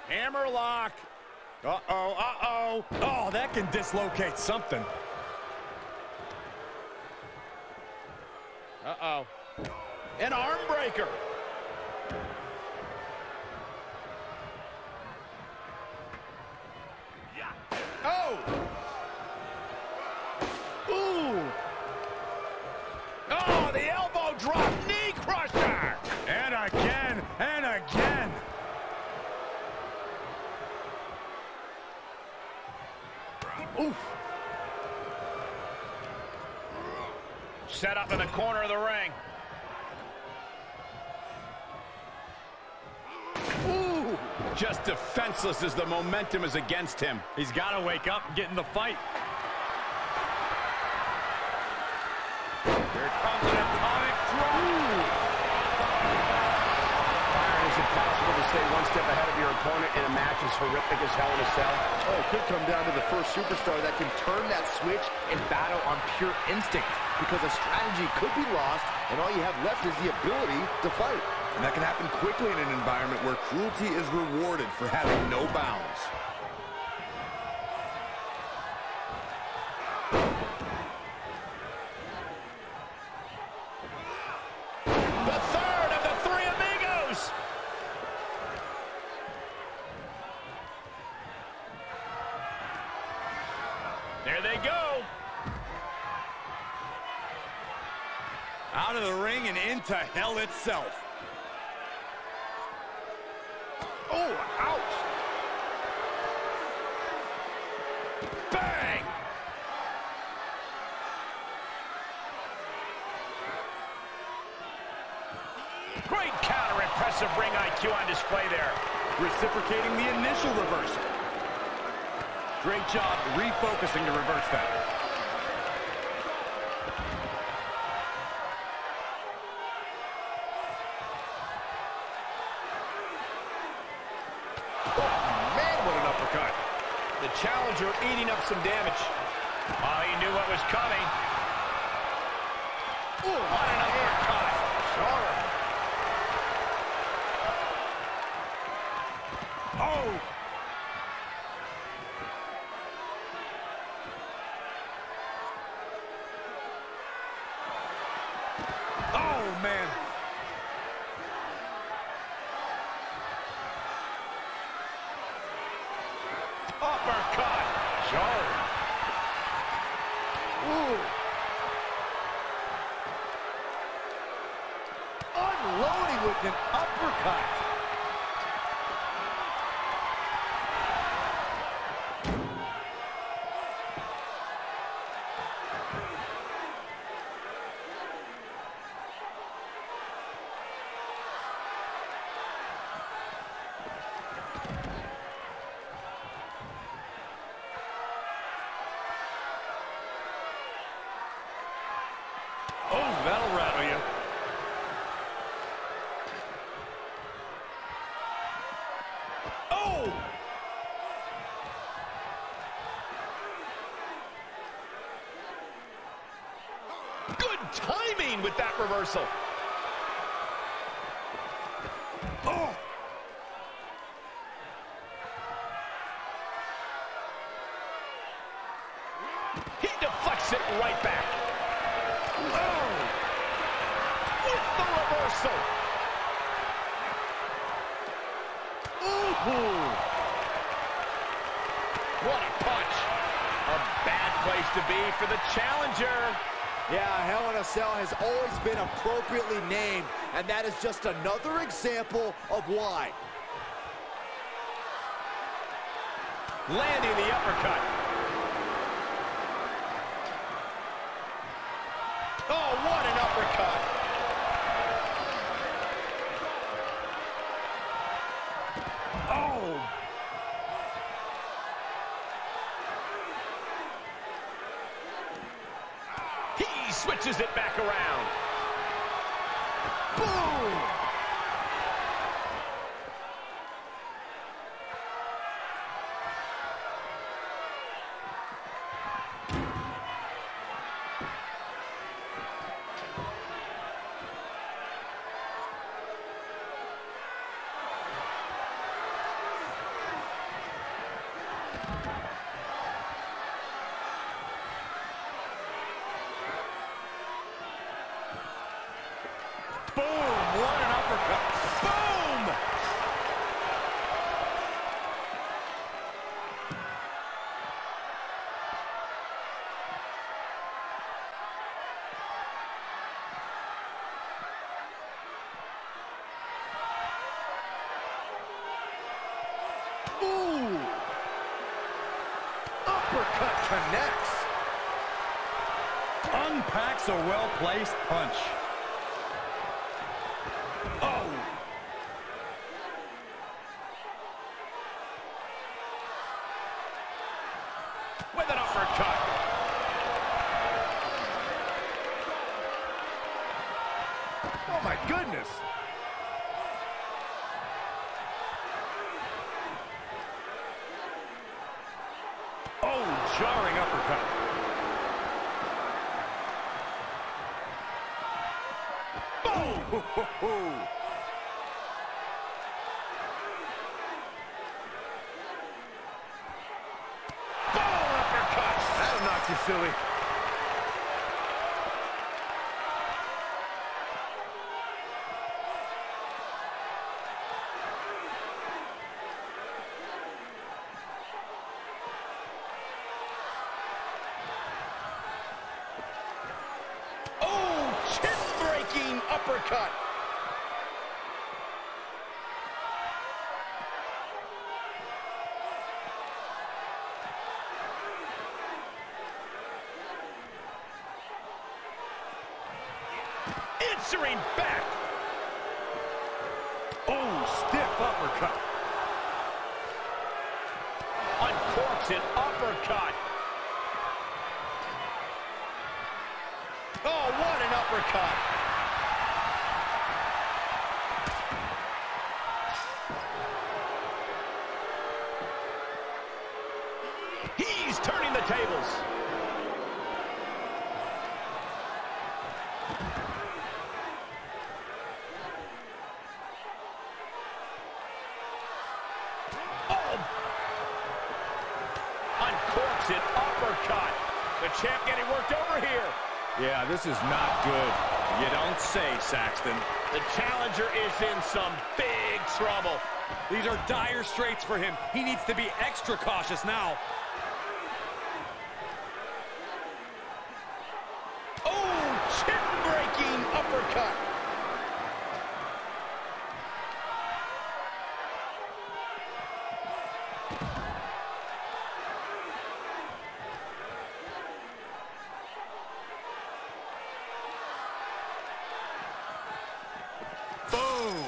Hammerlock. Uh-oh, uh-oh. Oh, that can dislocate something. Uh-oh. An arm breaker. Oh! Ooh! Oh, the elbow drop, knee crusher! And again, and again. Oof. Set up in the corner of the ring. Ooh! Just defenseless as the momentum is against him. He's got to wake up and get in the fight. Here comes an atomic drop. Byron, is it possible to stay one step ahead of your opponent in a match as horrific as Hell in a Cell? Oh, it could come down to the first superstar that can turn that switch and battle on pure instinct, because a strategy could be lost, and all you have left is the ability to fight. And that can happen quickly in an environment where cruelty is rewarded for having no bounds. The third of the three amigos! There they go. Out of the ring and into hell itself. Oh, ouch! Bang! Great counter, impressive ring IQ on display there. Reciprocating the initial reversal. Great job refocusing to reverse that. The challenger eating up some damage. Oh, he knew what was coming. Ooh, what an uppercut. Sure. Oh. Oh, man. Uppercut. Sure. Ooh. Unloading with an uppercut. Oh, that'll rattle you. Oh! Good timing with that reversal. Oh! He deflects it right back. Oh! With the reversal. Ooh! What a punch. A bad place to be for the challenger. Yeah, Hell in a Cell has always been appropriately named, and that is just another example of why. Landing the uppercut. Oh, what an uppercut. Oh. He switches it back around. Boom! Boom! What an uppercut. Boom! Ooh! Uppercut connects. Unpacks a well-placed punch. Oh! With an uppercut. Oh my goodness. Oh, jarring uppercut. Boom! That'll knock you silly. Oh, chin-breaking uppercut. Answering back. Oh, stiff uppercut. Uncorks an uppercut. Oh, what an uppercut. He's turning the tables. Uncorks an uppercut. The champ getting worked over here. Yeah, this is not good. You don't say, Saxton. The challenger is in some big trouble. These are dire straits for him. He needs to be extra cautious now. Oh, chin-breaking uppercut. Boom.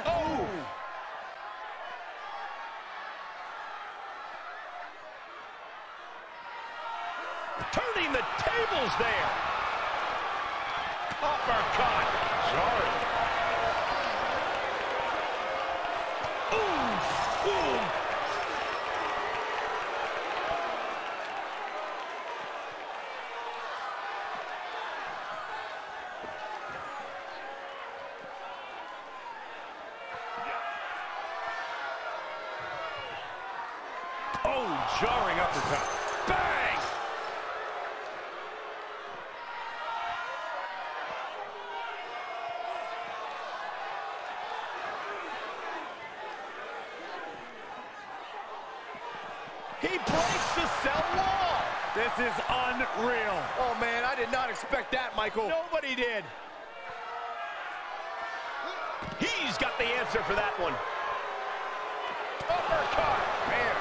Oh! Turning the tables there. Uppercut. Jarring. Ooh! Ooh! Oh, jarring uppercut. Bang! He breaks the cell wall. This is unreal. Oh, man, I did not expect that, Michael. Nobody did. He's got the answer for that one. Uppercut. Man.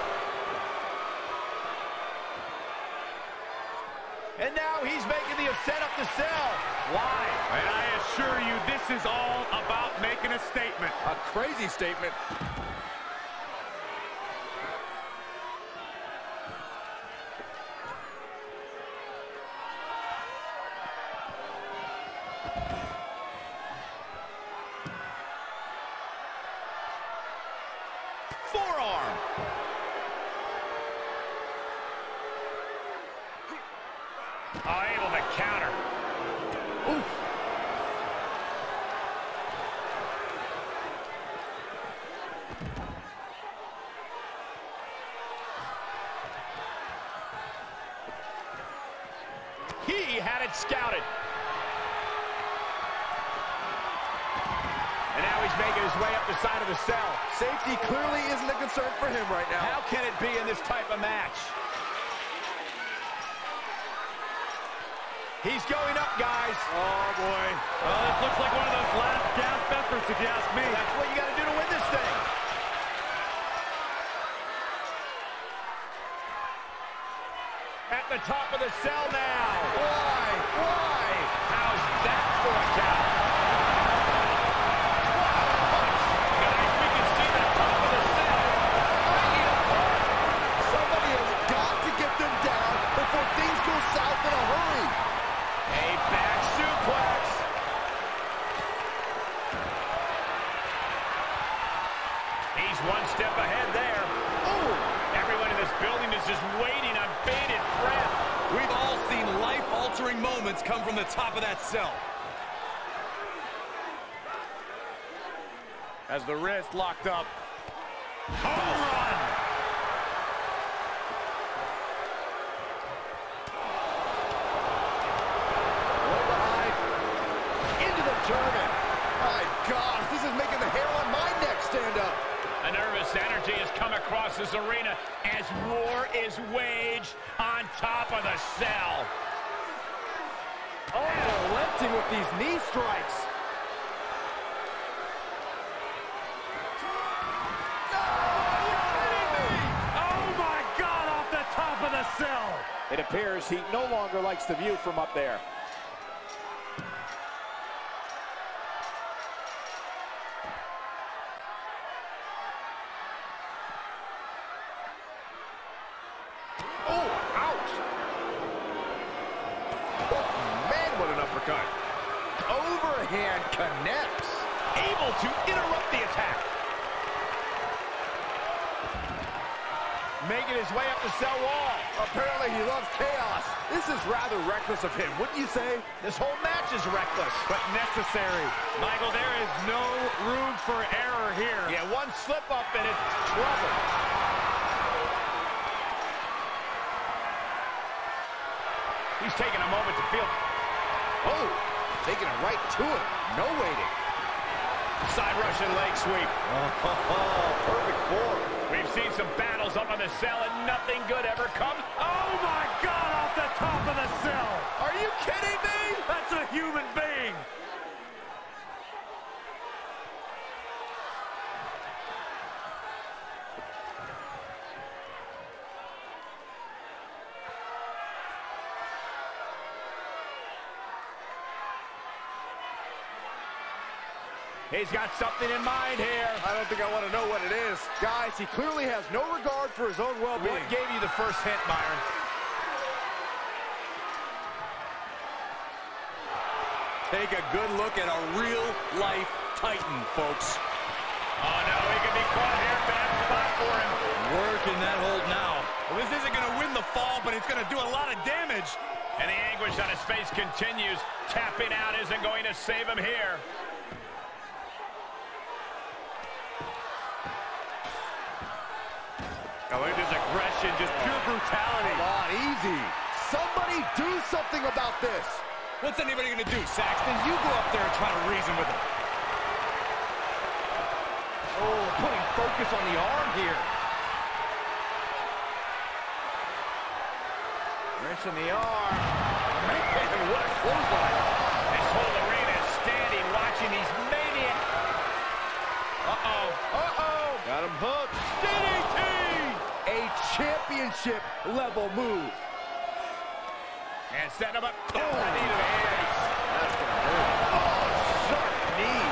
And now he's making the ascent up the cell. Why? And I assure you, this is all about making a statement. A crazy statement. Forearm. Oh, able to counter. Oof. He had it scouted. And now he's making his way up the side of the cell. Safety clearly isn't a concern for him right now. How can it be in this type of match? He's going up, guys. Oh, boy. Well, this looks like one of those last gasp efforts, if you ask me. That's what you got to do to win this thing. At the top of the cell now. Why? Why? How's that for a count? Guys, we can see the top of the cell breaking apart. Somebody has got to get them down before things go south in a hurry. A back suplex. He's one step ahead there. Ooh. Everyone in this building is just waiting on bated breath. We've all seen life-altering moments come from the top of that cell. As the wrist locked up. Home run. Way behind. Into the German. My gosh, this is making the hair on my neck stand up. A nervous energy has come across this arena as war is waged on top of the cell. Oh, relenting with these knee strikes. Oh, my God, off the top of the cell. It appears he no longer likes the view from up there. Oh, ouch! Oh, man, what an uppercut. Overhand connects. Able to interrupt the attack. Making his way up the cell wall. Apparently he loves chaos. This is rather reckless of him, wouldn't you say? This whole match is reckless. But necessary. Michael, there is no room for error here. Yeah, one slip up and it's trouble. He's taking a moment to feel. Oh, taking it right to him. No waiting. Side Russian leg sweep. Oh, perfect form. We've seen some battles up on the cell and nothing good ever comes. Oh, my God, off the top of the cell. Are you kidding me? That's a human being. He's got something in mind here. I don't think I want to know what it is. Guys, he clearly has no regard for his own well-being. What gave you the first hint, Byron? Take a good look at a real-life Titan, folks. Oh, no, he can be caught here. Bad spot for him. Working that hold now. Well, this isn't going to win the fall, but it's going to do a lot of damage. And the anguish on his face continues. Tapping out isn't going to save him here. Oh, look at this aggression, just pure brutality. Come on, easy. Somebody do something about this. What's anybody going to do, Saxton? You go up there and try to reason with him. Oh, putting focus on the arm here. Wrenching the arm. Man, what a clothesline. This whole arena is standing watching these maniacs. Uh-oh. Uh-oh. Got him hooked. DDT! A championship level move. And set him up. Oh, knee to the hands. That's gonna hurt. Oh, sharp knee.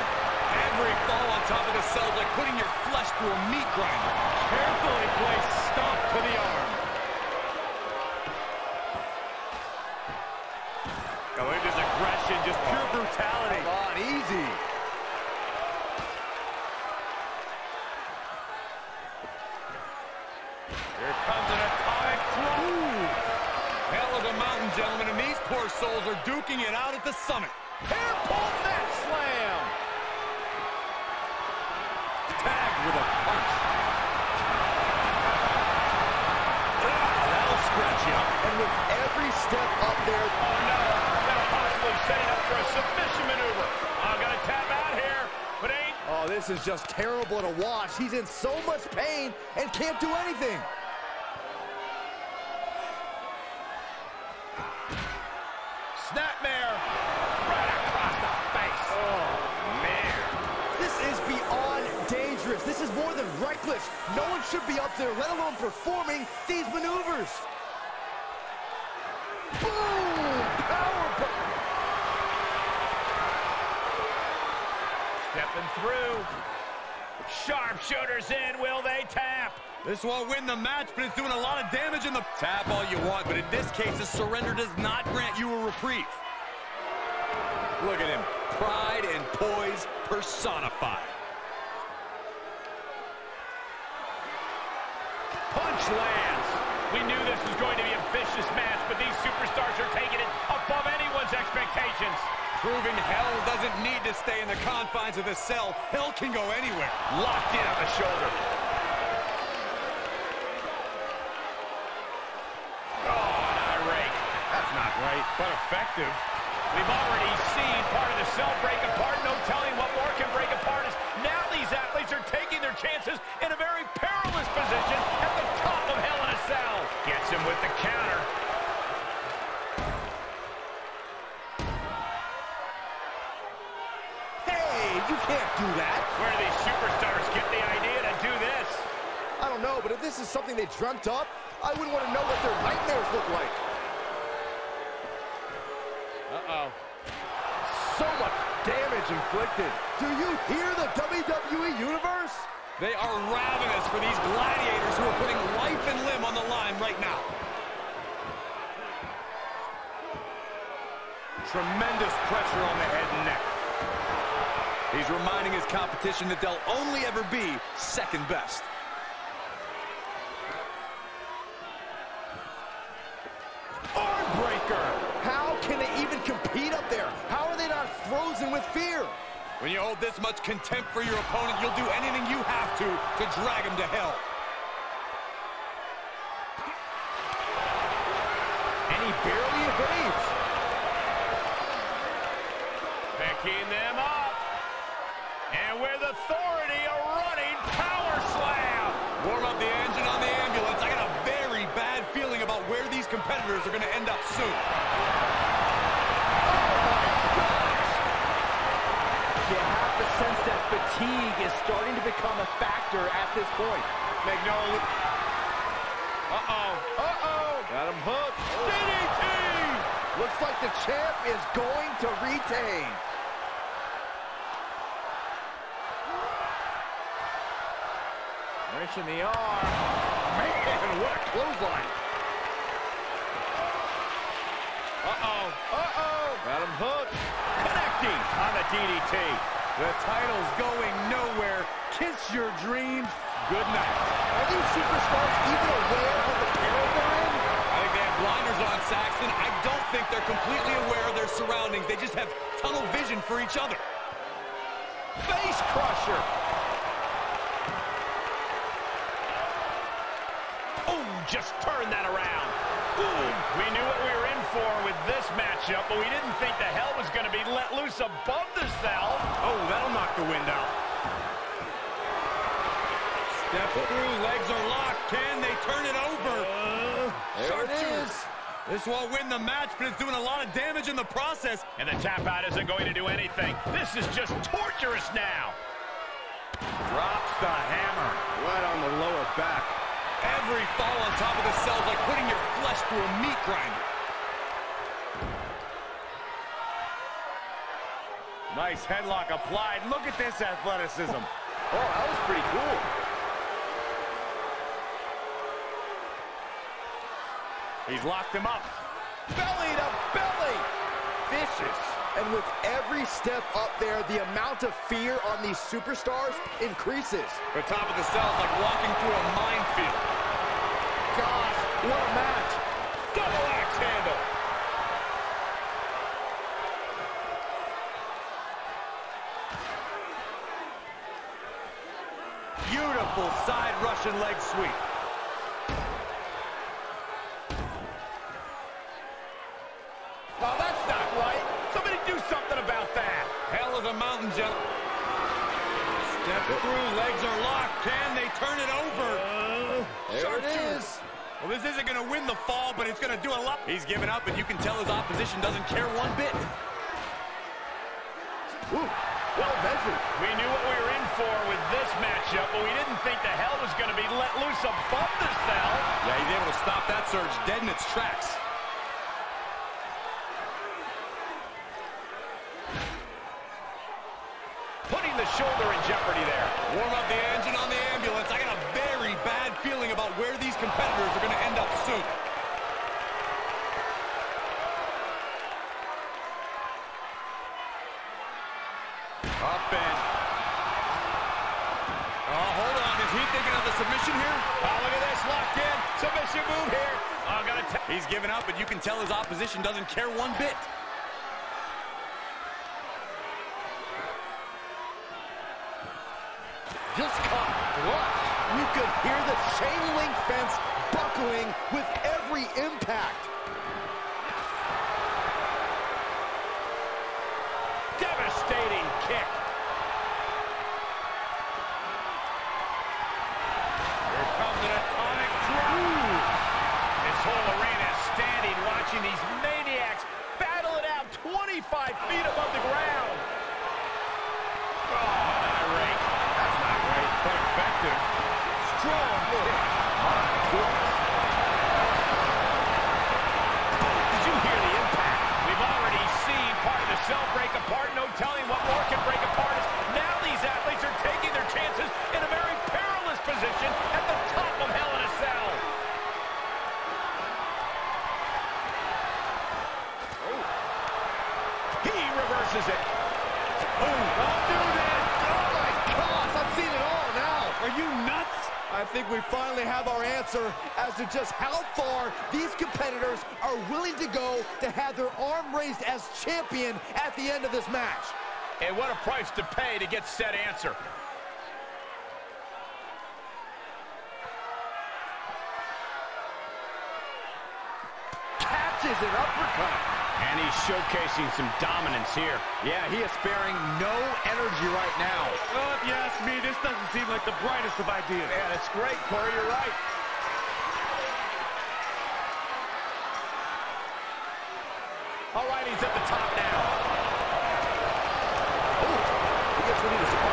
Every fall on top of the cell is like putting your flesh through a meat grinder. Carefully placed stomp to the arm. Oh, look at this aggression, just pure brutality. Come on, easy. Here comes an atomic drop. Hell of a mountain, gentlemen, and these poor souls are duking it out at the summit. Hairpole neck slam. Tagged with a punch. That'll scratch you up. And with every step up there. Oh, no. Now possibly setting up for a submission maneuver. I'm going to tap out here, but ain't. Oh, this is just terrible to watch. He's in so much pain and can't do anything. Snapmare. Right across the face. Oh, man. This is beyond dangerous. This is more than reckless. No one should be up there, let alone performing these maneuvers. Boom! Power. Stepping through. Sharpshooters in. Will they tap? This won't win the match, but it's doing a lot of damage in the... Tap all you want, but in this case, a surrender does not grant you a reprieve. Look at him. Pride and poise personified. Punch lands. We knew this was going to be a vicious match, but these superstars are taking it above anyone's expectations. Proving hell doesn't need to stay in the confines of the cell. Hell can go anywhere. Locked in on the shoulder. Not right, but effective. We've already seen part of the cell break apart. No telling what more can break apart. As now these athletes are taking their chances in a very perilous position at the top of Hell in a Cell. Gets him with the counter. Hey, you can't do that. Where do these superstars get the idea to do this? I don't know, but if this is something they dreamt up, I wouldn't want to know what their nightmares look like. Uh-oh. So much damage inflicted. Do you hear the WWE Universe? They are ravenous for these gladiators who are putting life and limb on the line right now. Tremendous pressure on the head and neck. He's reminding his competition that they'll only ever be second best. Arm breaker. How can they even compete up there? How are they not frozen with fear? When you hold this much contempt for your opponent, you'll do anything you have to drag him to hell. And he barely evades. Picking them up. And with authority, a running power slam. Warm up the engine on the ambulance. I got a very bad feeling about where these competitors are going to end up soon. You have to sense that fatigue is starting to become a factor at this point. Magnolia. Uh-oh. Uh-oh. Got him hooked. DDT! Looks like the champ is going to retain. Wrenching the arm. Man, what a clothesline. Uh-oh. Uh-oh. Got him hooked. Connecting on the DDT. The title's going nowhere. Kiss your dreams. Good night. Are these superstars even aware of the peril they're in? I think they have blinders on, Saxton. I don't think they're completely aware of their surroundings. They just have tunnel vision for each other. Face crusher. Oh, just turn that around. Boom. We knew what we were in for with this matchup, but we didn't think the hell was going to be let loose above the cell. Oh, that'll knock the wind out. Step through, legs are locked. Can they turn it over? There it is. This won't win the match, but it's doing a lot of damage in the process. And the tap out isn't going to do anything. This is just torturous now. Drops the hammer right on the lower back. Every fall on top of the cell is like putting your flesh through a meat grinder. Nice headlock applied. Look at this athleticism. Oh, that was pretty cool. He's locked him up. Belly to belly. Vicious. And with every step up there, the amount of fear on these superstars increases. The top of the cell is like walking through a minefield. Gosh, what a match. Double axe handle. Beautiful side Russian leg sweep. Oh, that's not right. Somebody do something about that. Hell is a mountain jump. Step through, legs are locked. Can they turn it over? There it is. Well, this isn't going to win the fall, but it's going to do a lot. He's giving up, and you can tell his opposition doesn't care one bit. Ooh, well measured. We knew what we were in for with this matchup, but we didn't think the hell was going to be let loose above the cell. Yeah, he's able to stop that surge dead in its tracks. Putting the shoulder in jeopardy there. Warm up the engine on the ambulance. I got a very bad feeling about where these competitors are going to end up soon. Up and... Oh, hold on. Is he thinking of the submission here? Oh, look at this. Locked in. Submission move here. Oh, He's giving up, but you can tell his opposition doesn't care one bit. Just caught flush. You could hear the chain link fence buckling with every impact. devastating kick. Here comes an atomic drop. This whole arena is standing watching these maniacs battle it out 25 feet above the ground. Oh, not right. That's not right, but effective. Strong kick. Did you hear the impact? We've already seen part of the cell break apart. No telling what more can break apart. Now these athletes are taking their chances in a very perilous position at the top of Hell in a Cell. Oh. He reverses it. Oh, don't do this. Oh my gosh, I've seen it all now. Are you nuts? I think we finally have our answer as to just how far these competitors are willing to go to have their arm raised as champion at the end of this match. And what a price to pay to get said answer. Catches an uppercut. And he's showcasing some dominance here. Yeah, he is sparing no energy right now. Well, if you ask me, this doesn't seem like the brightest of ideas. Yeah, that's great, Corey. You're right. All right, he's at the top now. Oh, he gets ready to spot.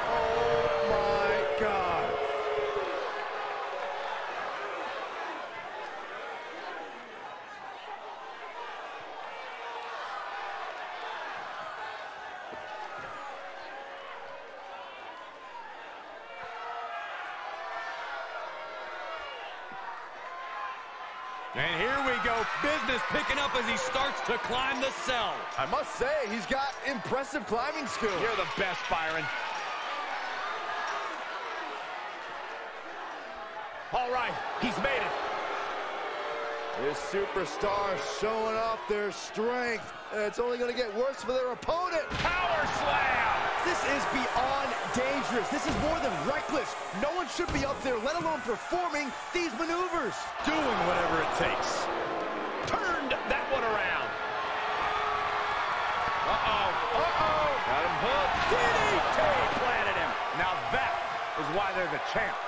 Oh my God. And here we go, business picking up as he starts to climb the cell. I must say, he's got impressive climbing skills. You're the best, Byron. All right, he's made it. This superstar showing off their strength. And it's only going to get worse for their opponent. Power slam. This is beyond dangerous. This is more than reckless. No one should be up there, let alone performing these maneuvers. Doing whatever it takes. Turned that one around. Got him hooked. DDT planted him. Now that is why they're the champ.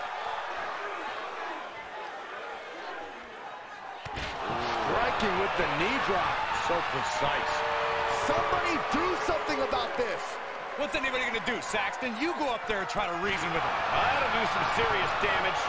Striking with the knee drop. So precise. Somebody do something about this. What's anybody gonna do, Saxton? You go up there and try to reason with him. That'll do some serious damage.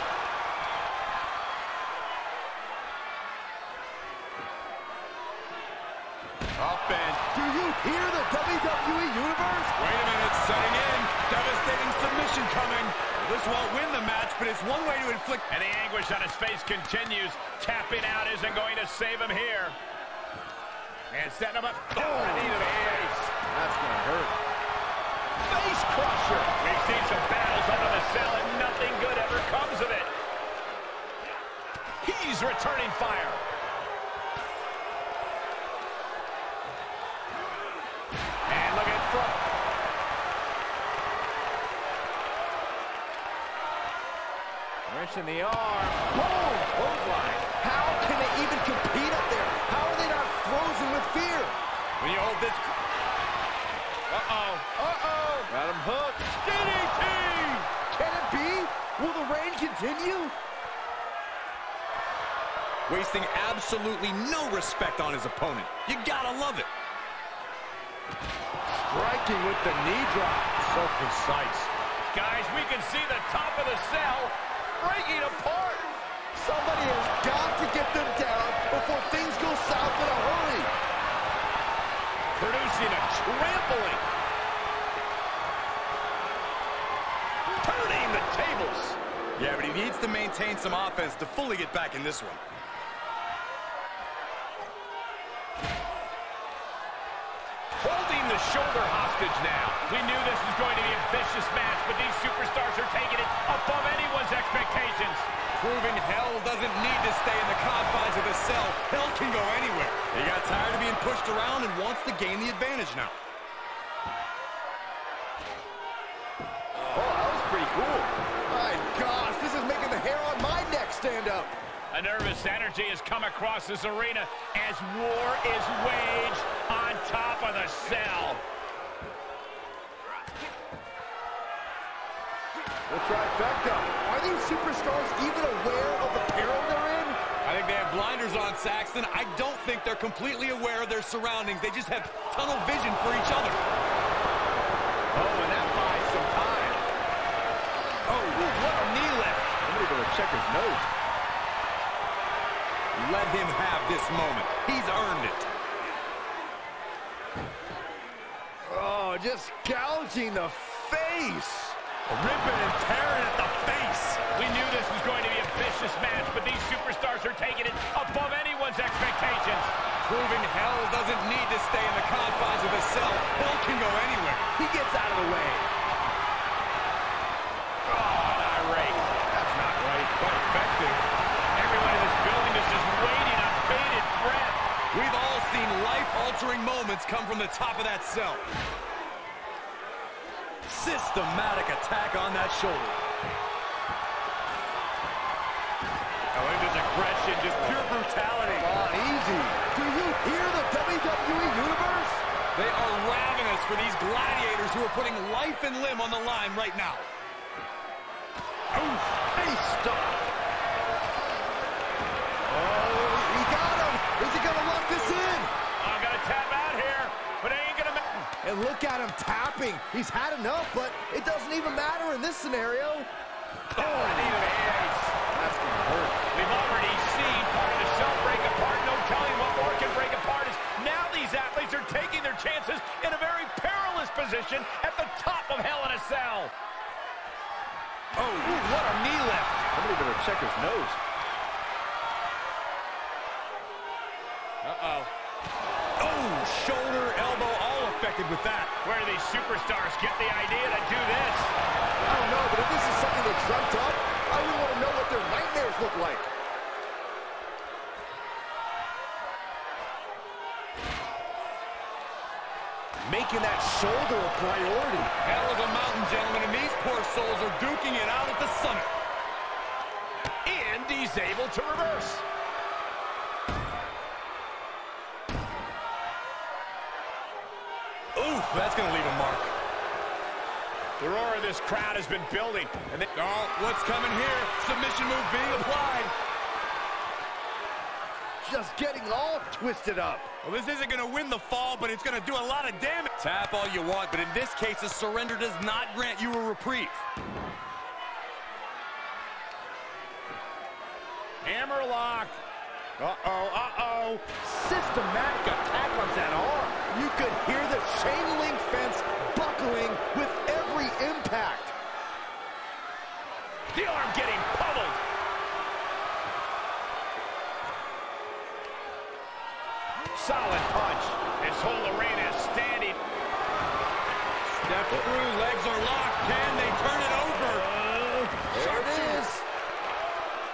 Up and do you hear the WWE Universe? Wait a minute, setting in. Devastating submission coming. This won't win the match, but it's one way to inflict. And the anguish on his face continues. Tapping out isn't going to save him here. And setting him up. Oh, knee to the face. That's gonna hurt. Face crusher. We've seen some battles under the cell, and nothing good ever comes of it. He's returning fire. And look at front. Wrench in the arm. Boom! Clothesline. How can they even compete up there? How are they not frozen with fear? When you hold this... Uh-oh. Uh-oh. Got him hooked. DDT! Can it be? Will the reign continue? Wasting absolutely no respect on his opponent. You gotta love it. Striking with the knee drop. So precise. Guys, we can see the top of the cell breaking apart. Somebody has got to get them down before things go south in a hurry. Producing a trampling. Turning the tables. Yeah, but he needs to maintain some offense to fully get back in this one. Holding the shoulder hostage now. We knew this was going to be a vicious match, but these superstars are taking it above anyone's expectations. Proving hell doesn't need to stay in the confines of the cell. Hell can go anywhere. He got tired of being pushed around and wants to gain the advantage now. Oh, that was pretty cool. My gosh, this is making the hair on my neck stand up. A nervous energy has come across this arena as war is waged on top of the cell. The trifecta. Are these superstars even aware of the peril they're in? I think they have blinders on, Saxton. I don't think they're completely aware of their surroundings. They just have tunnel vision for each other. Oh, and that buys some time. Oh, what a knee lift. Somebody better check his nose. Let him have this moment. He's earned it. Oh, just gouging the face. Ripping and tearing at the face. We knew this was going to be a vicious match, but these superstars are taking it above anyone's expectations. Proving hell doesn't need to stay in the confines of the cell. Hell can go anywhere. He gets out of the way. Oh, an irate. That's not right, but effective. Everyone in this building is just waiting on bated breath. We've all seen life-altering moments come from the top of that cell. Systematic attack on that shoulder. Oh, look at this aggression, just pure brutality. Come on, easy. Do you hear the WWE Universe? They are ravenous for these gladiators who are putting life and limb on the line right now. Oh, face stop. Oh, he got him. Is he going to lock this in? I'm going to tap out here, but it ain't going to matter. And look at him tapping. He's had enough, but it doesn't even matter in this scenario. Oh, knee to the ace. That's going to hurt. We've already seen part of the cell break apart. No telling what more can break apart. Is now these athletes are taking their chances in a very perilous position at the top of Hell in a Cell. Oh, what a knee lift. Somebody better check his nose. Uh-oh. Oh, shoulder, elbow, all affected with that. Where do these superstars get the idea to do this? I don't know, but if this is something they dreamt up, I wouldn't want to know what their nightmares look like. Making that shoulder a priority. Hell of a mountain, gentlemen, and these poor souls are duking it out at the summit. And he's able to reverse. Ooh, that's going to leave a mark. The roar of this crowd has been building. And oh, what's coming here? Submission move being applied. just getting all twisted up. Well, this isn't going to win the fall, but it's going to do a lot of damage. Tap all you want, but in this case, a surrender does not grant you a reprieve. Hammerlock. Uh-oh. Systematic attack on that arm. You could hear the chain link fence buckling with every impact. The arm getting pummeled. Solid punch. This whole arena is standing. Step through, legs are locked. Can they turn it over? There it is.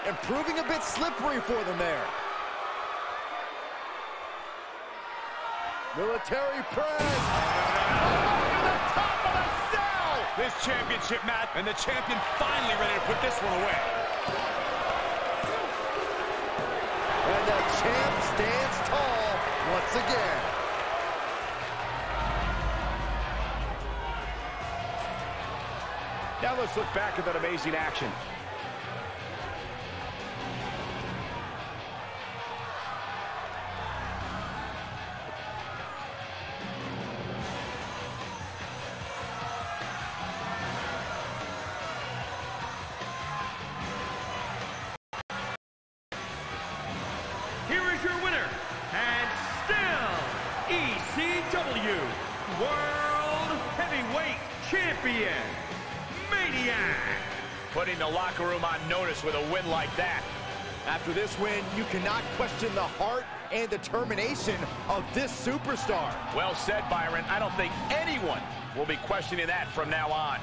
And proving a bit slippery for them there. Military press. Oh, the top of the cell. This championship match, and the champion finally ready to put this one away. And the champ stands tall once again. Now let's look back at that amazing action. Here is your winner, and still ECW World Heavyweight Champion, Maniac. Putting the locker room on notice with a win like that. After this win, you cannot question the heart and determination of this superstar. Well said, Byron. I don't think anyone will be questioning that from now on.